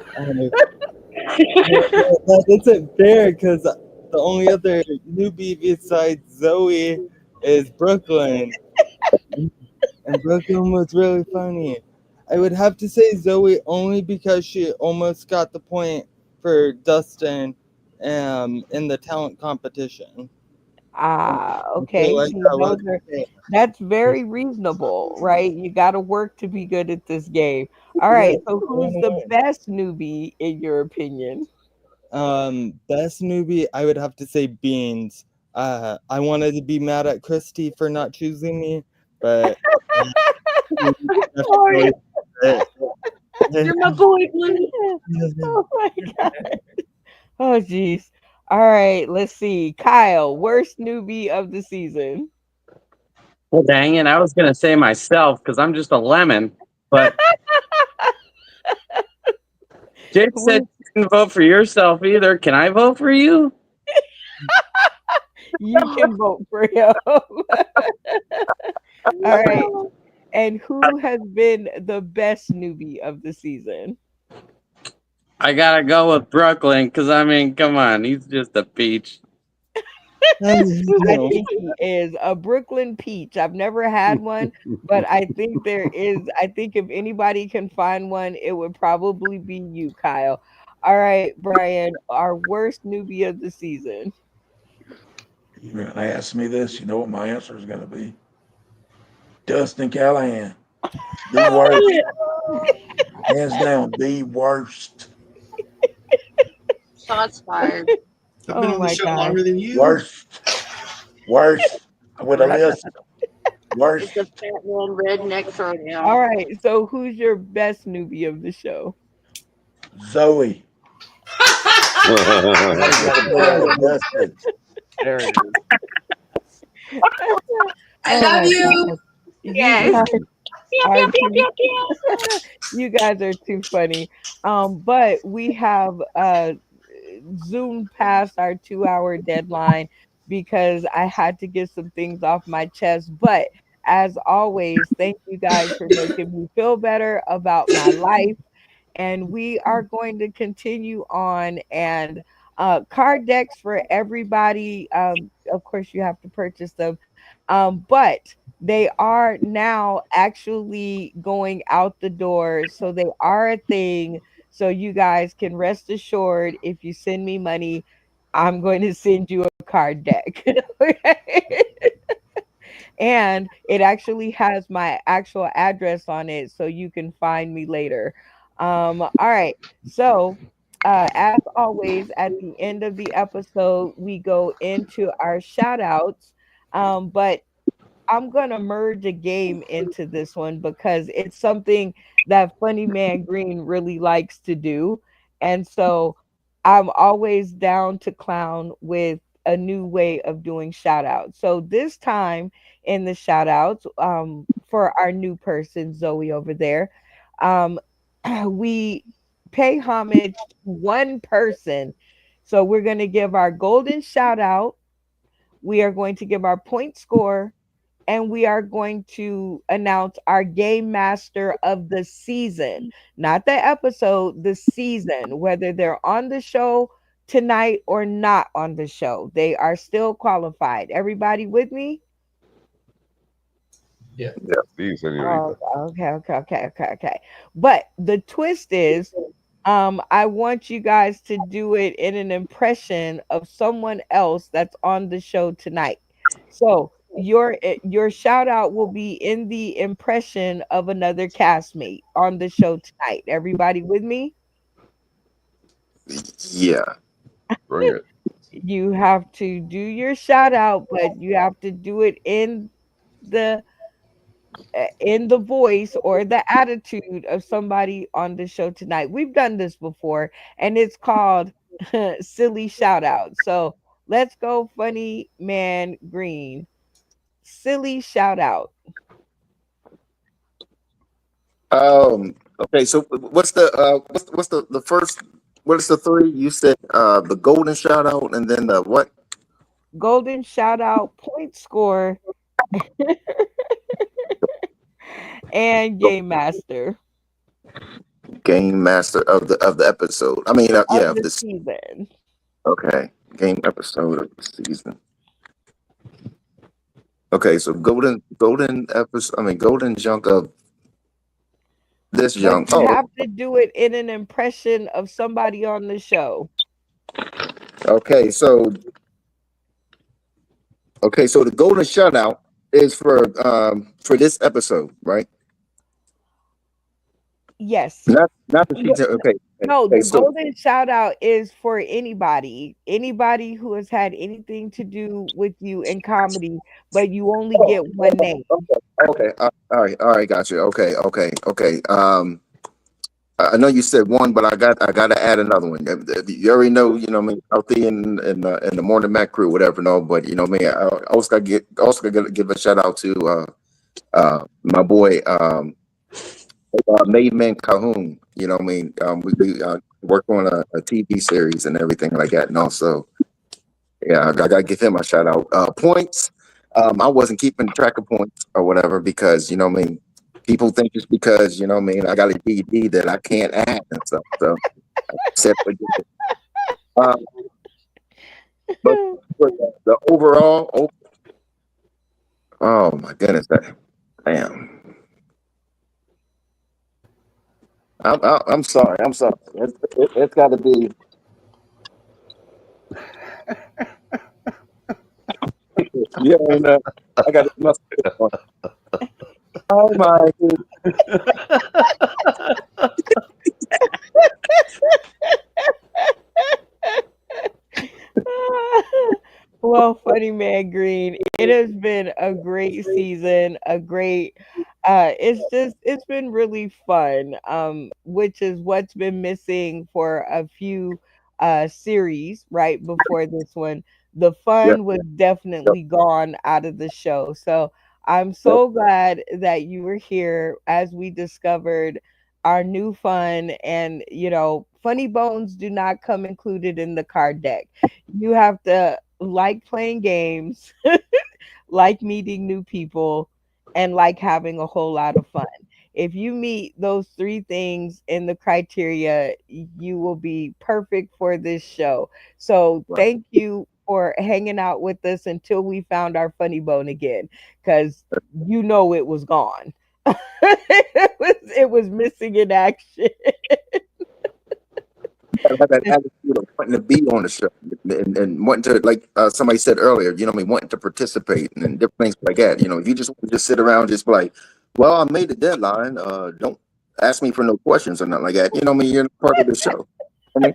that isn't fair because the only other newbie besides Zoe is Brooklyn. And Brooklyn was really funny. I would have to say Zoe only because she almost got the point for Dustin in the talent competition. Ah, I feel okay. like See, that was that's very reasonable, right? You got to work to be good at this game. All right. So, who's the best newbie in your opinion? best newbie, I would have to say Beans. I wanted to be mad at Christy for not choosing me, but Sorry. definitely You're my boy, Blue. Oh my god. Oh jeez. All right. Let's see. Kyle, worst newbie of the season. Well, dang it. I was going to say myself because I'm just a lemon. But Jake said Who- you couldn't vote for yourself either. Can I vote for you? You can vote for him. All right. And who has been the best newbie of the season? I got to go with Brooklyn because, I mean, come on. He's just a peach. I think he is a Brooklyn peach. I've never had one, but I think there is. I think if anybody can find one, it would probably be you, Kyle. All right, Brian, our worst newbie of the season. You're going to ask me this, you know what my answer is going to be? Dustin Callahan. The worst. Hands down, the worst. Shots fired. I've been Oh on the my show god. longer than you. Worst. Worst. With a list. Worst. It's a fat man redneck throwdown. All right, so who's your best newbie of the show? Zoe. There it is. I Oh love my you. god. Yes. Guys Pew, are pew, pew, too pew, pew. you guys are too funny. But we have zoomed past our 2 hour deadline because I had to get some things off my chest. But as always, thank you guys for making me feel better about my life. And we are going to continue on and card decks for everybody. Of course, you have to purchase them, but they are now actually going out the door, so they are a thing. So you guys can rest assured, if you send me money, I'm going to send you a card deck. Okay? And it actually has my actual address on it so you can find me later. All right. So, as always, at the end of the episode, we go into our shout outs. But I'm gonna merge a game into this one because it's something that Funny Man Green really likes to do. And so I'm always down to clown with a new way of doing shout outs. So this time in the shout outs, for our new person, Zoe over there, um, we pay homage to one person. So we're going to give our golden shout out. We are going to give our point score, and we are going to announce our game master of the season, not the episode, the season, whether they're on the show tonight or not on the show. They are still qualified. Everybody with me? Yeah. Yeah, sí, señorita. Oh, okay. But the twist is, I want you guys to do it in an impression of someone else that's on the show tonight. So your shout out will be in the impression of another castmate on the show tonight. Everybody with me? Yeah. Bring it. You have to do your shout out, but you have to do it the in the voice or the attitude of somebody on the show tonight. We've done this before, and it's called silly shout out. So let's go, Funny Man Green. Silly shout out. Okay. So what's the first? What is the three? You said the golden shout out, and then the what? Golden shout out, point score, and game master Game master of the episode. I mean, of yeah, of the this. season. Okay, game episode of the season. Okay, so golden episode. I mean, golden junk of this But junk. you Oh, have to do it in an impression of somebody on the show. okay. So the golden shutout is for this episode, right? Yes. Not the season. Okay. No, Okay. the So golden shout out is for anybody who has had anything to do with you in comedy, but you only get one name. okay. All right. Got you. Okay. I know you said one, but I gotta add another one. You already know, what I mean, out there in the morning Mac crew, whatever. No, but what I mean, I also gotta give a shout out to my boy Made Man Cahoon. What I mean, we worked on a TV series and everything like that, and also yeah, I gotta give him a shout out. Points. I wasn't keeping track of points or whatever because what I mean, people think it's because what I mean, I got a DD that I can't add and stuff. So except for but for the overall, oh my goodness, damn. I'm sorry. It's got to be. Yeah, and, I got it. Oh my Well, Funny Man Green, it has been a great season, a great it's been really fun. Which is what's been missing for a few series right before this one. The Yeah. fun was definitely gone out of the show. So I'm so glad that you were here as we discovered our new fun. And funny bones do not come included in the card deck. You have to like playing games, like meeting new people, and like having a whole lot of fun. If you meet those three things in the criteria, you will be perfect for this show. So thank you for hanging out with us until we found our funny bone again, because it was gone. It was missing in action. Have that attitude of wanting to be on the show and wanting to, like somebody said earlier, what I mean, wanting to participate and different things like that. If you just want to just sit around, just be like, well, I made the deadline. Don't ask me for no questions or nothing like that. What I mean, you're part of the show. I mean,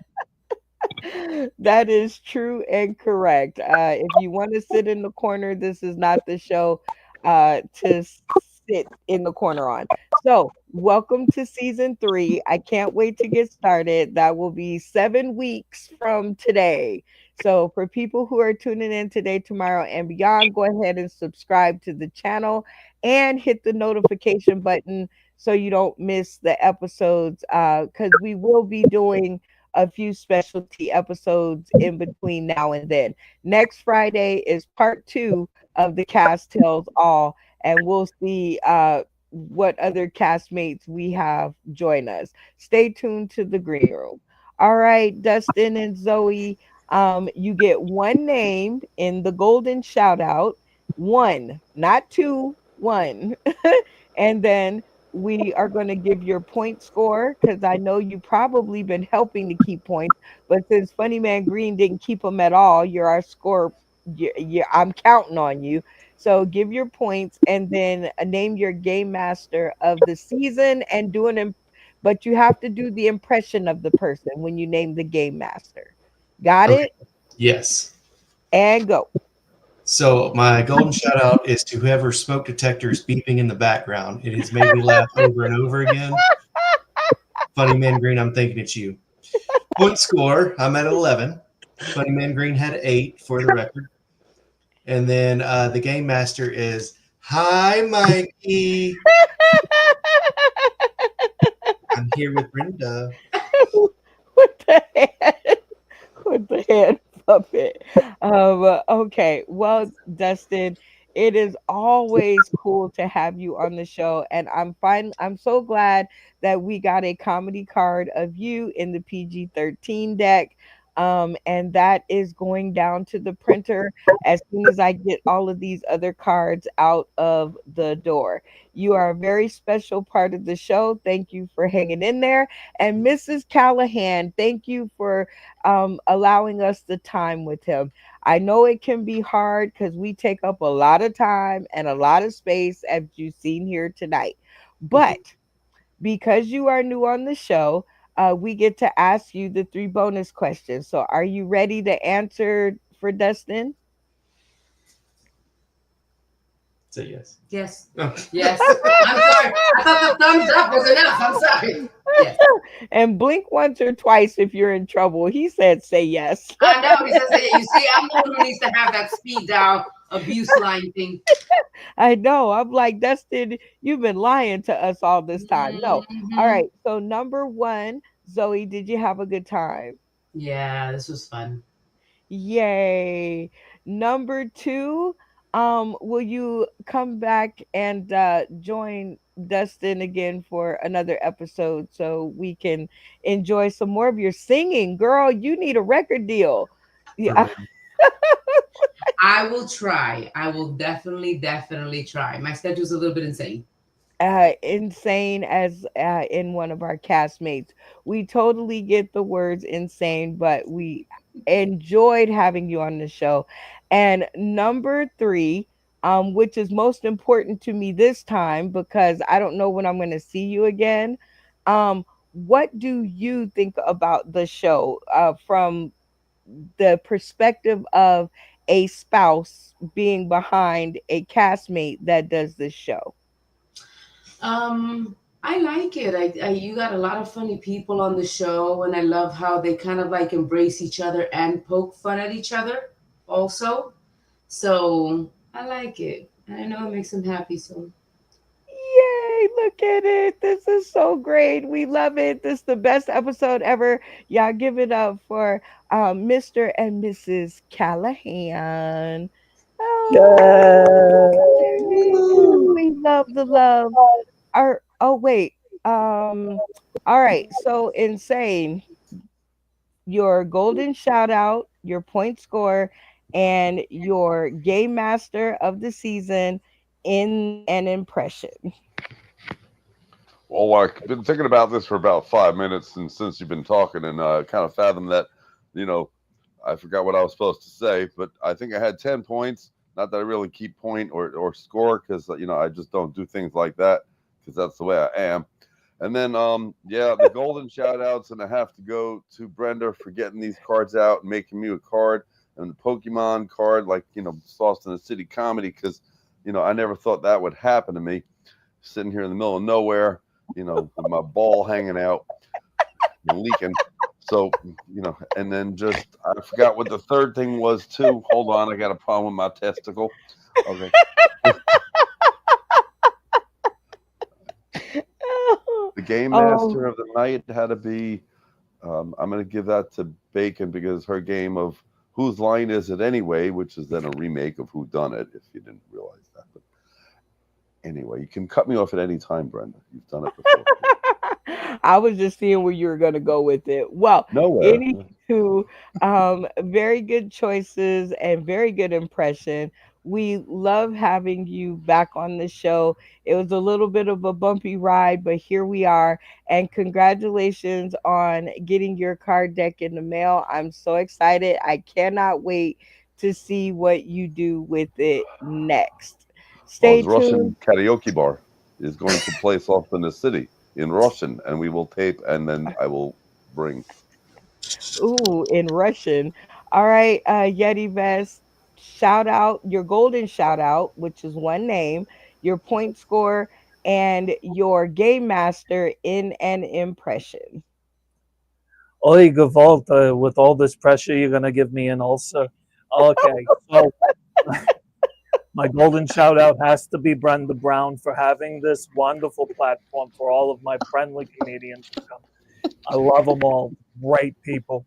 That is true and correct. If you want to sit in the corner, this is not the show to sit in the corner on. So, welcome to season 3. I can't wait to get started. That will be 7 weeks from today. So, for people who are tuning in today, tomorrow, and beyond, go ahead and subscribe to the channel and hit the notification button so you don't miss the episodes, because we will be doing a few specialty episodes in between now and then. Next Friday is part 2 of the Cast Tells All, and we'll see what other castmates we have join us. Stay tuned to the green room. All right, Dustin and Zoe, you get one name in the golden shout out. One, not two, one. And then we are going to give your point score, because I know you probably been helping to keep points, but since Funny Man Green didn't keep them at all, you're our score. I'm counting on you. So give your points, and then name your game master of the season and do but you have to do the impression of the person when you name the game master. Got Okay. it? Yes. And go. So my golden shout out is to whoever smoke detector is beeping in the background. It has made me laugh over and over again. Funny Man Green, I'm thinking it's you. Point score, I'm at 11. Funny Man Green had 8 for the record. And then the game master is, hi, Mikey. I'm here with Brenda. with the hand, with the hand puppet. Okay. Well, Dustin, it is always cool to have you on the show, and I'm so glad that we got a comedy card of you in the PG-13 deck. And that is going down to the printer as soon as I get all of these other cards out of the door. You are a very special part of the show. Thank you for hanging in there. And Mrs. Callahan, thank you for allowing us the time with him. I know it can be hard because we take up a lot of time and a lot of space, as you've seen here tonight. But because you are new on the show, we get to ask you the three bonus questions. So, are you ready to answer for Dustin? Say yes. Yes. Oh. Yes. I'm sorry. I thought the thumbs up was enough. I'm sorry. Yes. And blink once or twice if you're in trouble. He said, say yes. I know. He says that. You see, I'm the one who needs to have that speed dial abuse line thing. I know. I'm like, Dustin, you've been lying to us all this time. No. All Mhm. right. So, number one, Zoe, did you have a good time? Yeah, this was fun. Yay. Number two, will you come back and join Dustin again for another episode so we can enjoy some more of your singing? Girl, you need a record deal. Yeah. I will try. I will definitely try. My schedule's a little bit insane. Insane as in one of our castmates. We totally get the words insane, but we enjoyed having you on the show. And number three, which is most important to me this time because I don't know when I'm going to see you again. What do you think about the show from the perspective of a spouse being behind a castmate that does this show? I like it. You got a lot of funny people on the show, and I love how they kind of like embrace each other and poke fun at each other also. So I like it. And I know it makes them happy. So Yay, look at it. This is so great. We love it. This is the best episode ever. Y'all give it up for Mr. and Mrs. Callahan. Oh, we love the love. Oh wait. All right. So insane. Your golden shout out, your point score, and your game master of the season in an impression. Well, I've been thinking about this for about 5 minutes, and since you've been talking, and kind of fathomed that, you know, I forgot what I was supposed to say, but I think I had 10 points. Not that I really keep point or score, because I just don't do things like that, because that's the way I am. And then yeah, the golden shout outs, and I have to go to Brenda for getting these cards out and making me a card, and the Pokemon card, like Sauce in the City comedy, because I never thought that would happen to me, sitting here in the middle of nowhere, with my ball hanging out and leaking. So, and then just, I forgot what the third thing was too. Hold on, I got a problem with my testicle. Okay. The game master of the night had to be, I'm going to give that to Bacon, because her game of Whose Line Is It Anyway, which is then a remake of Who Done It, if you didn't realize that. But anyway, you can cut me off at any time, Brenda. You've done it before. I was just seeing where you were going to go with it. Well, Nowhere. anywho, very good choices and very good impression. We love having you back on the show. It was a little bit of a bumpy ride, but here we are. And congratulations on getting your card deck in the mail. I'm so excited. I cannot wait to see what you do with it next. Well, Stay his Russian tuned. karaoke bar is going to play Sauce in the City in Russian, and we will tape, and then I will bring. Ooh, in Russian. All right, Yeti Vest, shout out your golden shout out, which is one name, your point score, and your game master in an impression. Oy, Gewalt, with all this pressure you're going to give me an ulcer. Okay, so My golden shout out has to be Brenda Brown for having this wonderful platform for all of my friendly comedians to come. I love them all. Great people.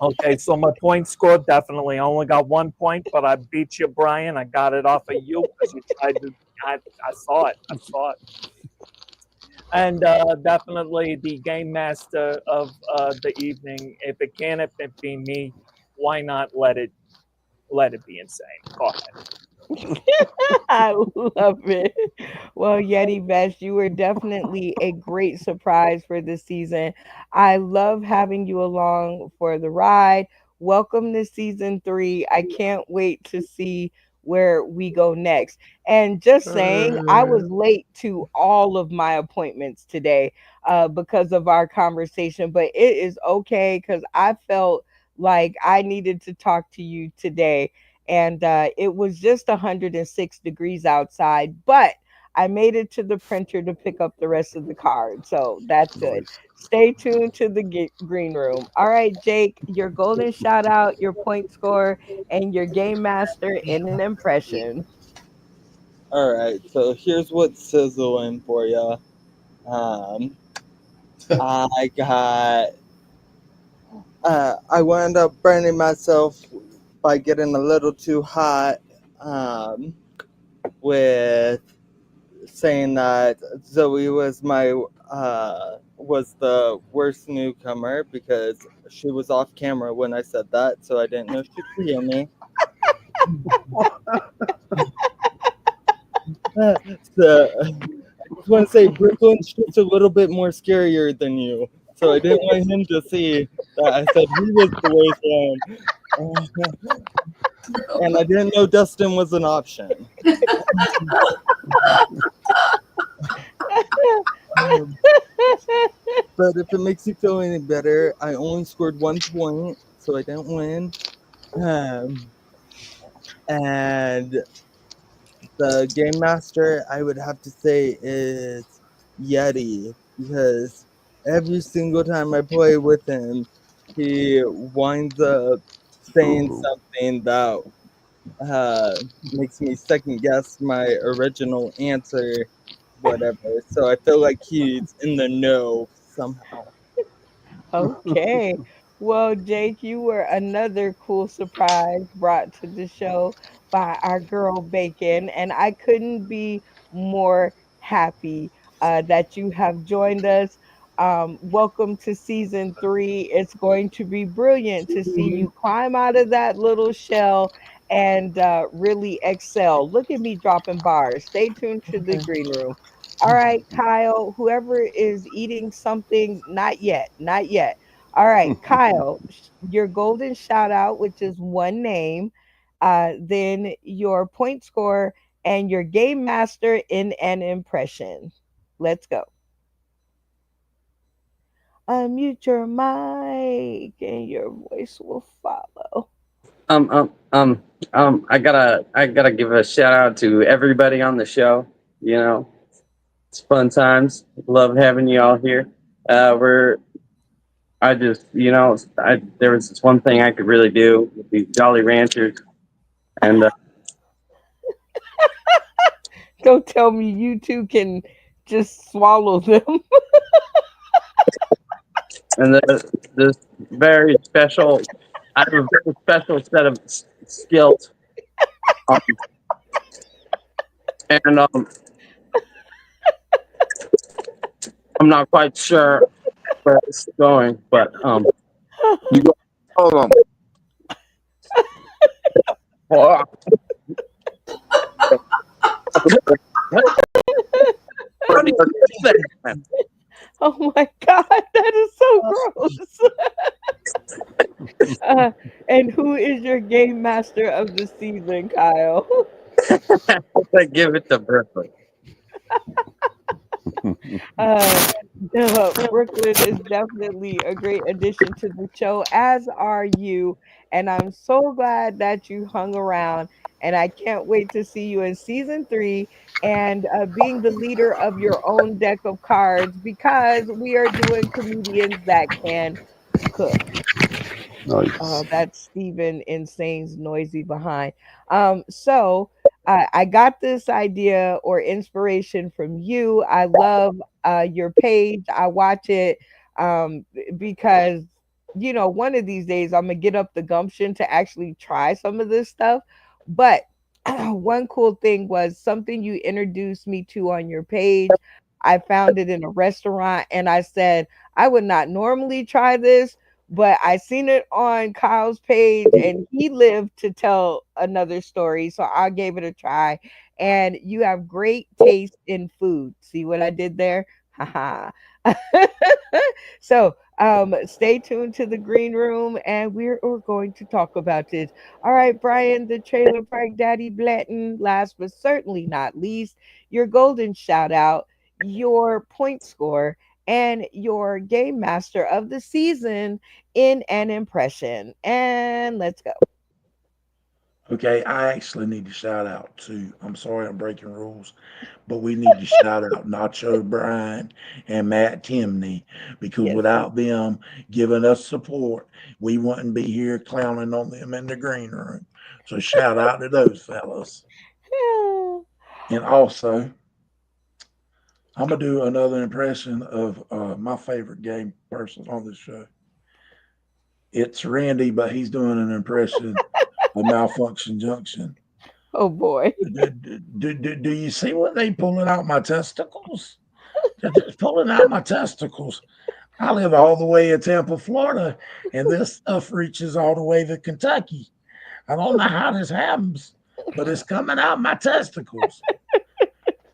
Okay, so my point score definitely I only got 1 point, but I beat you, Brian. I got it off of you because you tried to. I saw it. I saw it. And definitely the game master of the evening. If it can't be me, why not let it be insane? Go ahead. I love it. Well, Yeti Best, you were definitely a great surprise for this season. I love having you along for the ride. Welcome to season 3. I can't wait to see where we go next. And just saying, I was late to all of my appointments today because of our conversation, but it is okay because I felt like I needed to talk to you today, and it was just 106 degrees outside, but I made it to the printer to pick up the rest of the cards, so that's good. Nice. Stay tuned to the green room. All right, Jake, your golden shout out, your point score, and your game master in an impression. All right, so here's what's sizzling for you. Um, I got. I wound up burning myself by getting a little too hot with saying that Zoe was was the worst newcomer because she was off camera when I said that, so I didn't know she could hear me. So I just want to say Brooklyn's just a little bit more scarier than you. So I didn't want him to see that I said he was the worst one. And I didn't know Dustin was an option. But if it makes you feel any better, I only scored 1 point, so I didn't win. And the game master, I would have to say, is Yeti, because every single time I play with him, he winds up saying something that makes me second guess my original answer, whatever. So I feel like he's in the know somehow. Okay. Well, Jake, you were another cool surprise brought to the show by our girl Bacon, and I couldn't be more happy that you have joined us. Welcome to season 3. It's going to be brilliant to see you climb out of that little shell and really excel. Look at me dropping bars. Stay tuned to the green room. All right, Kyle, whoever is eating something, not yet, not yet. All right, Kyle, your golden shout out, which is one name, then your point score and your game master in an impression. Let's go. Unmute your mic and your voice will follow. I gotta give a shout out to everybody on the show. You know, it's fun times. Love having you all here. I just, there was this one thing I could really do with these Jolly Ranchers, and Don't tell me you two can just swallow them. and this very special, I have a very special set of skills, um, and I'm not quite sure where it's going, but you go, hold on. Oh. Oh my God, that is so gross. And who is your game master of the season, Kyle? I give it to Brooklyn. No, Brooklyn is definitely a great addition to the show, as are you. And I'm so glad that you hung around. And I can't wait to see you in season 3 and being the leader of your own deck of cards because we are doing comedians that can cook. Nice. That's Steven Insane's noisy behind. So I got this idea or inspiration from you. I love your page. I watch it because one of these days I'm gonna get up the gumption to actually try some of this stuff. But one cool thing was something you introduced me to on your page. I found it in a restaurant and I said, I would not normally try this, but I seen it on Kyle's page and he lived to tell another story. So I gave it a try. And you have great taste in food. See what I did there? Haha. So stay tuned to the green room and we're going to talk about this. All right, Brian, the trailer park daddy Blatton, last but certainly not least, your golden shout out, your point score, and your game master of the season in an impression. And let's go. Okay, I actually need to shout out to, I'm sorry I'm breaking rules, but we need to shout out Nacho Bryan and Matt Timney because Yes. without them giving us support, we wouldn't be here clowning on them in the green room. So shout out to those fellas. And also, I'm gonna do another impression of my favorite game person on this show. It's Randy, but he's doing an impression of Malfunction Junction. Oh boy. Do you see what they pulling out my testicles? They're just pulling out my testicles. I live all the way in Tampa, Florida, and this stuff reaches all the way to Kentucky. I don't know how this happens, but it's coming out my testicles.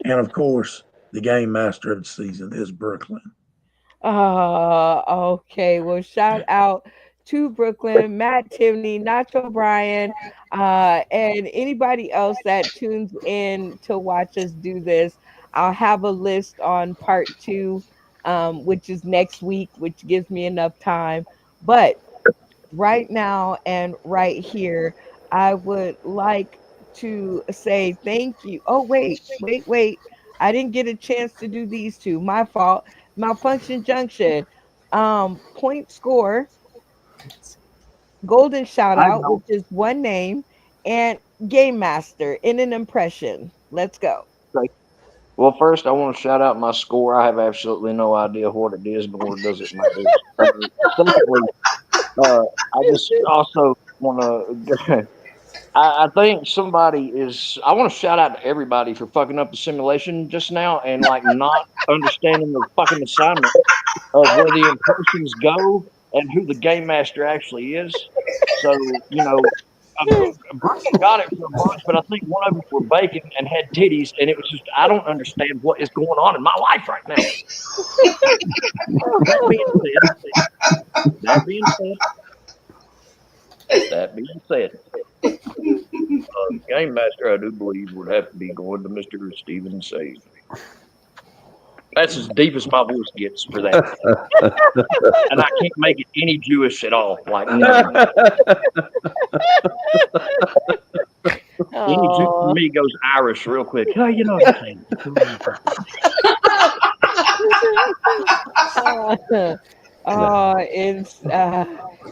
And of course, the game master of the season is Brooklyn. Okay. Well, shout out to Brooklyn, Matt Timney, Nacho Bryan, and anybody else that tunes in to watch us do this. I'll have a list on part two, which is next week, which gives me enough time. But right now and right here, I would like to say thank you. Oh, wait. I didn't get a chance to do these two. My fault. Malfunction Junction. Point score, golden shout I out, know. which is one name, and game master in an impression. Let's go. Okay. Well, first, I want to shout out my score. I have absolutely no idea what it is, nor does it matter. Secondly, I just also want to. I think somebody is. I want to shout out to everybody for fucking up the simulation just now and like not understanding the fucking assignment of where the impressions go and who the game master actually is. So Brooklyn got it for a bunch, but I think one of them were bacon and had titties, and it was just I don't understand what is going on in my life right now. That being said, that being said, that being said, game master I do believe would have to be going to Mr. Steven Sage. That's as deep as my voice gets for that. And I can't make it any Jewish at all. Like none. Any Jew for me goes Irish real quick. Oh, you know what I'm saying.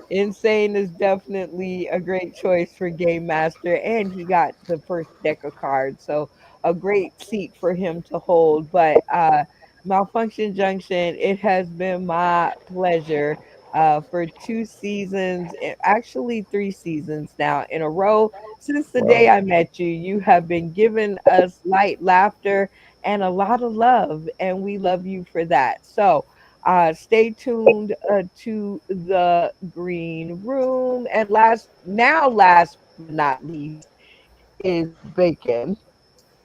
Insane is definitely a great choice for game master, and he got the first deck of cards, so a great seat for him to hold. But Malfunction Junction, it has been my pleasure for 2 seasons, actually 3 seasons now in a row. Since the day I met you, you have been giving us light laughter and a lot of love, and we love you for that. So stay tuned to the green room. And last but not least, is Bacon.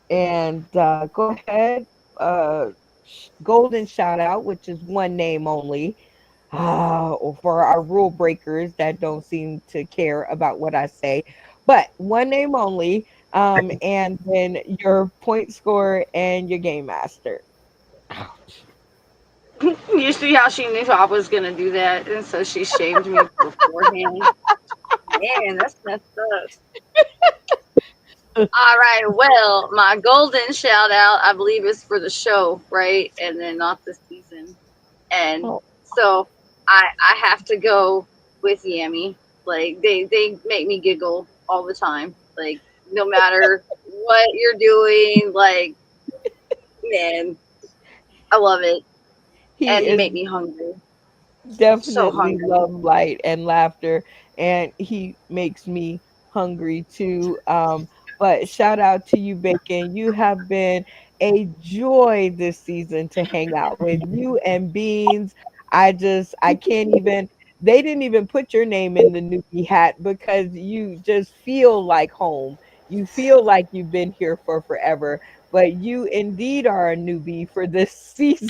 And go ahead, golden shout out, which is one name only. For our rule breakers that don't seem to care about what I say, but one name only. And then your point score and your game master. You see how she knew I was gonna do that, and so she shamed me beforehand. Man, that's messed up. All right, well, my golden shout out, I believe, is for the show, right? And then not the season. And so I have to go with Yami. Like they make me giggle all the time. Like no matter what you're doing. Like, man, I love it. He And you is make me hungry. So definitely hungry. love light and laughter, and he makes me hungry too. But shout out to you, Bacon. You have been a joy this season to hang out with. You and Beans. I can't even. They didn't even put your name in the newbie hat because you just feel like home. You feel like you've been here for forever, but you indeed are a newbie for this season.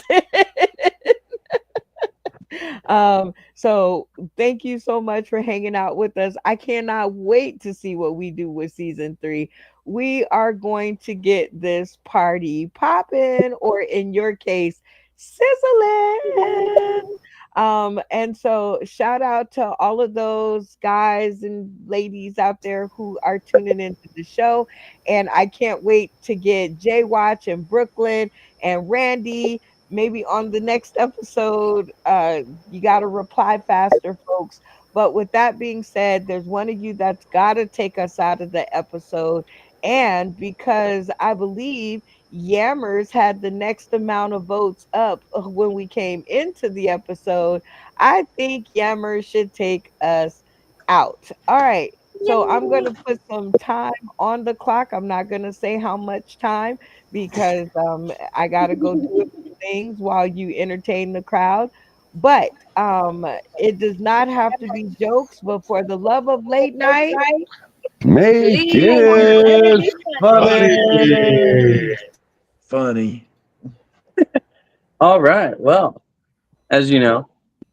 So thank you so much for hanging out with us. I cannot wait to see what we do with season 3. We are going to get this party popping, or in your case, sizzling. And so shout out to all of those guys and ladies out there who are tuning into the show. And I can't wait to get Jay Watch and Brooklyn and Randy maybe on the next episode. You got to reply faster, folks. But with that being said, there's one of you that's got to take us out of the episode. And because I believe Yammers had the next amount of votes up when we came into the episode, I think Yammers should take us out. All right. So I'm going to put some time on the clock. I'm not going to say how much time because I got to go do a few things while you entertain the crowd. But it does not have to be jokes, but for the love of late night, Make Please. it funny. Funny. All right. Well, as you know,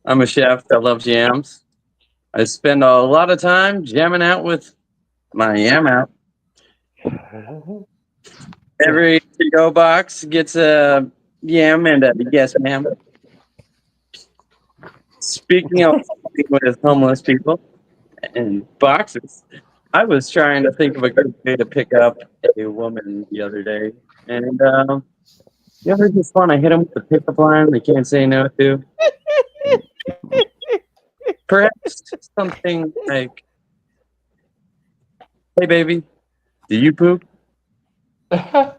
I'm a chef that loves yams. I spend a lot of time jamming out with my yam out. Every to-go box gets a yam and a yes, ma'am. Speaking of with homeless people and boxes, I was trying to think of a good way to pick up a woman the other day, and you ever just want to hit them with the pickup line they can't say no to? Perhaps something like, "Hey, baby, do you poop?" Because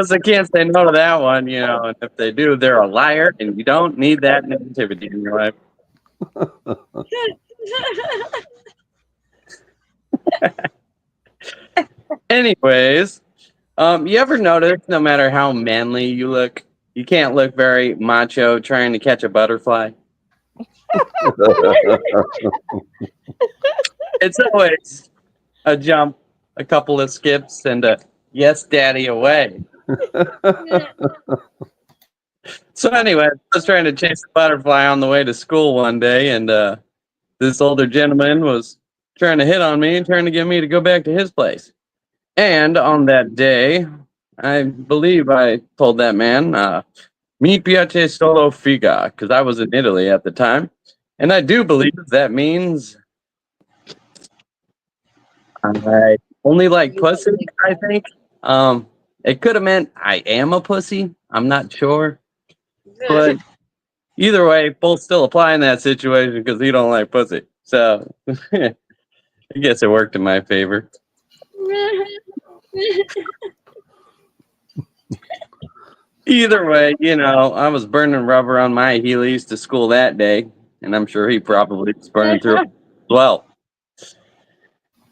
they can't say no to that one, you know. And if they do, they're a liar, and you don't need that negativity in your life. Anyways, you ever notice no matter how manly you look, you can't look very macho trying to catch a butterfly? It's always a jump, a couple of skips, and a yes, daddy away. So anyway, I was trying to chase a butterfly on the way to school one day, and this older gentleman was trying to hit on me and trying to get me to go back to his place. And on that day, I believe I told that man, mi piace solo figa, because I was in Italy at the time. And I do believe that means I only like pussy, I think. It could have meant I am a pussy. I'm not sure. But either way, both still apply in that situation because he don't like pussy. So I guess it worked in my favor. Either way, you know, I was burning rubber on my Heelys to school that day, and I'm sure he probably was burning through it as well.